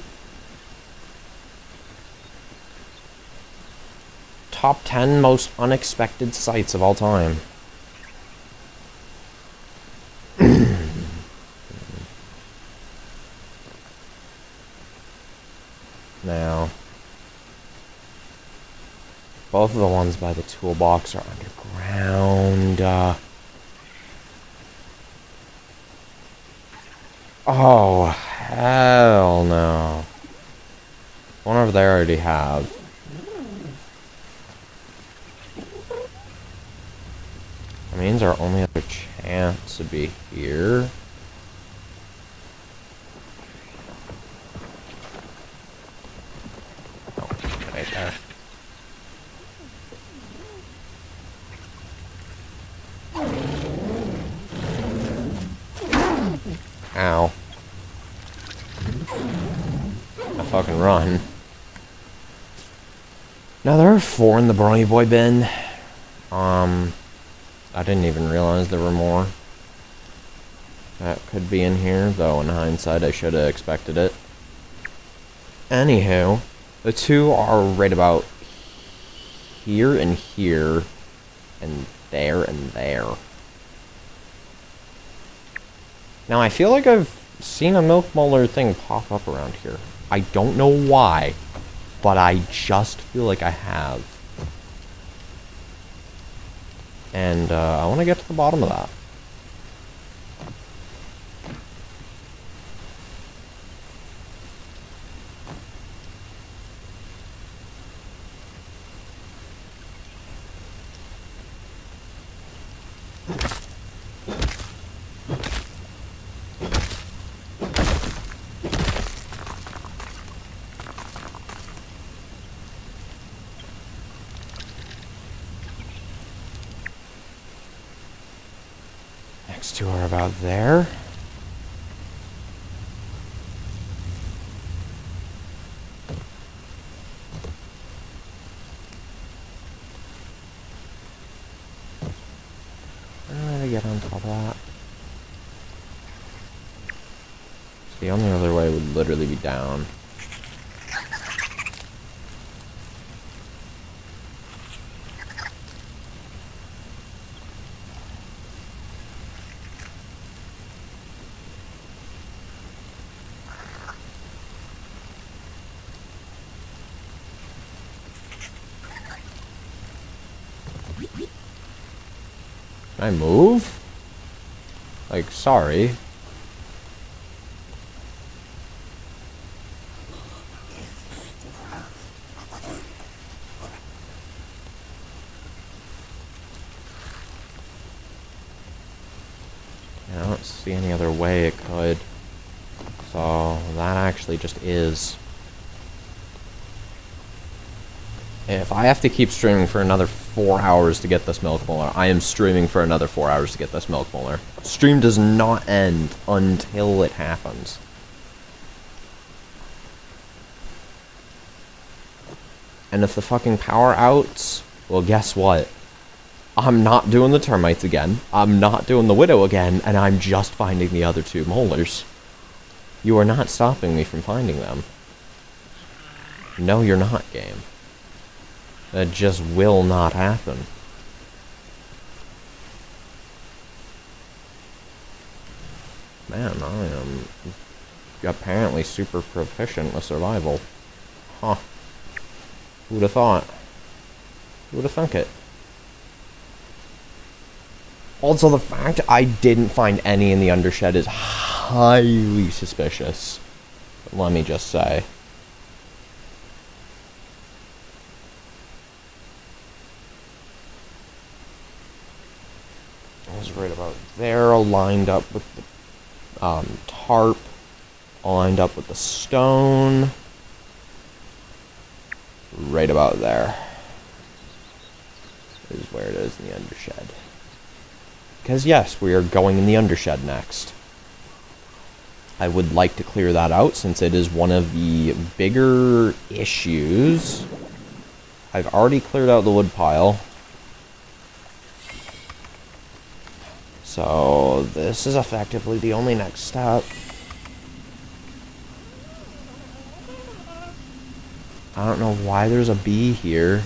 Top 10 most unexpected sights of all time. Now, both of the ones by the toolbox are underground. Oh, hell no. One over there I already have. That means our only other chance would be here. Oh, right there. Ow. I fucking run. Now there are 4 in the Brony Boy bin. I didn't even realize there were more. That could be in here, though in hindsight I should have expected it. Anywho, the 2 are right about here and here, and there and there. Now I feel like I've seen a milk molar thing pop up around here. I don't know why, but I just feel like I have. And I want to get to the bottom of that. Next 2 are about there. How do I get on top of that? The only other way would literally be down. Can I move? Like, sorry. I don't see any other way it could. So, that actually just is. If I have to keep streaming for another 4 hours to get this milk molar, I am streaming for another 4 hours to get this milk molar. Stream does not end until it happens. And if the fucking power outs, well, guess what? I'm not doing the termites again, I'm not doing the widow again, and I'm just finding the other 2 molars. You are not stopping me from finding them. No, you're not, game. That just will not happen. Man, I am apparently super proficient with survival. Huh. Who'd have thought? Who'd have thunk it? Also, the fact I didn't find any in the undershed is highly suspicious. Let me just say. I was right about there, lined up with the tarp, lined up with the stone. Right about there is where it is in the undershed. Because yes, we are going in the undershed next. I would like to clear that out since it is one of the bigger issues. I've already cleared out the wood pile. So this is effectively the only next step. I don't know why there's a bee here.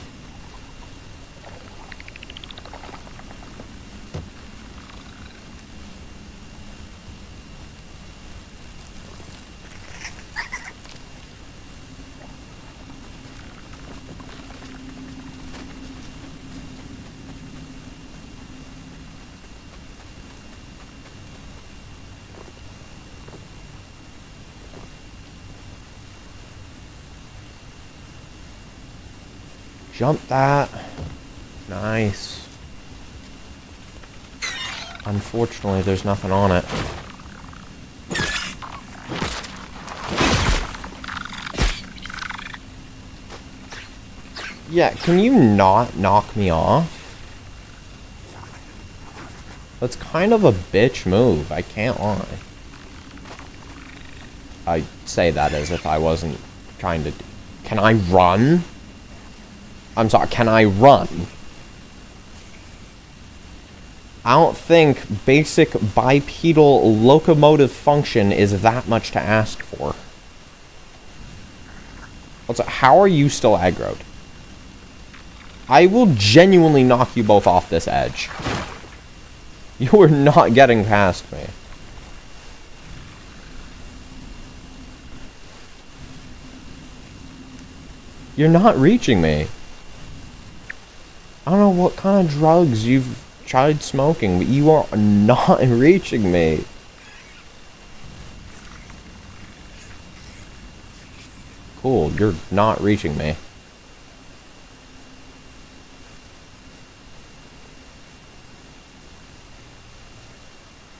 Jump that. Nice. Unfortunately, there's nothing on it. Yeah, can you not knock me off? That's kind of a bitch move, I can't lie. I say that as if I wasn't trying to... Can I run? I'm sorry, can I run? I don't think basic bipedal locomotive function is that much to ask for. Also, how are you still aggroed? I will genuinely knock you both off this edge. You are not getting past me. You're not reaching me. I don't know what kind of drugs you've tried smoking, but you are not reaching me. Cool, you're not reaching me.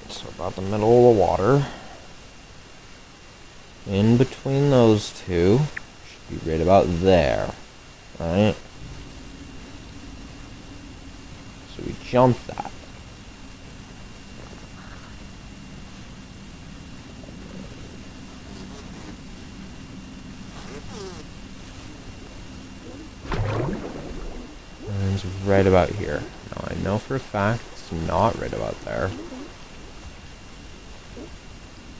So about the middle of the water. In between those two. Should be right about there. Right? So we jump that. And it's right about here. Now I know for a fact it's not right about there.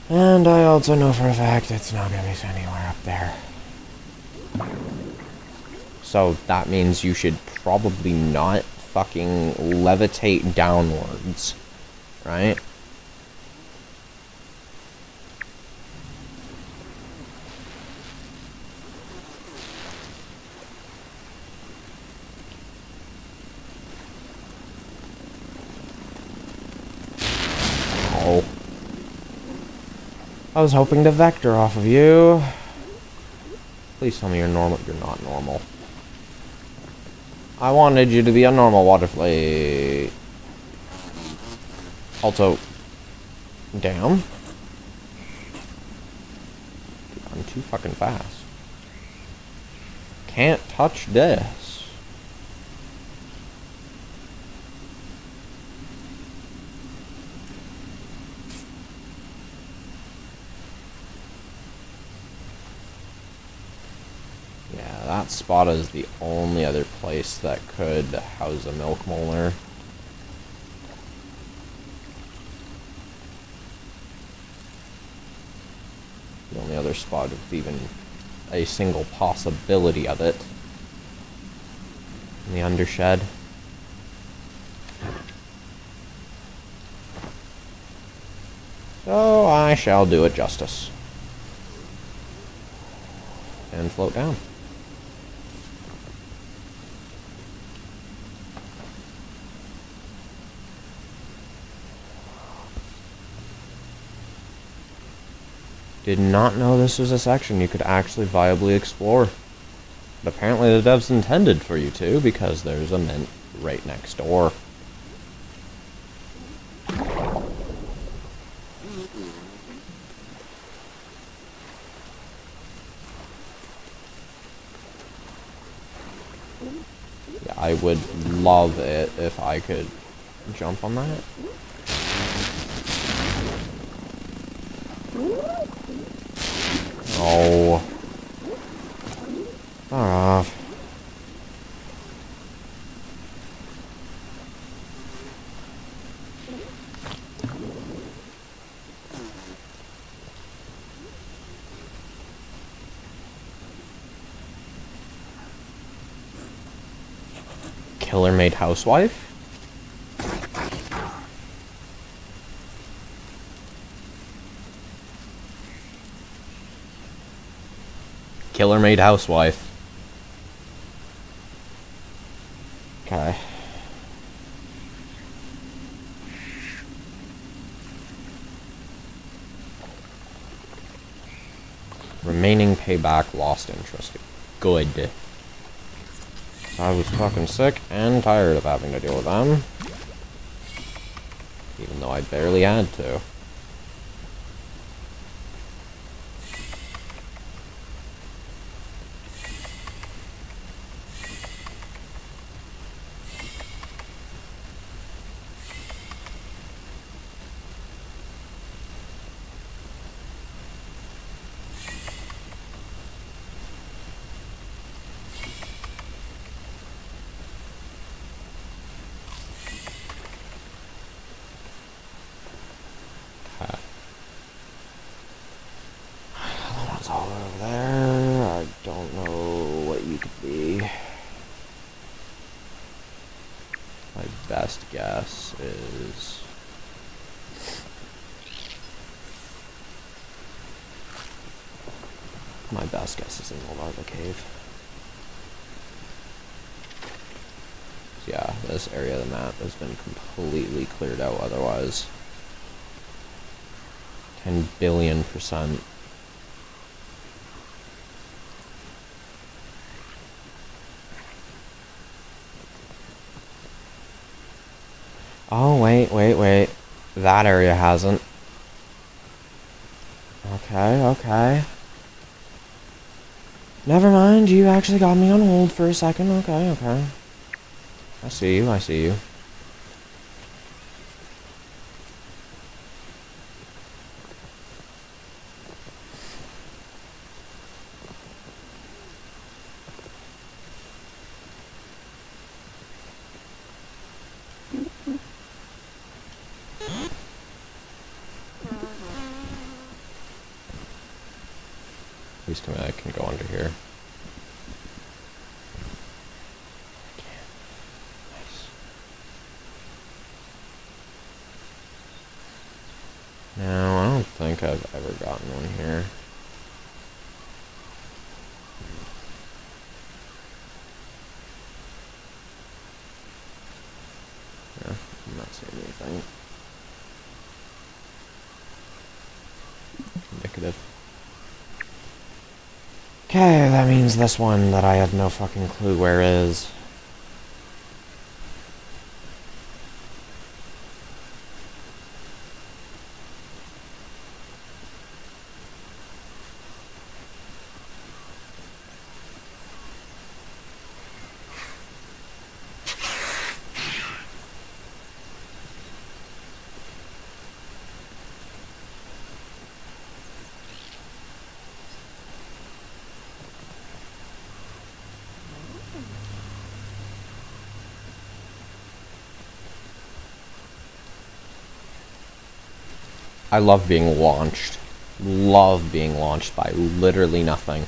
And I also know for a fact it's not going to be anywhere up there. So that means you should probably not fucking levitate downwards, right? Oh. I was hoping to vector off of you. Please tell me you're normal. You're not normal. I wanted you to be a normal waterfly. Also, damn. I'm too fucking fast. Can't touch this. Yeah, that spot is the only other place that could house a milk molar. The only other spot with even a single possibility of it. In the undershed. So I shall do it justice. And float down. Did not know this was a section you could actually viably explore. But apparently the devs intended for you to, because there's a mint right next door. Yeah, I would love it if I could jump on that. Oh. Far off. Killer Maid Housewife? Killer Maid Housewife. Okay. Remaining payback, lost interest. Good. I was fucking sick and tired of having to deal with them. Even though I barely had to. That's all over there. I don't know what you could be. My best guess is... My best guess is in the lava cave. So yeah, this area of the map has been completely cleared out otherwise. 10 billion%. Oh, wait. That area hasn't. Okay. Never mind, you actually got me on hold for a second. Okay. I see you. At least I can go under here. Nice. No, I don't think I've ever gotten one here. Yeah, I'm not seeing anything indicative. Okay, that means this one that I have no fucking clue where is. I love being launched. Love being launched by literally nothing.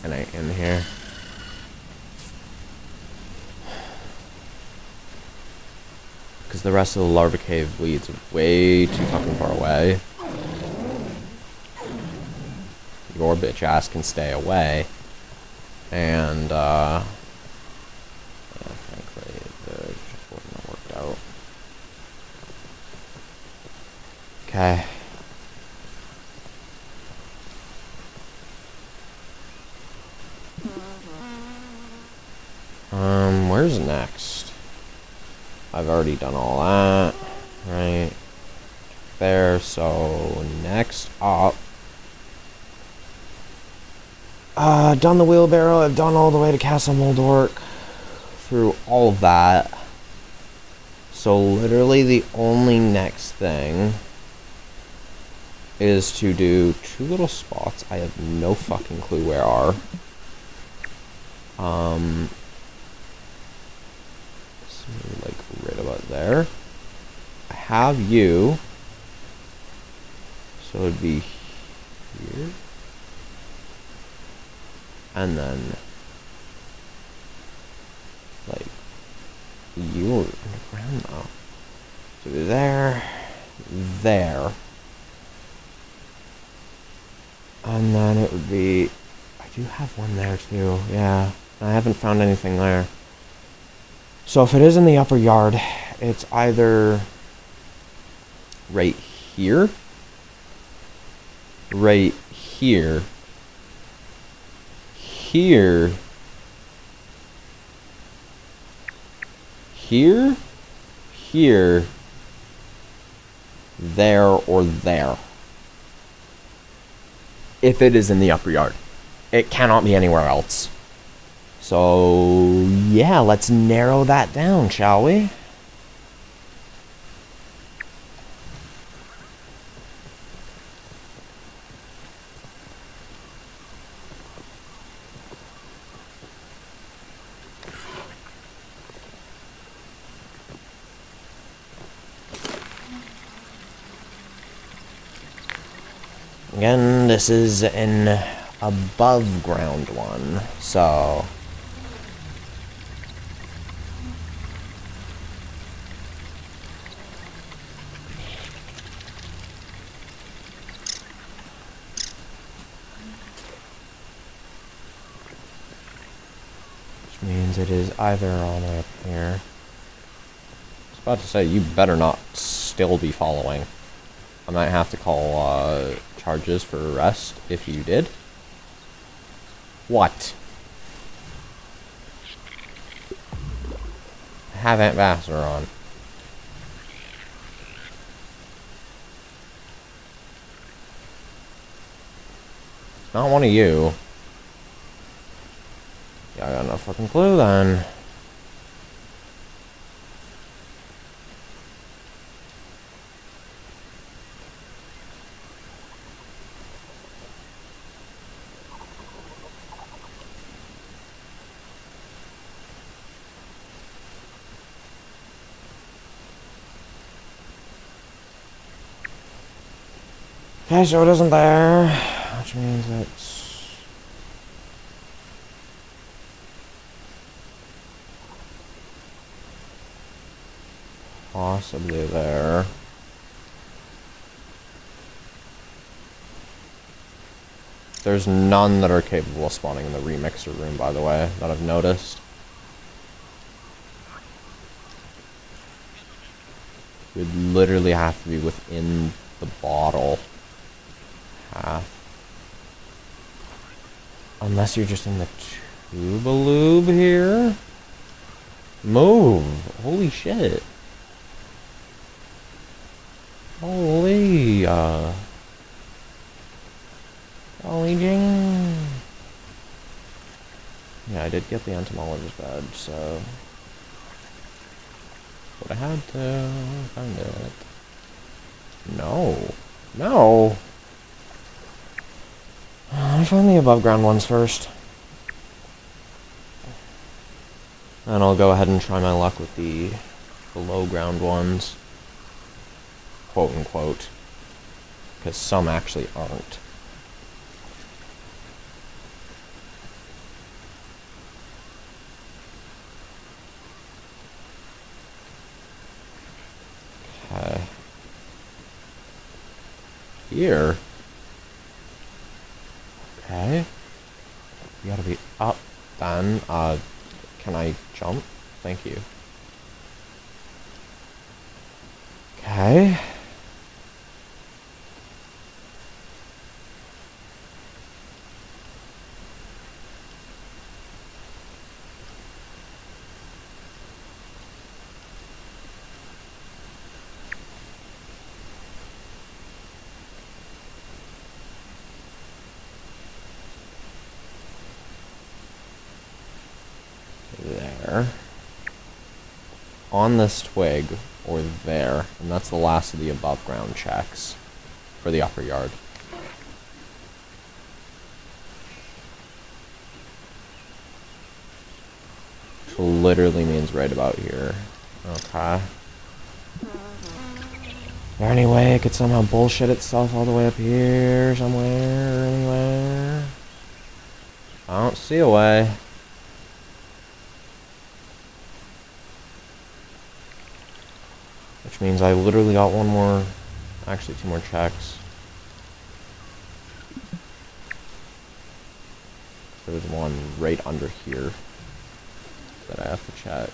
And I am here. the rest of the larva cave leads way too fucking far away. Your bitch ass can stay away. And, yeah, frankly, the just wasn't worked out. Okay. Where's next? I've already done all that, right there, so next up, done the wheelbarrow, I've done all the way to Castle Moldork, through all of that, so literally the only next thing is to do 2 little spots I have no fucking clue where are. So like right about there. I have you. So it'd be here. And then like you were underground now. So there. And then it would be, I do have one there too, yeah. I haven't found anything there. So if it is in the upper yard, it's either right here, here, there, or there. If it is in the upper yard. It cannot be anywhere else. So, yeah, let's narrow that down, shall we? Again, this is an above ground one, so which means it is either all the way up here. I was about to say, you better not still be following. I might have to call charges for arrest if you did. What? I have Ambassador on. It's not one of you. Yeah, I got no fucking clue then. Okay, so it isn't there, which means it's possibly there. There's none that are capable of spawning in the remixer room, by the way, that I've noticed. You'd literally have to be within the bottle. Unless you're just in the tubalube here. Move! Holy shit. Holy, Holy jing. Yeah, I did get the entomologist badge, so but I had to find it. No. No! Let me find the above ground ones first. And I'll go ahead and try my luck with the below ground ones. Quote unquote. Because some actually aren't. here. Okay. You gotta be up then. Can I jump? Thank you. Okay. There. On this twig, or there, and that's the last of the above ground checks for the upper yard. Which literally means right about here. Okay. Is there any way it could somehow bullshit itself all the way up here somewhere or anywhere? I don't see a way. Which means I literally got one more, actually 2 more checks. There's one right under here that I have to check.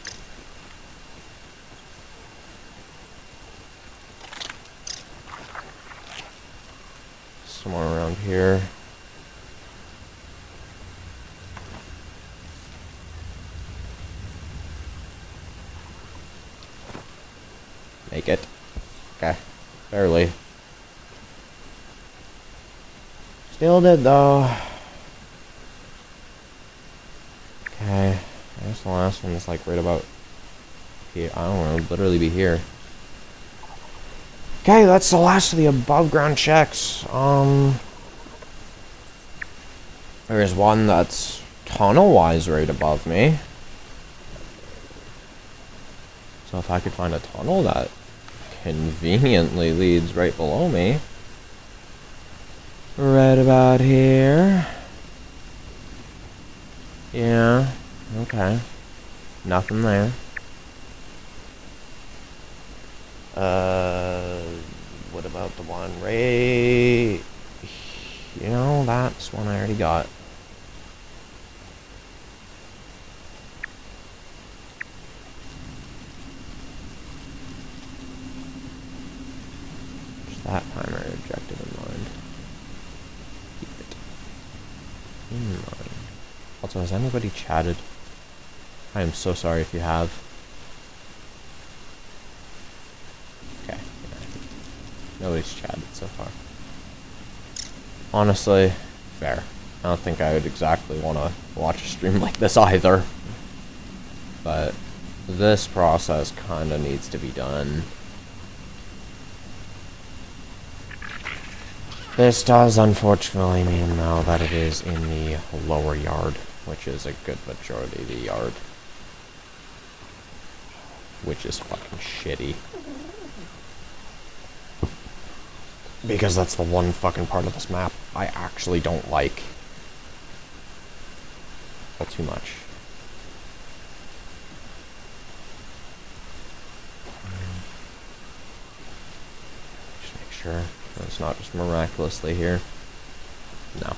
Somewhere around here. Make it. Okay. Barely. Still did though. Okay. I guess the last one is like right about here. I don't know, literally be here. Okay, that's the last of the above ground checks. There is one that's tunnel wise right above me. So if I could find a tunnel that conveniently leads right below me. Right about here. Yeah, okay. Nothing there. What about the one right... You know, that's one I already got. That primary objective in mind. Keep it in mind. Also, has anybody chatted? I am so sorry if you have. Okay. Yeah. Nobody's chatted so far. Honestly, fair. I don't think I would exactly want to watch a stream like this either. But this process kind of needs to be done. This does unfortunately mean, though, that it is in the lower yard, which is a good majority of the yard. Which is fucking shitty. Because that's the one fucking part of this map I actually don't like. All too much. Just make sure. It's not just miraculously here. No.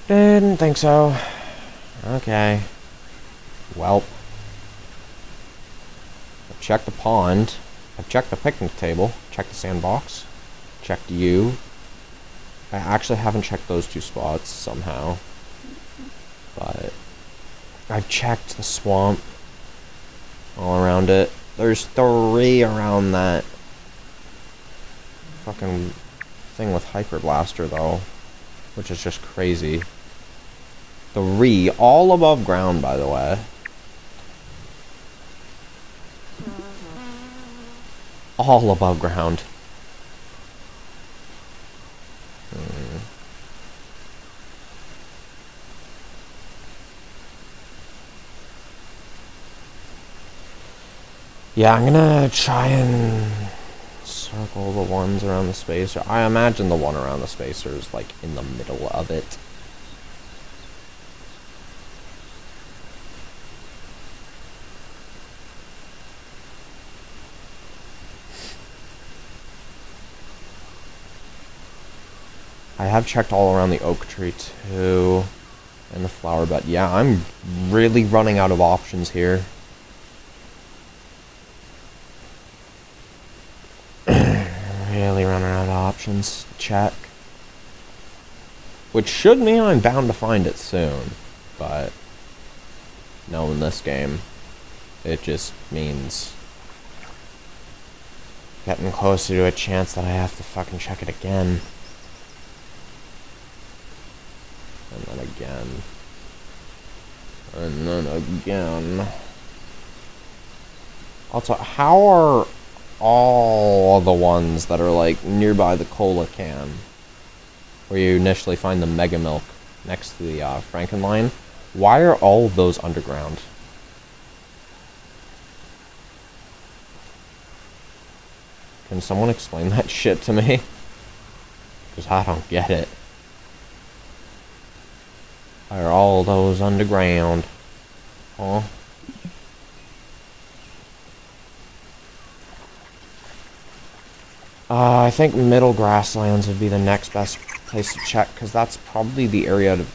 Didn't think so. Okay. Welp. I've checked the pond. I've checked the picnic table. Checked the sandbox. Checked you. I actually haven't checked those 2 spots somehow. But I've checked the swamp. All around it. There's 3 around that fucking thing with Hyper Blaster though, which is just crazy. 3, all above ground, by the way. All above ground. Yeah, I'm gonna try and circle the ones around the spacer. I imagine the one around the spacer is like in the middle of it. I have checked all around the oak tree too. And the flower bed. Yeah, I'm really running out of options here. Really running out of options to check. Which should mean I'm bound to find it soon. But no, in this game, it just means getting closer to a chance that I have to fucking check it again. And then again. And then again. Also, how are all the ones that are like nearby the cola can, where you initially find the Mega Milk next to the Frankenline, why are all of those underground? Can someone explain that shit to me? Because I don't get it. Why are all those underground? Huh? I think Middle Grasslands would be the next best place to check, because that's probably the area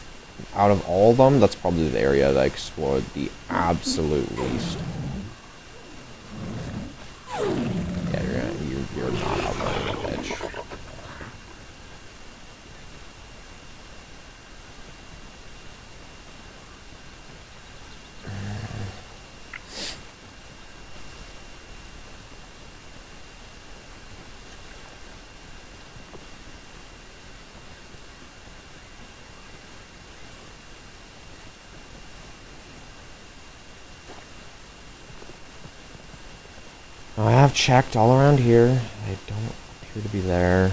out of all of them, that's probably the area that I explored the absolute least. Yeah, you're not outrunning a bitch. I have checked all around here. They don't appear to be there.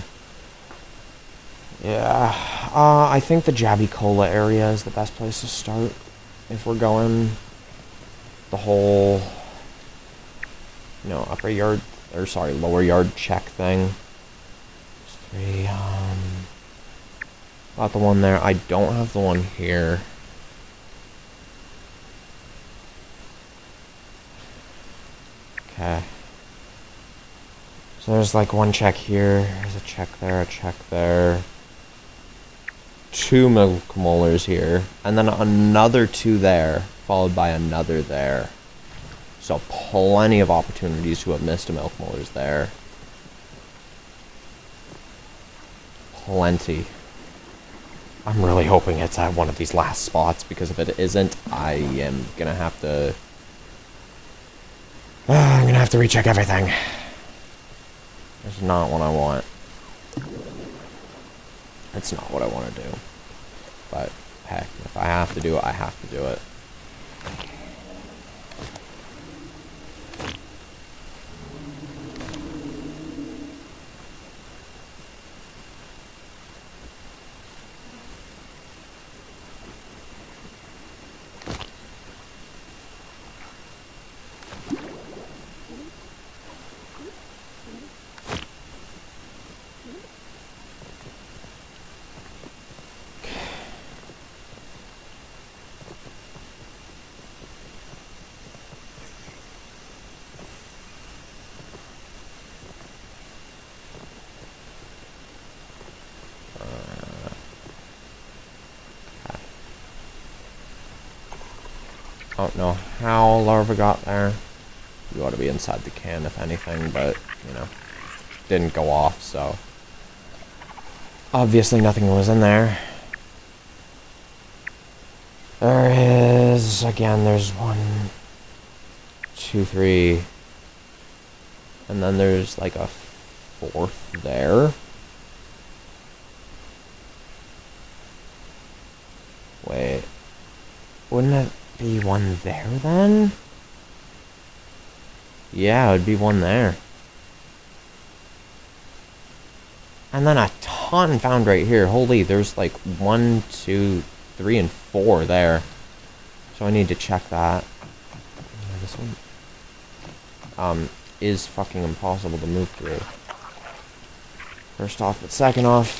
Yeah, I think the Jabby Cola area is the best place to start if we're going the whole, upper yard, or sorry, lower yard check thing. There's 3, got the one there. I don't have the one here. Okay. So there's like one check here, there's a check there, 2 milk molars here, and then another 2 there, followed by another there. So plenty of opportunities to have missed a milk molars there. Plenty. I'm really hoping it's at one of these last spots, because if it isn't, I am gonna have to... I'm gonna have to recheck everything. It's not what I want. It's not what I want to do. But, heck, if I have to do it, I have to do it. I don't know how larva got there. You ought to be inside the can, if anything, but, didn't go off, so. Obviously nothing was in there. There is, again, there's 1, 2, 3. And then there's like a 4th there. Wait. Wouldn't it be one there then? Yeah, it would be one there. And then a ton found right here. Holy, there's like 1, 2, 3, and 4 there. So I need to check that. Yeah, this one is fucking impossible to move through. First off, but second off,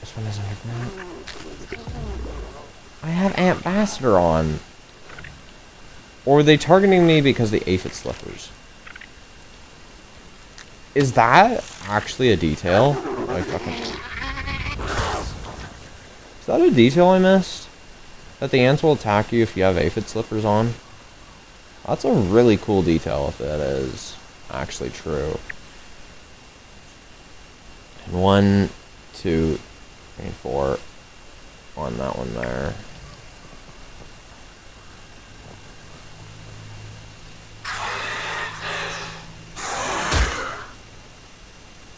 this one is underground. I have Ambassador on. Or are they targeting me because the aphid slippers? Is that actually a detail? I fucking... Is that a detail I missed? That the ants will attack you if you have aphid slippers on? That's a really cool detail if that is actually true. And 1, 2, 3, 4 on that one there.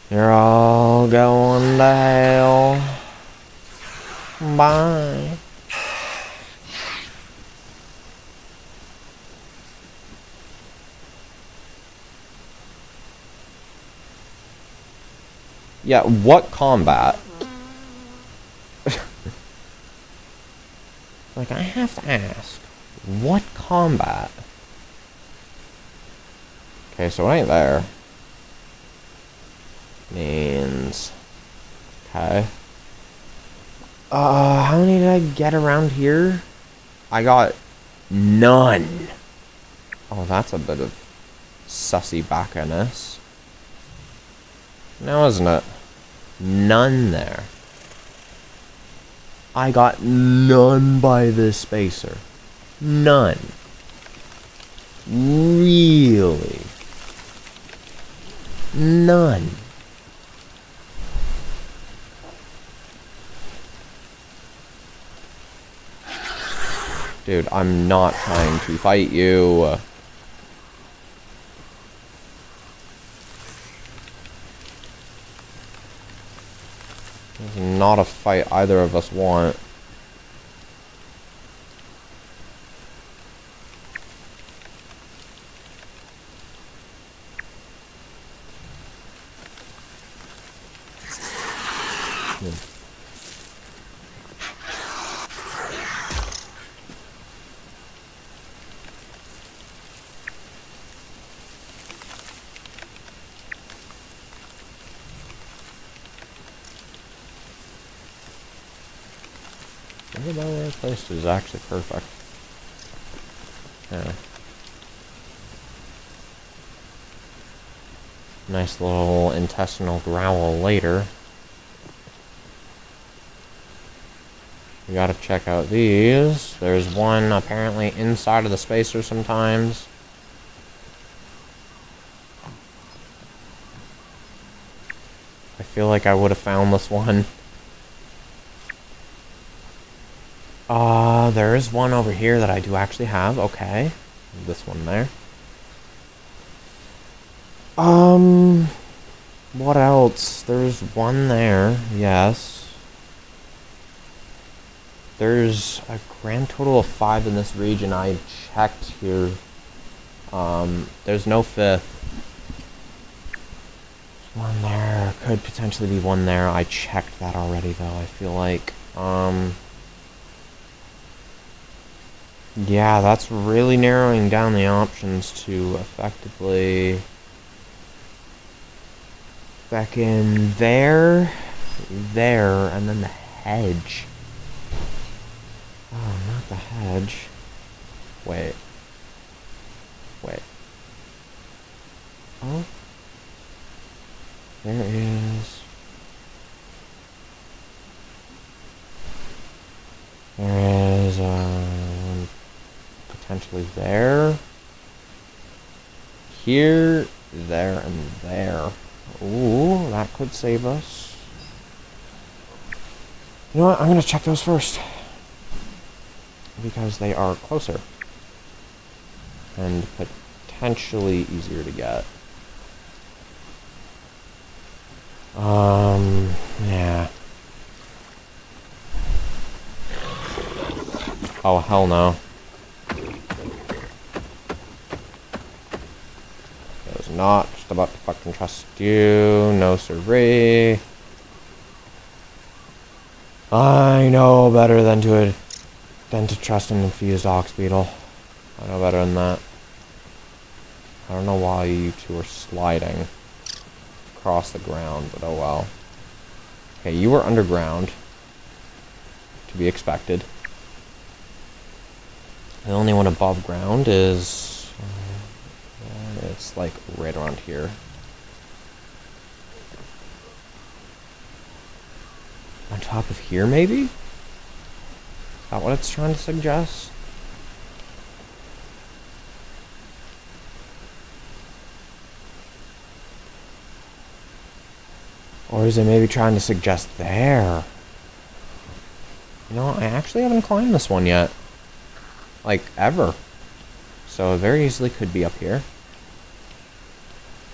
You're all going to hell. Bye. Yeah, what combat? Like, I have to ask, what combat? Okay, so it ain't there. Means... Okay. How many did I get around here? I got none. Oh, that's a bit of sussy backiness. Now, isn't it? None there. I got none by this spacer. None. Really? None. Dude, I'm not trying to fight you. This is not a fight either of us want. Maybe my way placed is actually perfect. Yeah. Nice little intestinal growl later. We gotta check out these. There's one apparently inside of the spacer sometimes. I feel like I would have found this one. There is one over here that I do actually have. Okay. This one there. What else? There's one there. Yes. There's a grand total of 5 in this region. I checked here. There's no 5th. One there. Could potentially be one there. I checked that already, though, I feel like. Yeah, that's really narrowing down the options to effectively... back in there, and then the hedge. Oh, not the hedge. Wait. Oh. There is... There is, one potentially there. Here, there, and there. Ooh, that could save us. You know what? I'm going to check those first. Because they are closer. And potentially easier to get. Yeah. Oh, hell no. I was not just about to fucking trust you. No siree. I know better than to trust an infused ox beetle. I know better than that. I don't know why you two are sliding across the ground, but oh well. Okay, you were underground. To be expected. The only one above ground is... it's like right around here. On top of here, maybe? that what it's trying to suggest? Or is it maybe trying to suggest there? You know, I actually haven't climbed this one yet. Like, ever. So it very easily could be up here.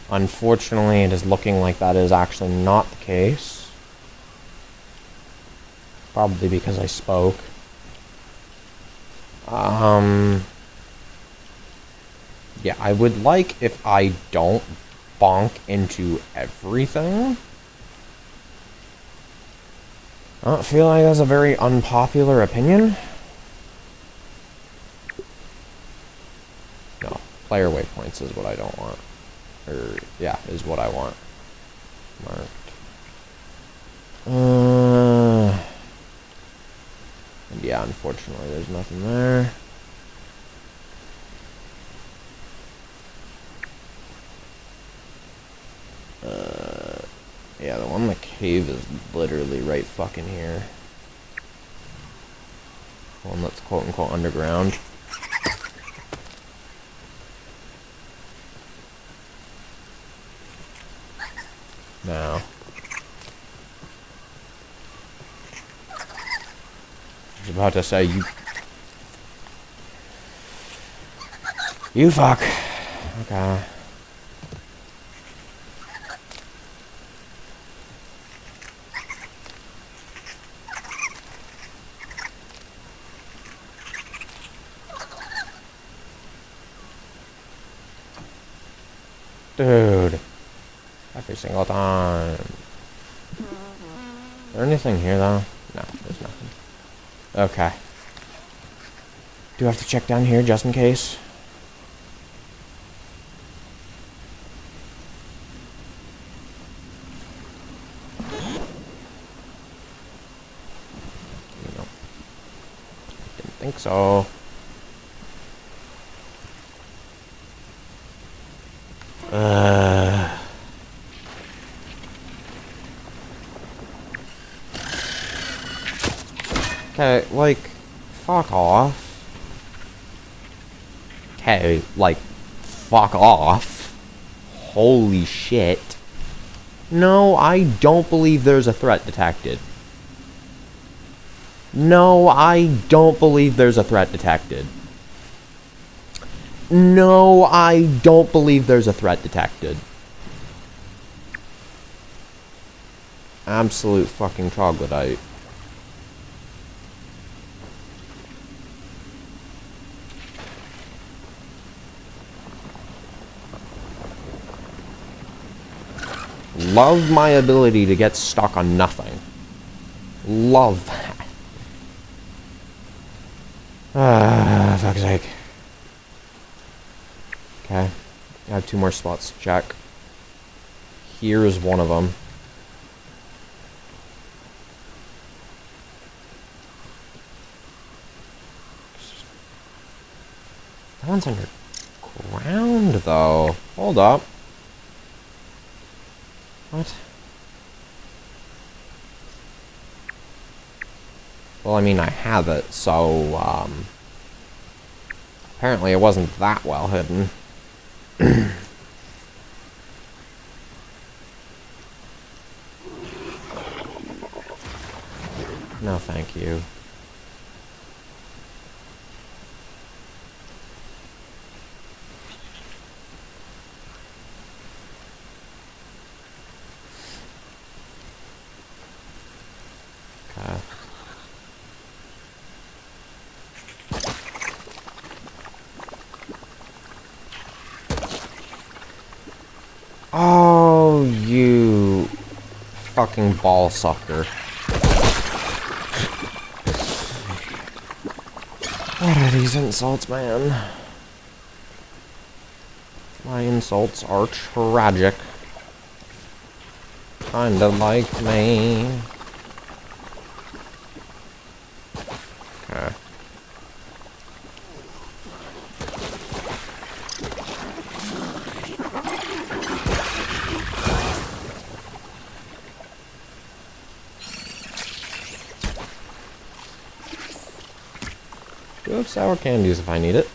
Unfortunately, it is looking like that is actually not the case. Probably because I spoke. Yeah, I would like if I don't bonk into everything. I don't feel like that's a very unpopular opinion. No, player waypoints is what I don't want. Or, yeah, is what I want. Marked. And yeah, unfortunately, there's nothing there. Yeah, the one in the cave is literally right fucking here. The one that's quote-unquote underground. Now. I was about to say, You fuck. Okay. Dude. Every single time. Is there anything here, though? No, there's nothing. Okay. Do I have to check down here, just in case? No. Didn't think so. Okay, like, fuck off. Okay, like, fuck off. Holy shit. No, I don't believe there's a threat detected. No, I don't believe there's a threat detected. No, I don't believe there's a threat detected. Absolute fucking troglodyte. Love my ability to get stuck on nothing. Love that. Ah, fuck's sake. Okay. I have 2 more spots to check. Here is one of them. That one's underground, though. Hold up. What? Well, I mean, I have it, so, apparently it wasn't that well hidden. No, thank you. Okay. Oh, you fucking ball sucker. What are these insults, man? My insults are tragic. Kinda like me. Okay. do have sour candies if I need it.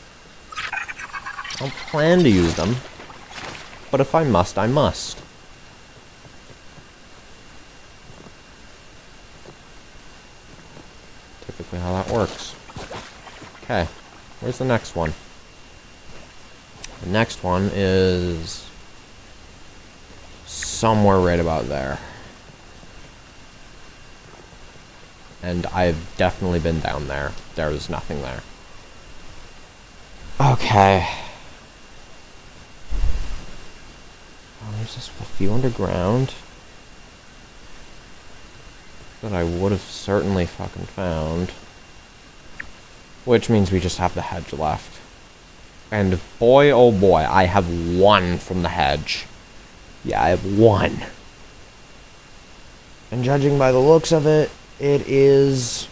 I don't plan to use them, but if I must, I must. Typically how that works. Okay, where's the next one? The next one is somewhere right about there. And I've definitely been down there. There was nothing there. Okay. Oh, there's just a few underground that I would have certainly fucking found. Which means we just have the hedge left. And boy, oh boy, I have one from the hedge. Yeah, I have one. And judging by the looks of it, it is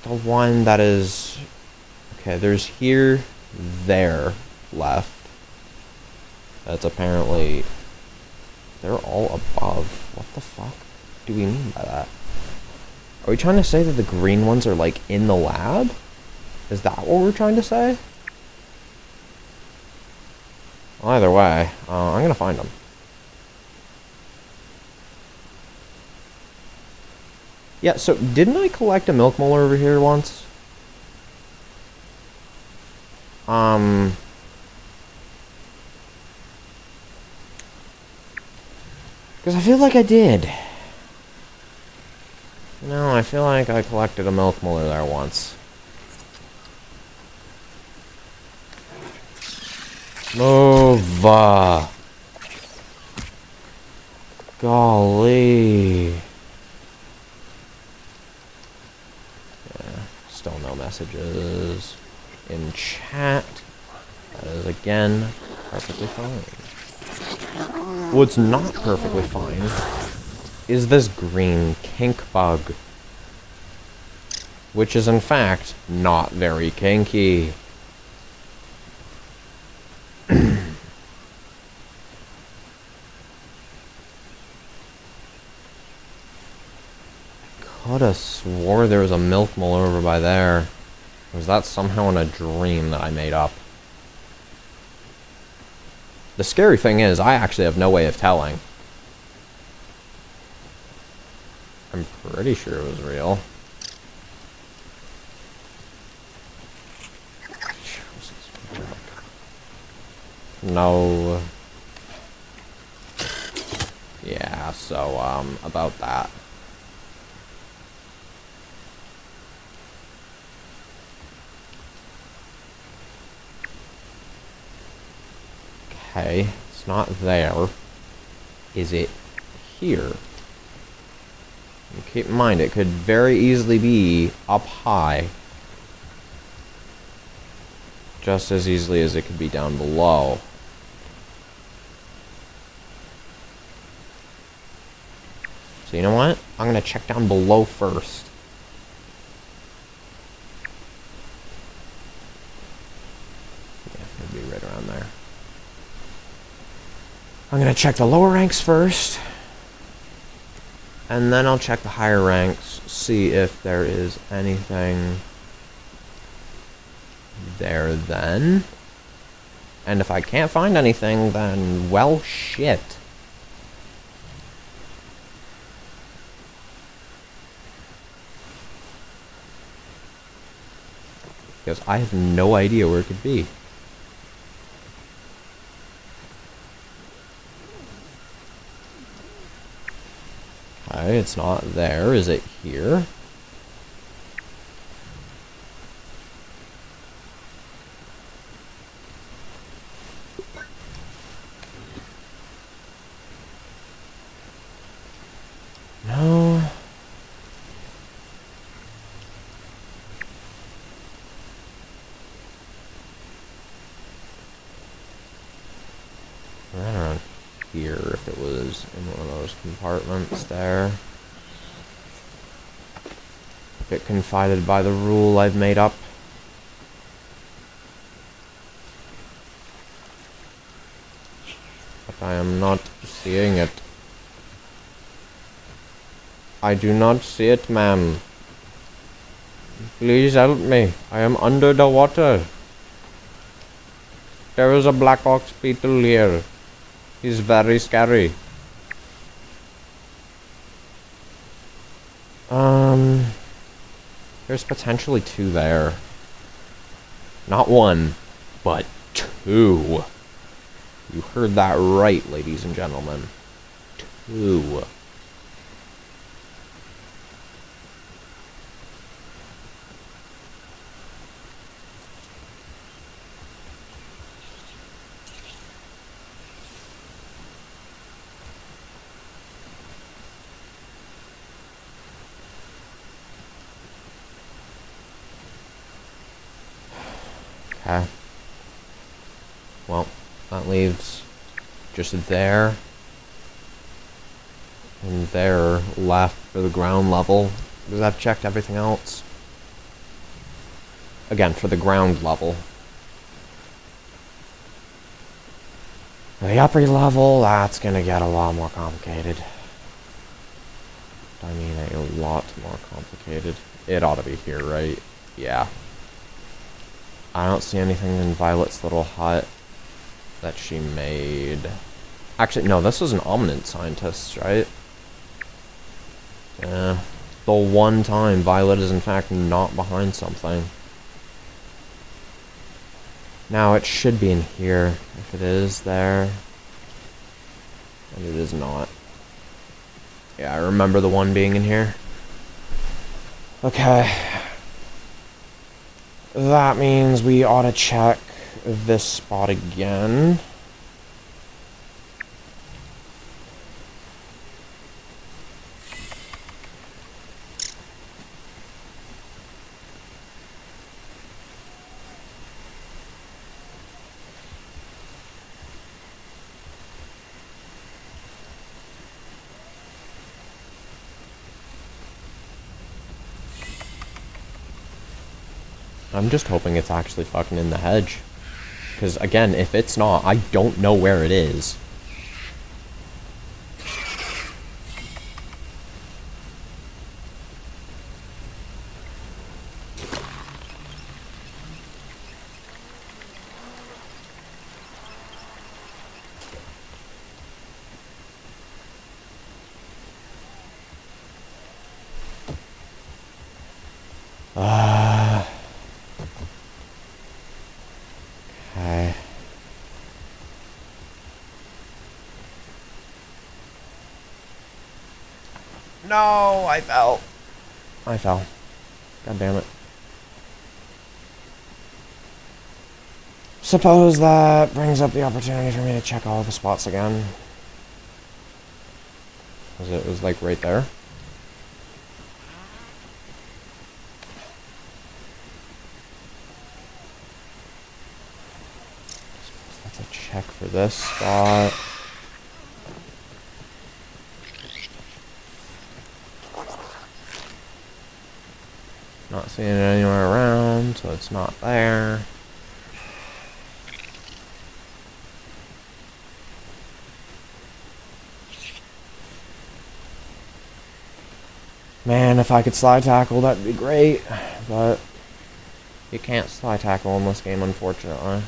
the one that is... Okay, there's here, there, left. That's apparently... They're all above. What the fuck do we mean by that? Are we trying to say that the green ones are, like, in the lab? Is that what we're trying to say? Well, either way, I'm gonna find them. Yeah, so didn't I collect a milk molar over here once? Because I feel like I did. No, I feel like I collected a milk molar there once. Move! Golly. Yeah, still no messages in chat. That is again perfectly fine. What's not perfectly fine is this green kink bug, which is in fact not very kinky. Coulda swore there was a milk molar over by there. Was that somehow in a dream that I made up? The scary thing is, I actually have no way of telling. I'm pretty sure it was real. No. Yeah, so, about that. Okay, it's not there. Is it here? And keep in mind, it could very easily be up high. Just as easily as it could be down below. So you know what? I'm gonna check down below first. Yeah, it'll be right around there. I'm gonna check the lower ranks first. And then I'll check the higher ranks, see if there is anything there then. And if I can't find anything, then, well, shit. Because I have no idea where it could be. Okay, it's not there. Is it here? No. Right around here, if it was in one of those compartments there. If it confided by the rule I've made up. But I am not seeing it. I do not see it, ma'am. Please help me. I am under the water. There is a black ox beetle here. He's very scary. There's potentially two there. Not one, but two. You heard that right, ladies and gentlemen. Two. Okay. Well, that leaves just there and there left for the ground level, because I've checked everything else. Again, for the ground level. The upper level, that's gonna get a lot more complicated. I mean, a lot more complicated. It ought to be here, right? Yeah. I don't see anything in Violet's little hut that she made. Actually, no, this was an Omnid scientist, right? Yeah. The one time Violet is in fact not behind something. Now it should be in here. If it is there. And it is not. Yeah, I remember the one being in here. Okay. That means we ought to check this spot again. I'm just hoping it's actually fucking in the hedge. Because, again, if it's not, I don't know where it is. Okay. No, I fell. I fell. God damn it. Suppose that brings up the opportunity for me to check all the spots again. It was like right there. Suppose that's a check for this spot. Not seeing it anywhere around, so it's not there. Man, if I could slide tackle, that'd be great. But you can't slide tackle in this game, unfortunately.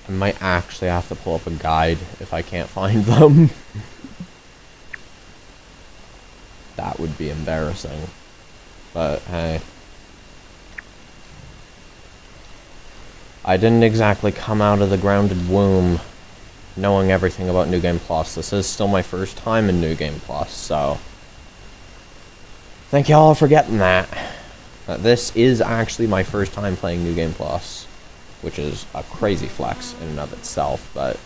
I might actually have to pull up a guide if I can't find them. That would be embarrassing. But hey. I didn't exactly come out of the grounded womb knowing everything about New Game Plus. This is still my first time in New Game Plus, so thank y'all for getting that. This is actually my first time playing New Game Plus, which is a crazy flex in and of itself, but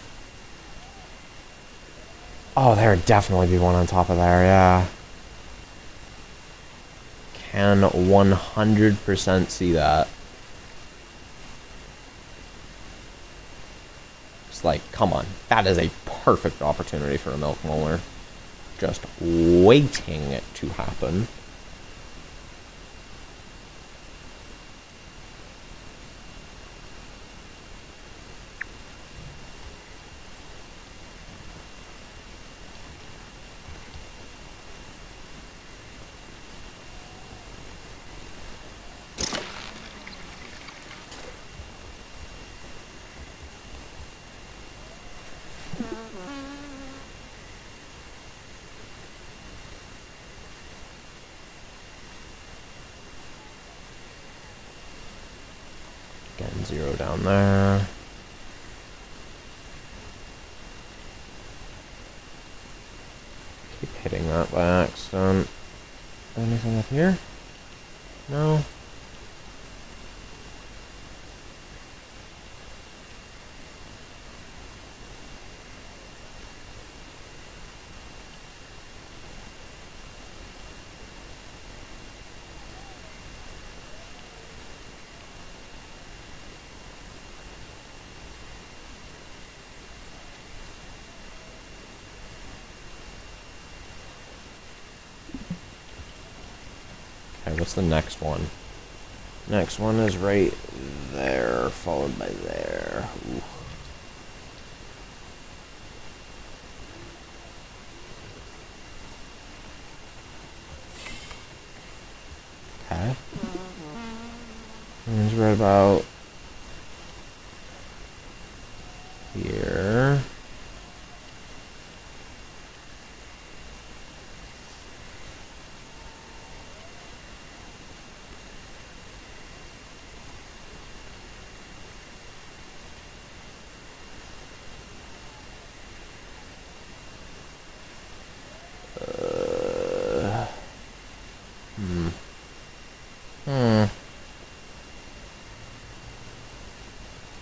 oh, there would definitely be one on top of there, yeah. Can 100% see that. It's like, come on. That is a perfect opportunity for a Milk Molar. Just waiting to happen. Getting 0 down there. Keep hitting that by accident. Anything up here? No. Okay, what's the next one? Next one is right there, followed by there. Ooh. Okay. And it's right about here.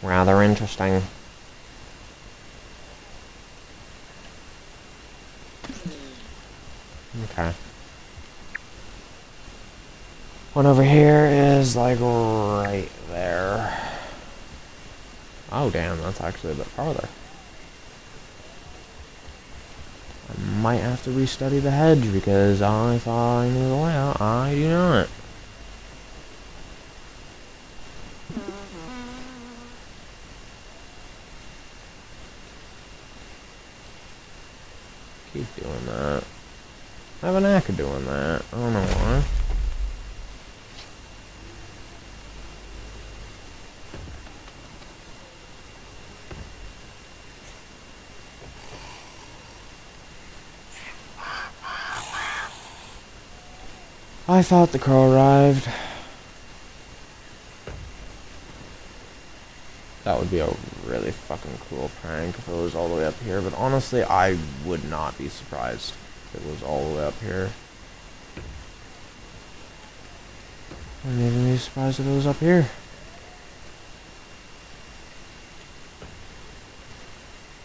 Rather interesting. Okay. One over here is like right there. Oh damn, that's actually a bit farther. I might have to restudy the hedge because I thought I knew the layout. I do not. Keep doing that. I have a knack of doing that. I don't know why. I thought the crow arrived. That would be a really fucking cool prank if it was all the way up here, but honestly, I would not be surprised if it was all the way up here. I wouldn't even be surprised if it was up here.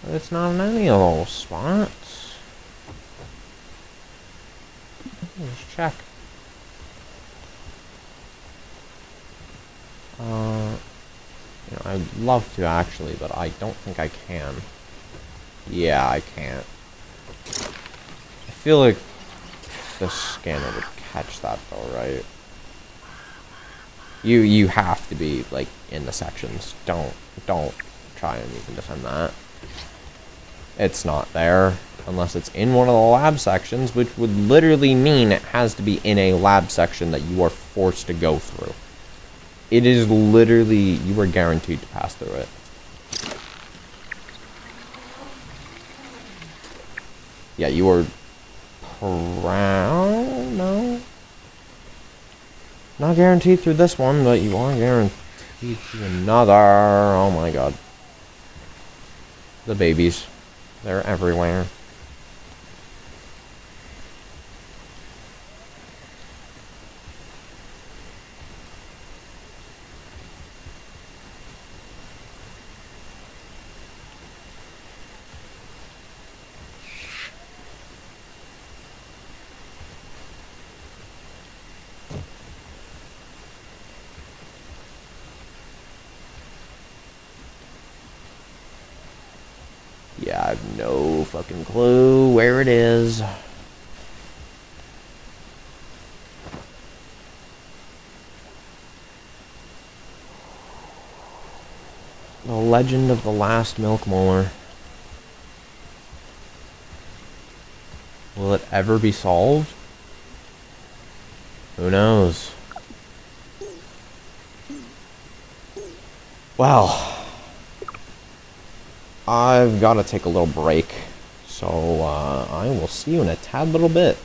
But it's not in any of those spots. Let's check. You know, I'd love to actually, but I don't think I can. Yeah, I can't. I feel like the scanner would catch that though, right? You have to be like in the sections. Don't try and even defend that. It's not there unless it's in one of the lab sections, which would literally mean it has to be in a lab section that you are forced to go through. It is literally, you are guaranteed to pass through it. Yeah, you are proud, no? Not guaranteed through this one, but you are guaranteed Feed you another. Oh my god. The babies. They're everywhere. Yeah, I have no fucking clue where it is. The Legend of the Last Milk Molar. Will it ever be solved? Who knows? Well, I've got to take a little break, so I will see you in a tad little bit.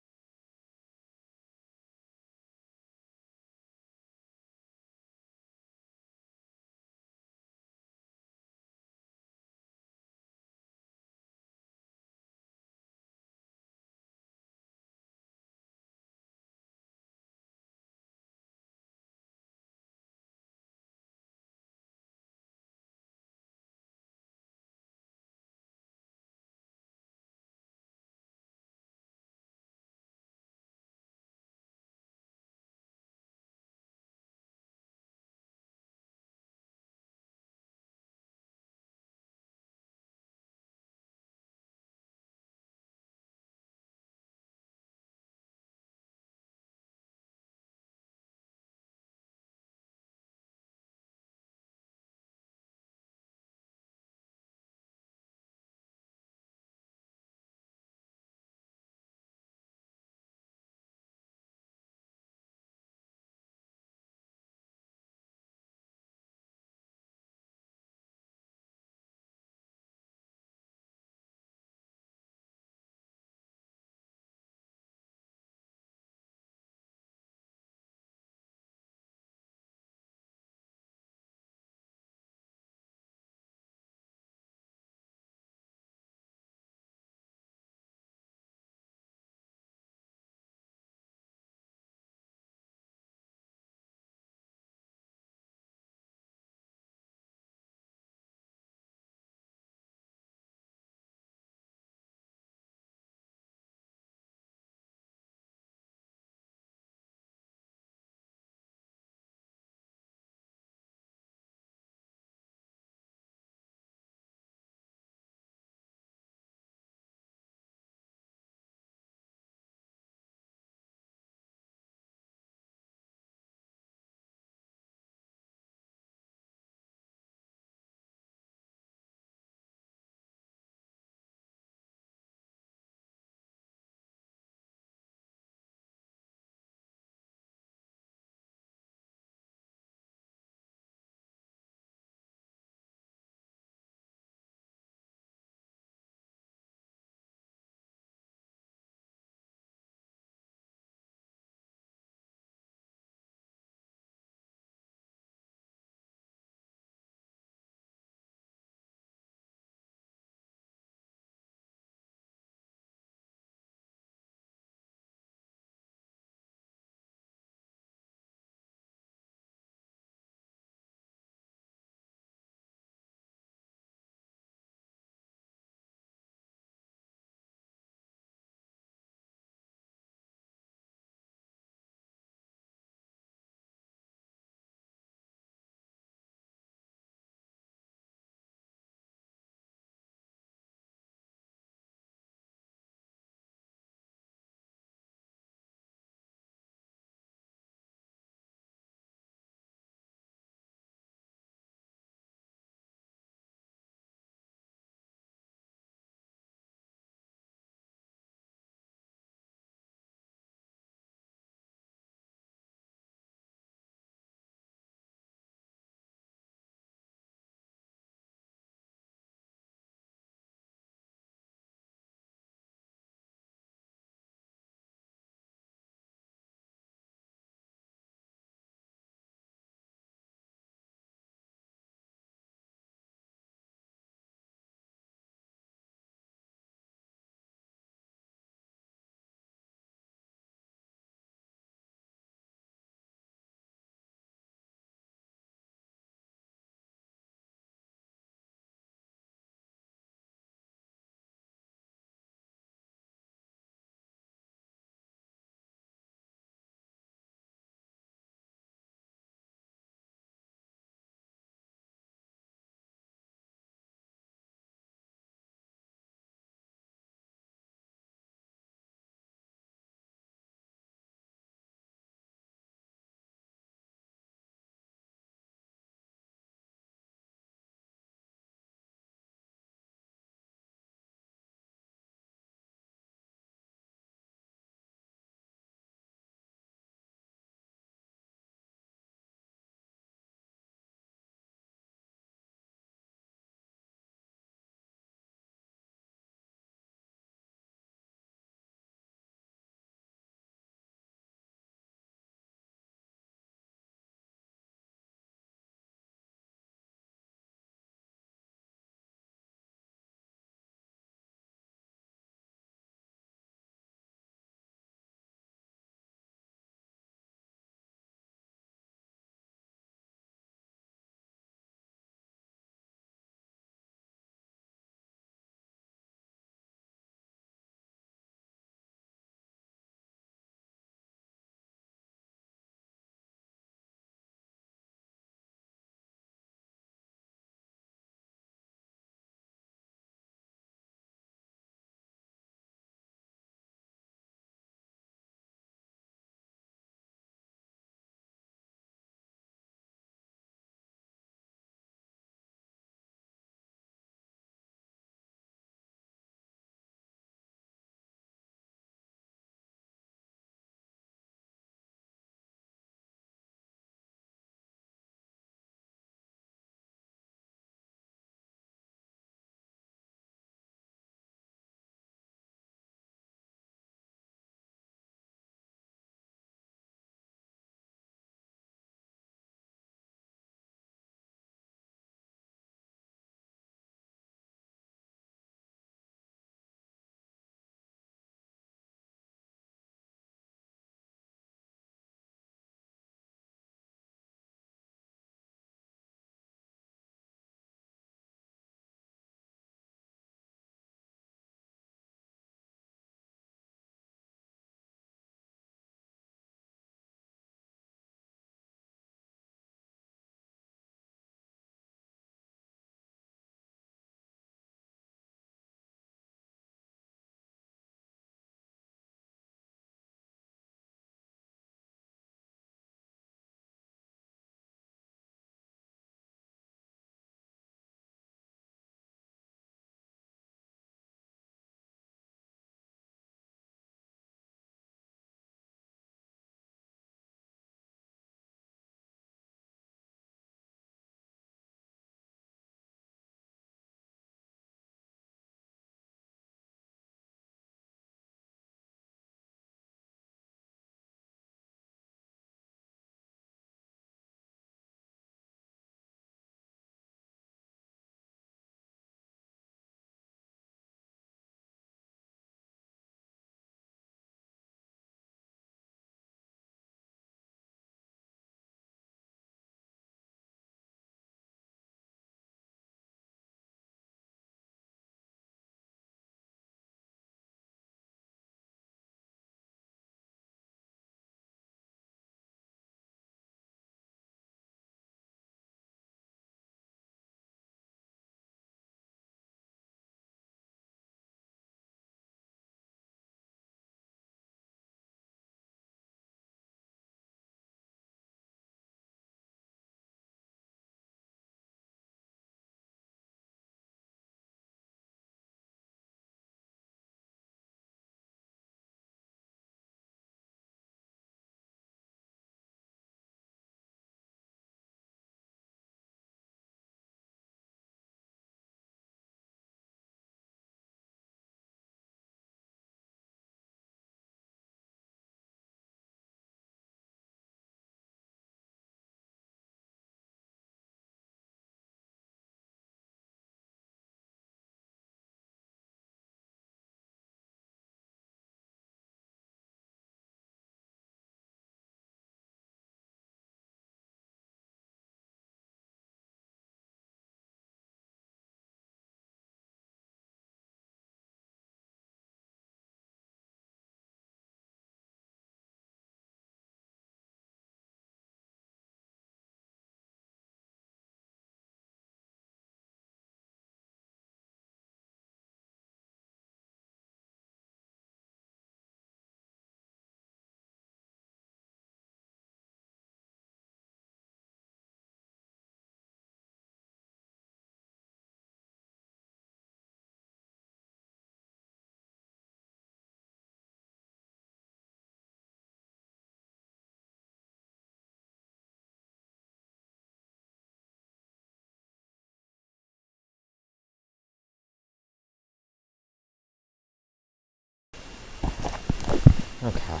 Okay.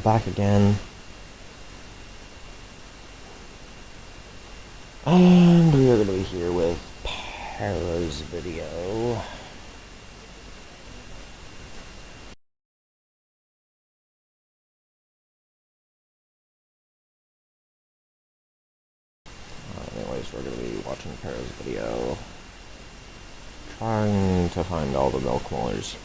Back again. And we are going to be here with Para's video. Anyways, we're going to be watching Para's video. Trying to find all the milk molars.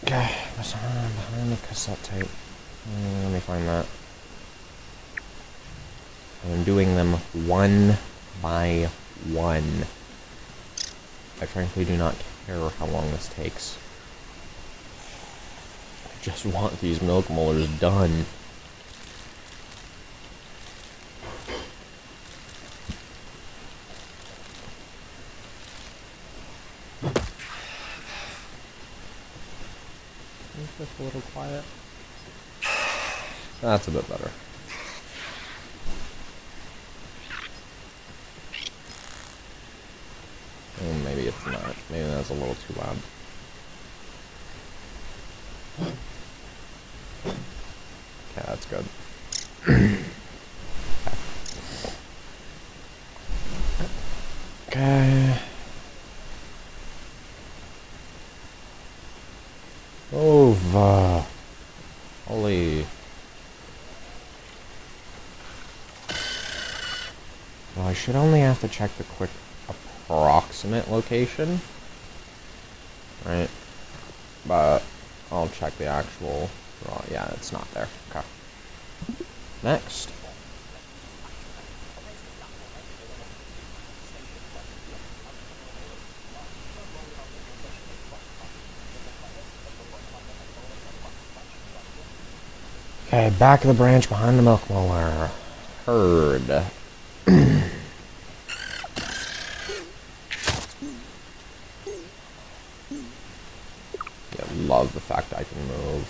Okay, behind the cassette tape. Let me find that. I'm doing them one by one. I frankly do not care how long this takes. I just want these milk molars done. Is this a little quiet? That's a bit better. Maybe it's not. Maybe that's a little too loud. Okay, that's good. Okay. Over. Holy. Well, I should only have to check the quick approximate location. Right. But I'll check the actual. Well, yeah, it's not there. Okay. Next. Okay, back of the branch behind the milk molar. Heard. Yeah, love the fact I can move.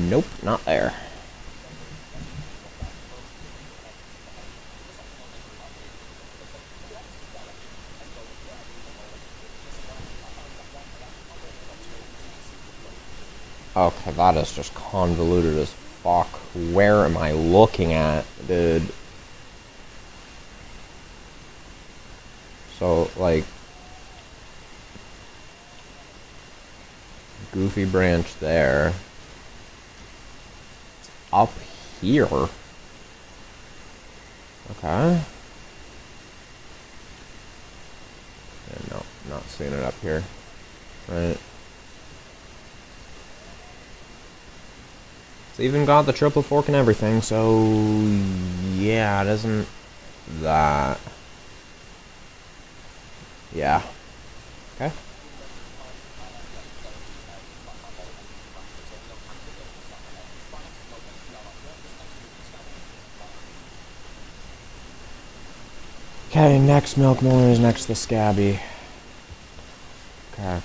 Nope, not there. Okay, that is just convoluted as fuck. Where am I looking at, dude? So, like... Goofy branch there. Up here. Okay. Yeah, no, not seeing it up here. Right. It's even got the triple fork and everything, so yeah, it isn't that. Yeah. Okay. Okay, next milk molar is next to the Scabby. Okay.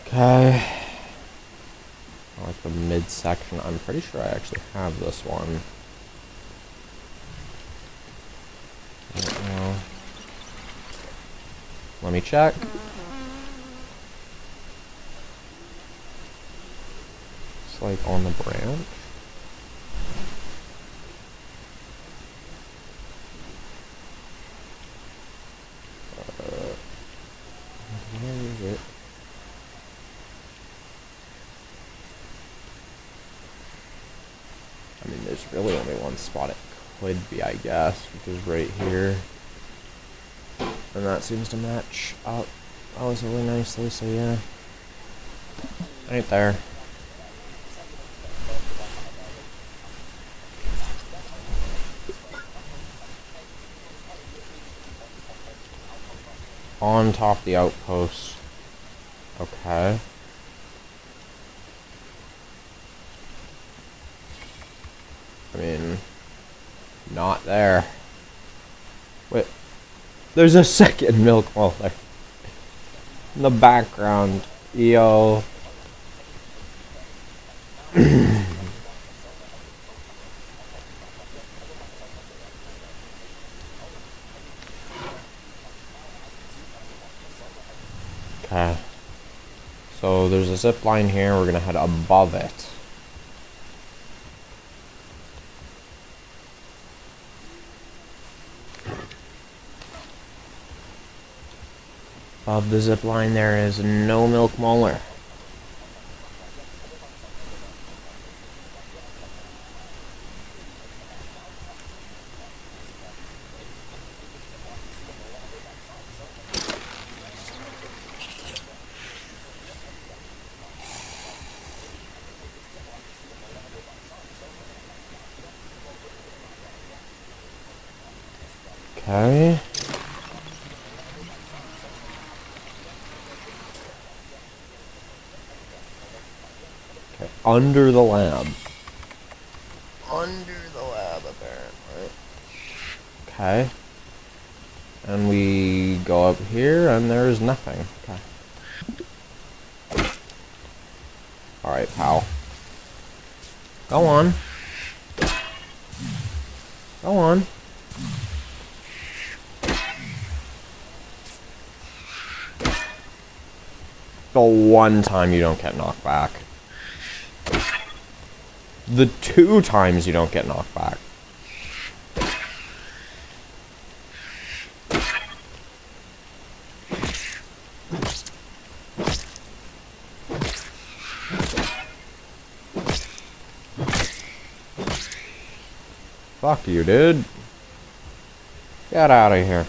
Okay. I like the midsection. I'm pretty sure I actually have this one. I don't know. Let me check. It's like on the branch. Where is it? I mean, there's really only one spot it could be, I guess, which is right here. And that seems to match up relatively nicely, so yeah. Right there. On top of the outpost. Okay. I mean, not there. Wait. There's a second milk wall there. In the background. Yo. Okay. So there's a zip line here. We're gonna head above it. Above the zip line there is no milk molar. Okay. Okay, under the lab. Under the lab, apparently. Okay. And we go up here, and there's nothing. Okay. Alright, pal. Go on. Go on. The one time you don't get knocked back. The 2 times you don't get knocked back. Fuck you, dude. Get out of here.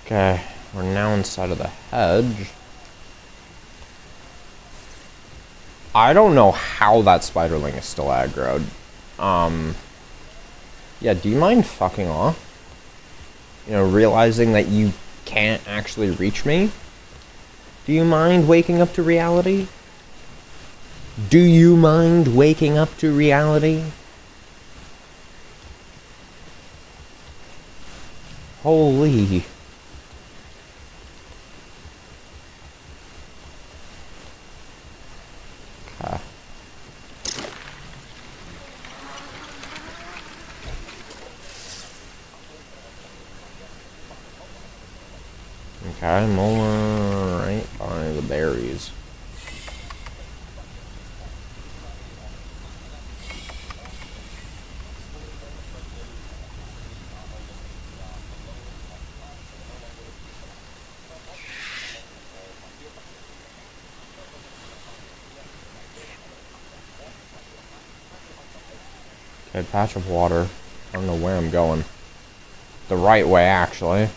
Okay, we're now inside of the hedge. I don't know how that spiderling is still aggroed. Yeah, do you mind fucking off? You know, realizing that you can't actually reach me? Do you mind waking up to reality? Do you mind waking up to reality? Holy. Okay. Okay, more right by the berries. Okay, patch of water. I don't know where I'm going. The right way, actually.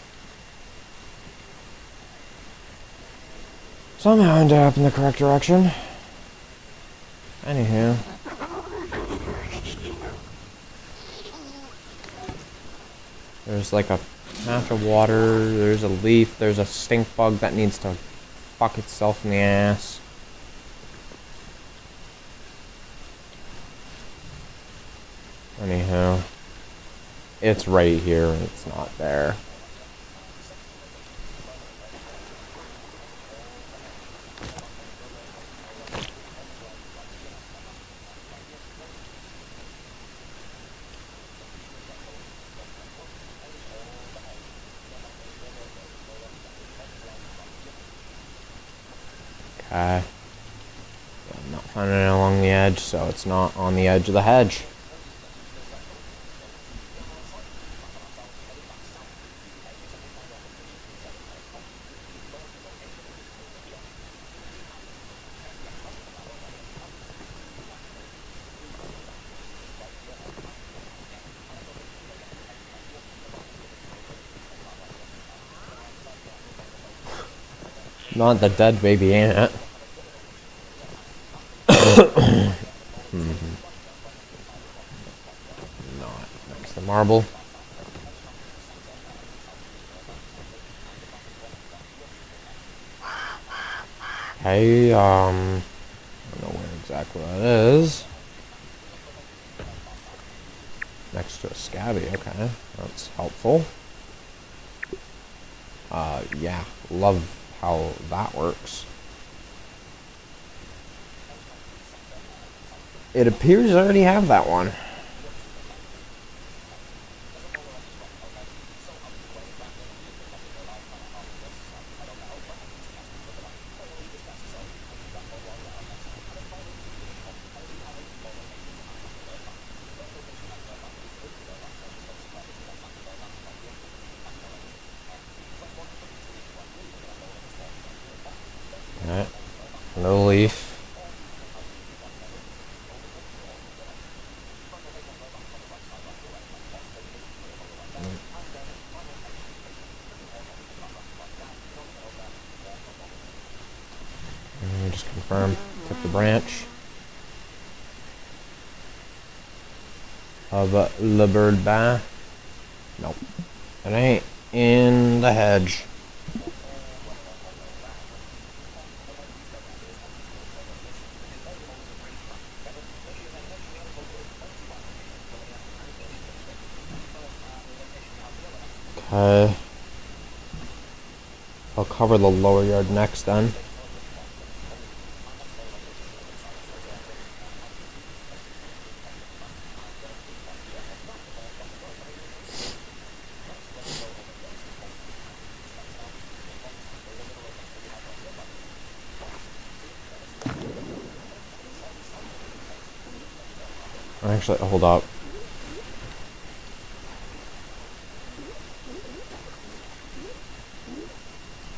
Somehow I ended up in the correct direction. Anywho. There's like a patch of water, there's a leaf, there's a stink bug that needs to fuck itself in the ass. Anyhow. It's right here, it's not there. Okay. I'm not finding it along the edge, so it's not on the edge of the hedge. Not the dead baby ant. Not next to marble. Okay, I don't know where exactly that is. Next to a scabby, okay. That's helpful. Yeah, love how that works. It appears I already have that one. Alright, no leaf. Let me just confirm. Took the branch of Le Bird Bain. Nope. It ain't in the hedge. Okay. I'll cover the lower yard next then. Actually, hold up.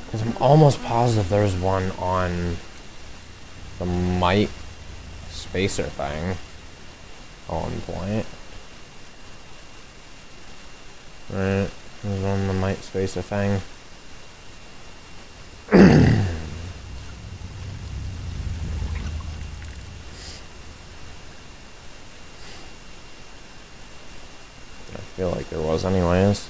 Because I'm almost positive there's one on the Mite spacer thing. On point. Right. There's one on the Mite spacer thing. I feel like there was anyways.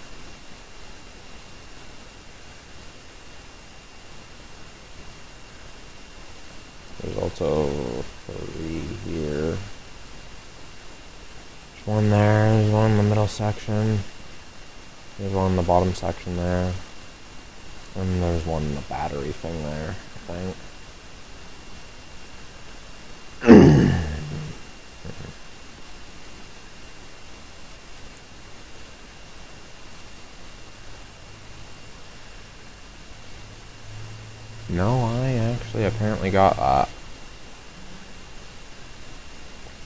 There's also 3 here. There's one there, there's one in the middle section. There's one in the bottom section there. And there's one in the battery thing there, I think. No, I actually apparently got that.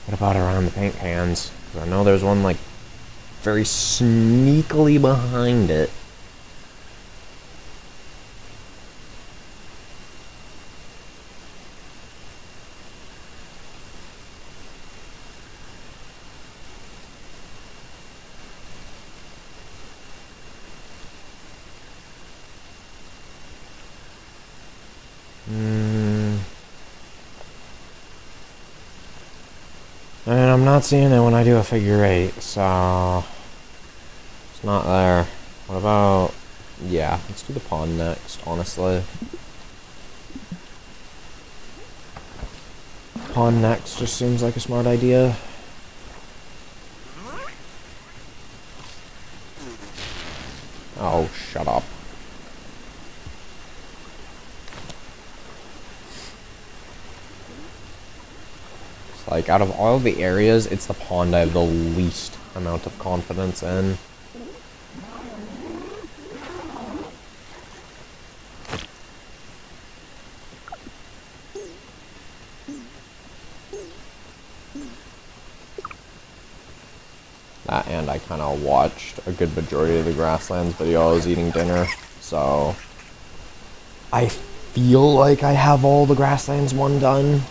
What about around the paint cans? 'Cause I know there's one, like, very sneakily behind it. And I'm not seeing it when I do a figure 8, so it's not there. What about, yeah, let's do the pond next, honestly. Pond next just seems like a smart idea. Oh, shut up. Like, out of all the areas, it's the pond I have the least amount of confidence in. That, and I kind of watched a good majority of the Grasslands video I was eating dinner, so I feel like I have all the Grasslands one done.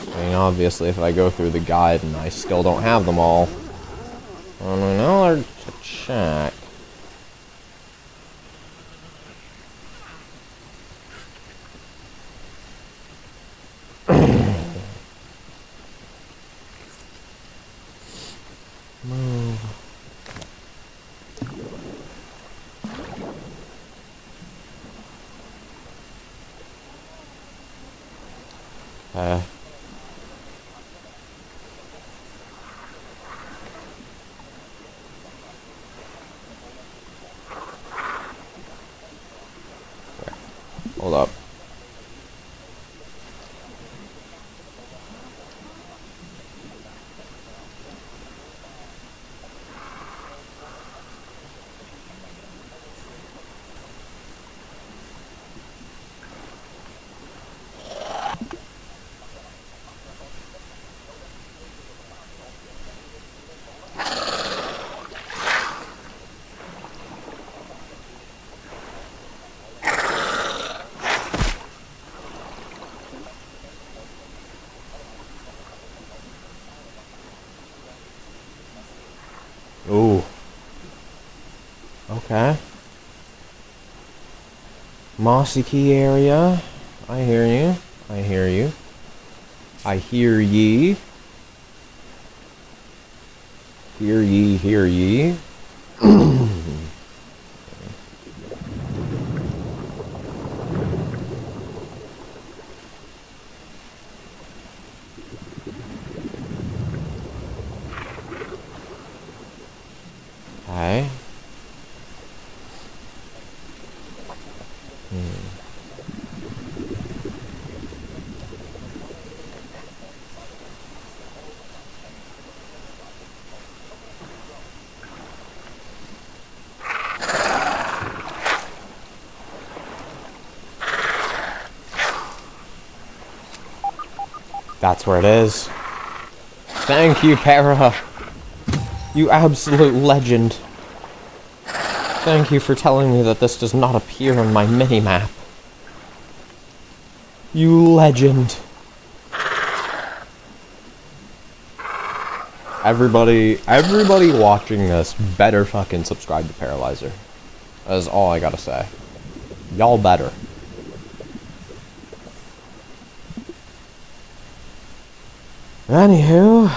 I mean, obviously, if I go through the guide and I still don't have them all, I don't know where to check. Move. Okay. Hold up. Ooh. Okay. Mossy Key area. I hear you. I hear you. I hear ye. Hear ye, hear ye. Okay. That's where it is. Thank you, Para. You absolute legend. Thank you for telling me that this does not appear on my minimap. You legend. Everybody watching this better fucking subscribe to Paralyzer. That is all I gotta say. Y'all better. Anywho.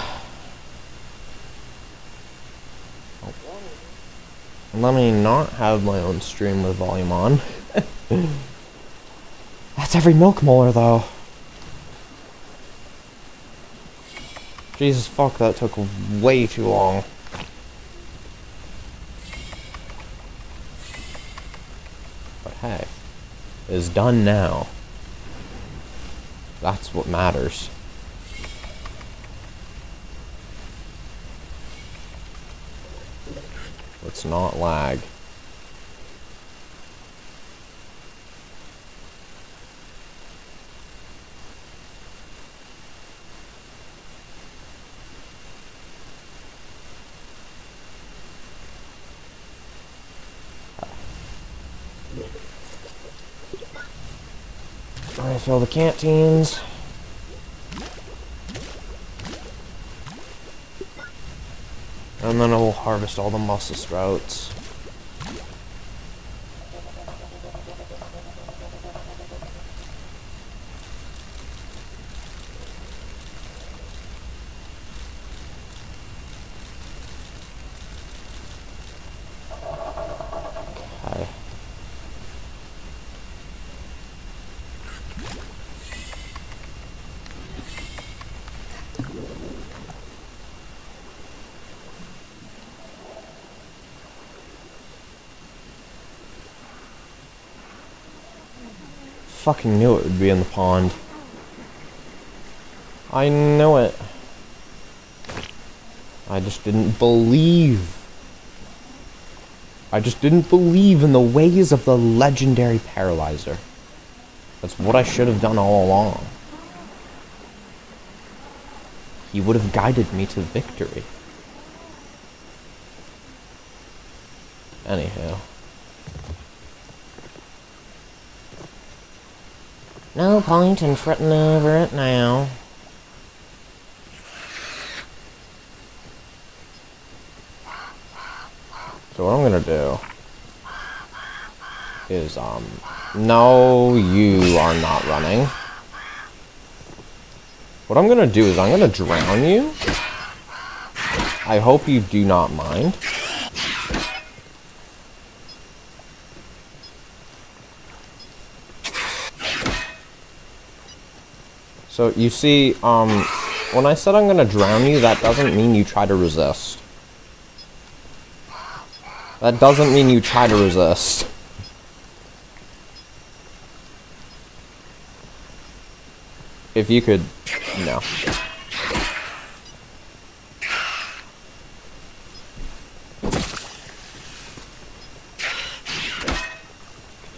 Let me not have my own stream with volume on. That's every milk molar though. Jesus fuck, that took way too long. But hey, it's done now. That's what matters. Let's not lag. I fill the canteens. And then I'll harvest all the muscle sprouts. Okay. Fucking knew it would be in the pond. I knew it. I just didn't believe. I just didn't believe in the ways of the legendary Paralyzer. That's what I should have done all along. He would have guided me to victory. Anyhow. No point in fretting over it now. So what I'm gonna do is, no, you are not running. What I'm gonna do is I'm gonna drown you. I hope you do not mind. So, you see, when I said I'm gonna drown you, that doesn't mean you try to resist. That doesn't mean you try to resist. If you could... No.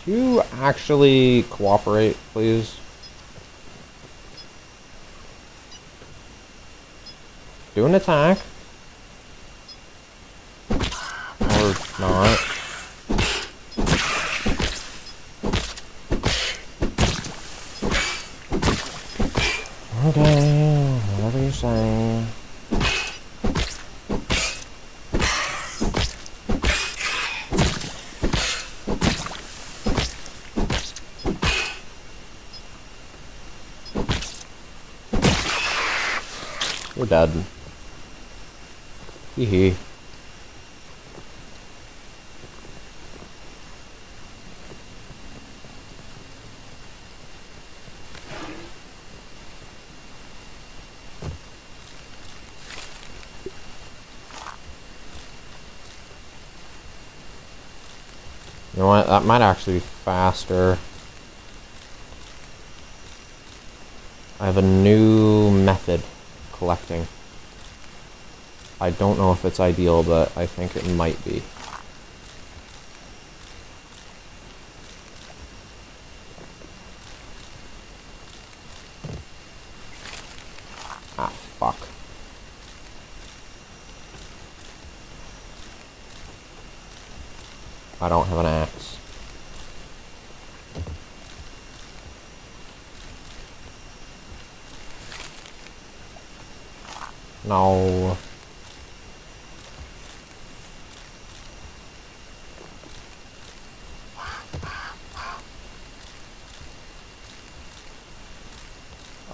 Could you actually cooperate, please? Do an attack. Or not. Okay, whatever you say. You're dead. Hee hee. You know what? That might actually be faster. I have a new method of collecting. I don't know if it's ideal, but I think it might be. Ah, fuck. I don't have an axe. No.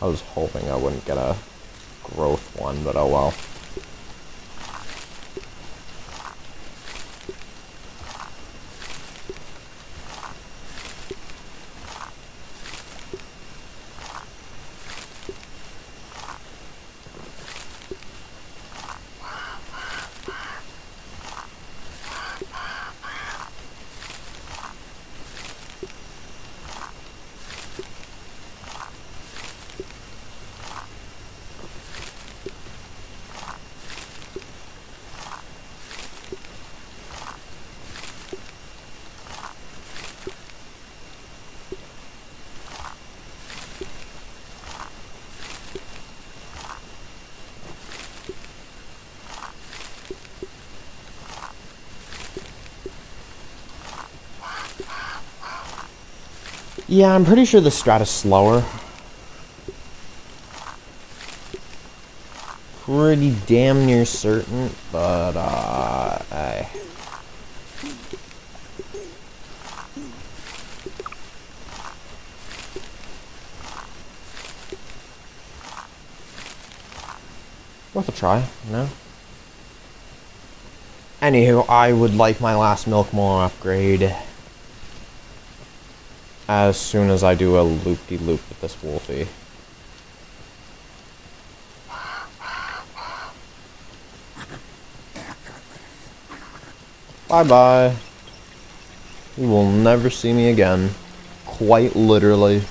I was hoping I wouldn't get a growth one, but oh well. Yeah, I'm pretty sure the strat is slower. Pretty damn near certain, but, worth a try, you know? Anywho, I would like my last milk molar upgrade as soon as I do a loop-de-loop with this wolfie. Bye-bye. You will never see me again. Quite literally.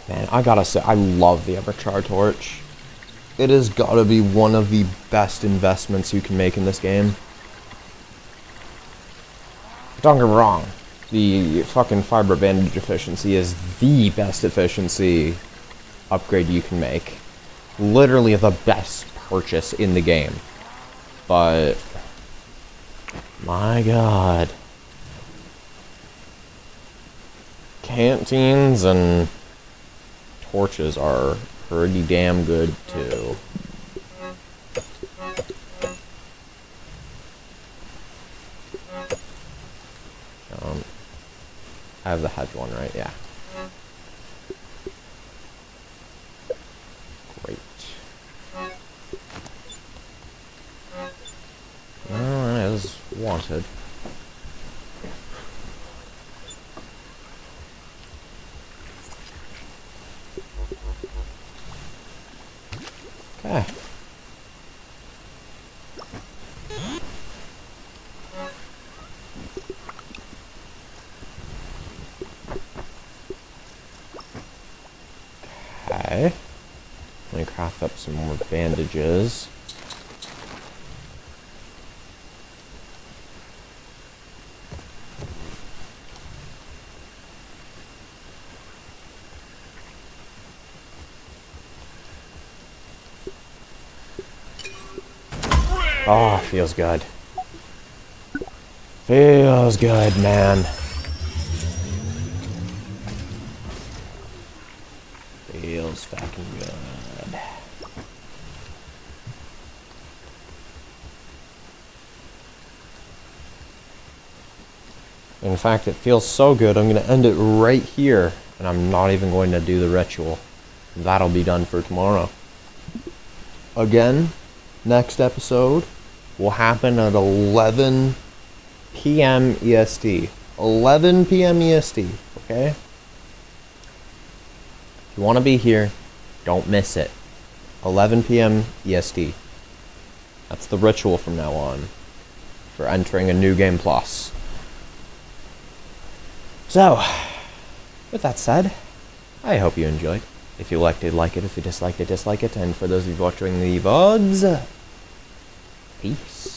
Man, I gotta say, I love the Everchar Torch. It has gotta be one of the best investments you can make in this game. Don't get me wrong, the fucking Fiber Bandage efficiency is the best efficiency upgrade you can make. Literally the best purchase in the game. But, my god. Canteens and torches are pretty damn good too. I have the hedge one, right? Yeah. Great. Well, that is wanted. Okay. Okay. Let me craft up some more bandages. Oh, feels good. Feels good, man. Feels fucking good. In fact, it feels so good, I'm going to end it right here. And I'm not even going to do the ritual. That'll be done for tomorrow. Again, next episode will happen at 11 p.m. EST. 11 p.m. EST, okay? If you want to be here, don't miss it. 11 p.m. EST. That's the ritual from now on for entering a new game plus. So, with that said, I hope you enjoyed. If you liked it, like it. If you disliked it, dislike it. And for those of you watching the VODs, peace.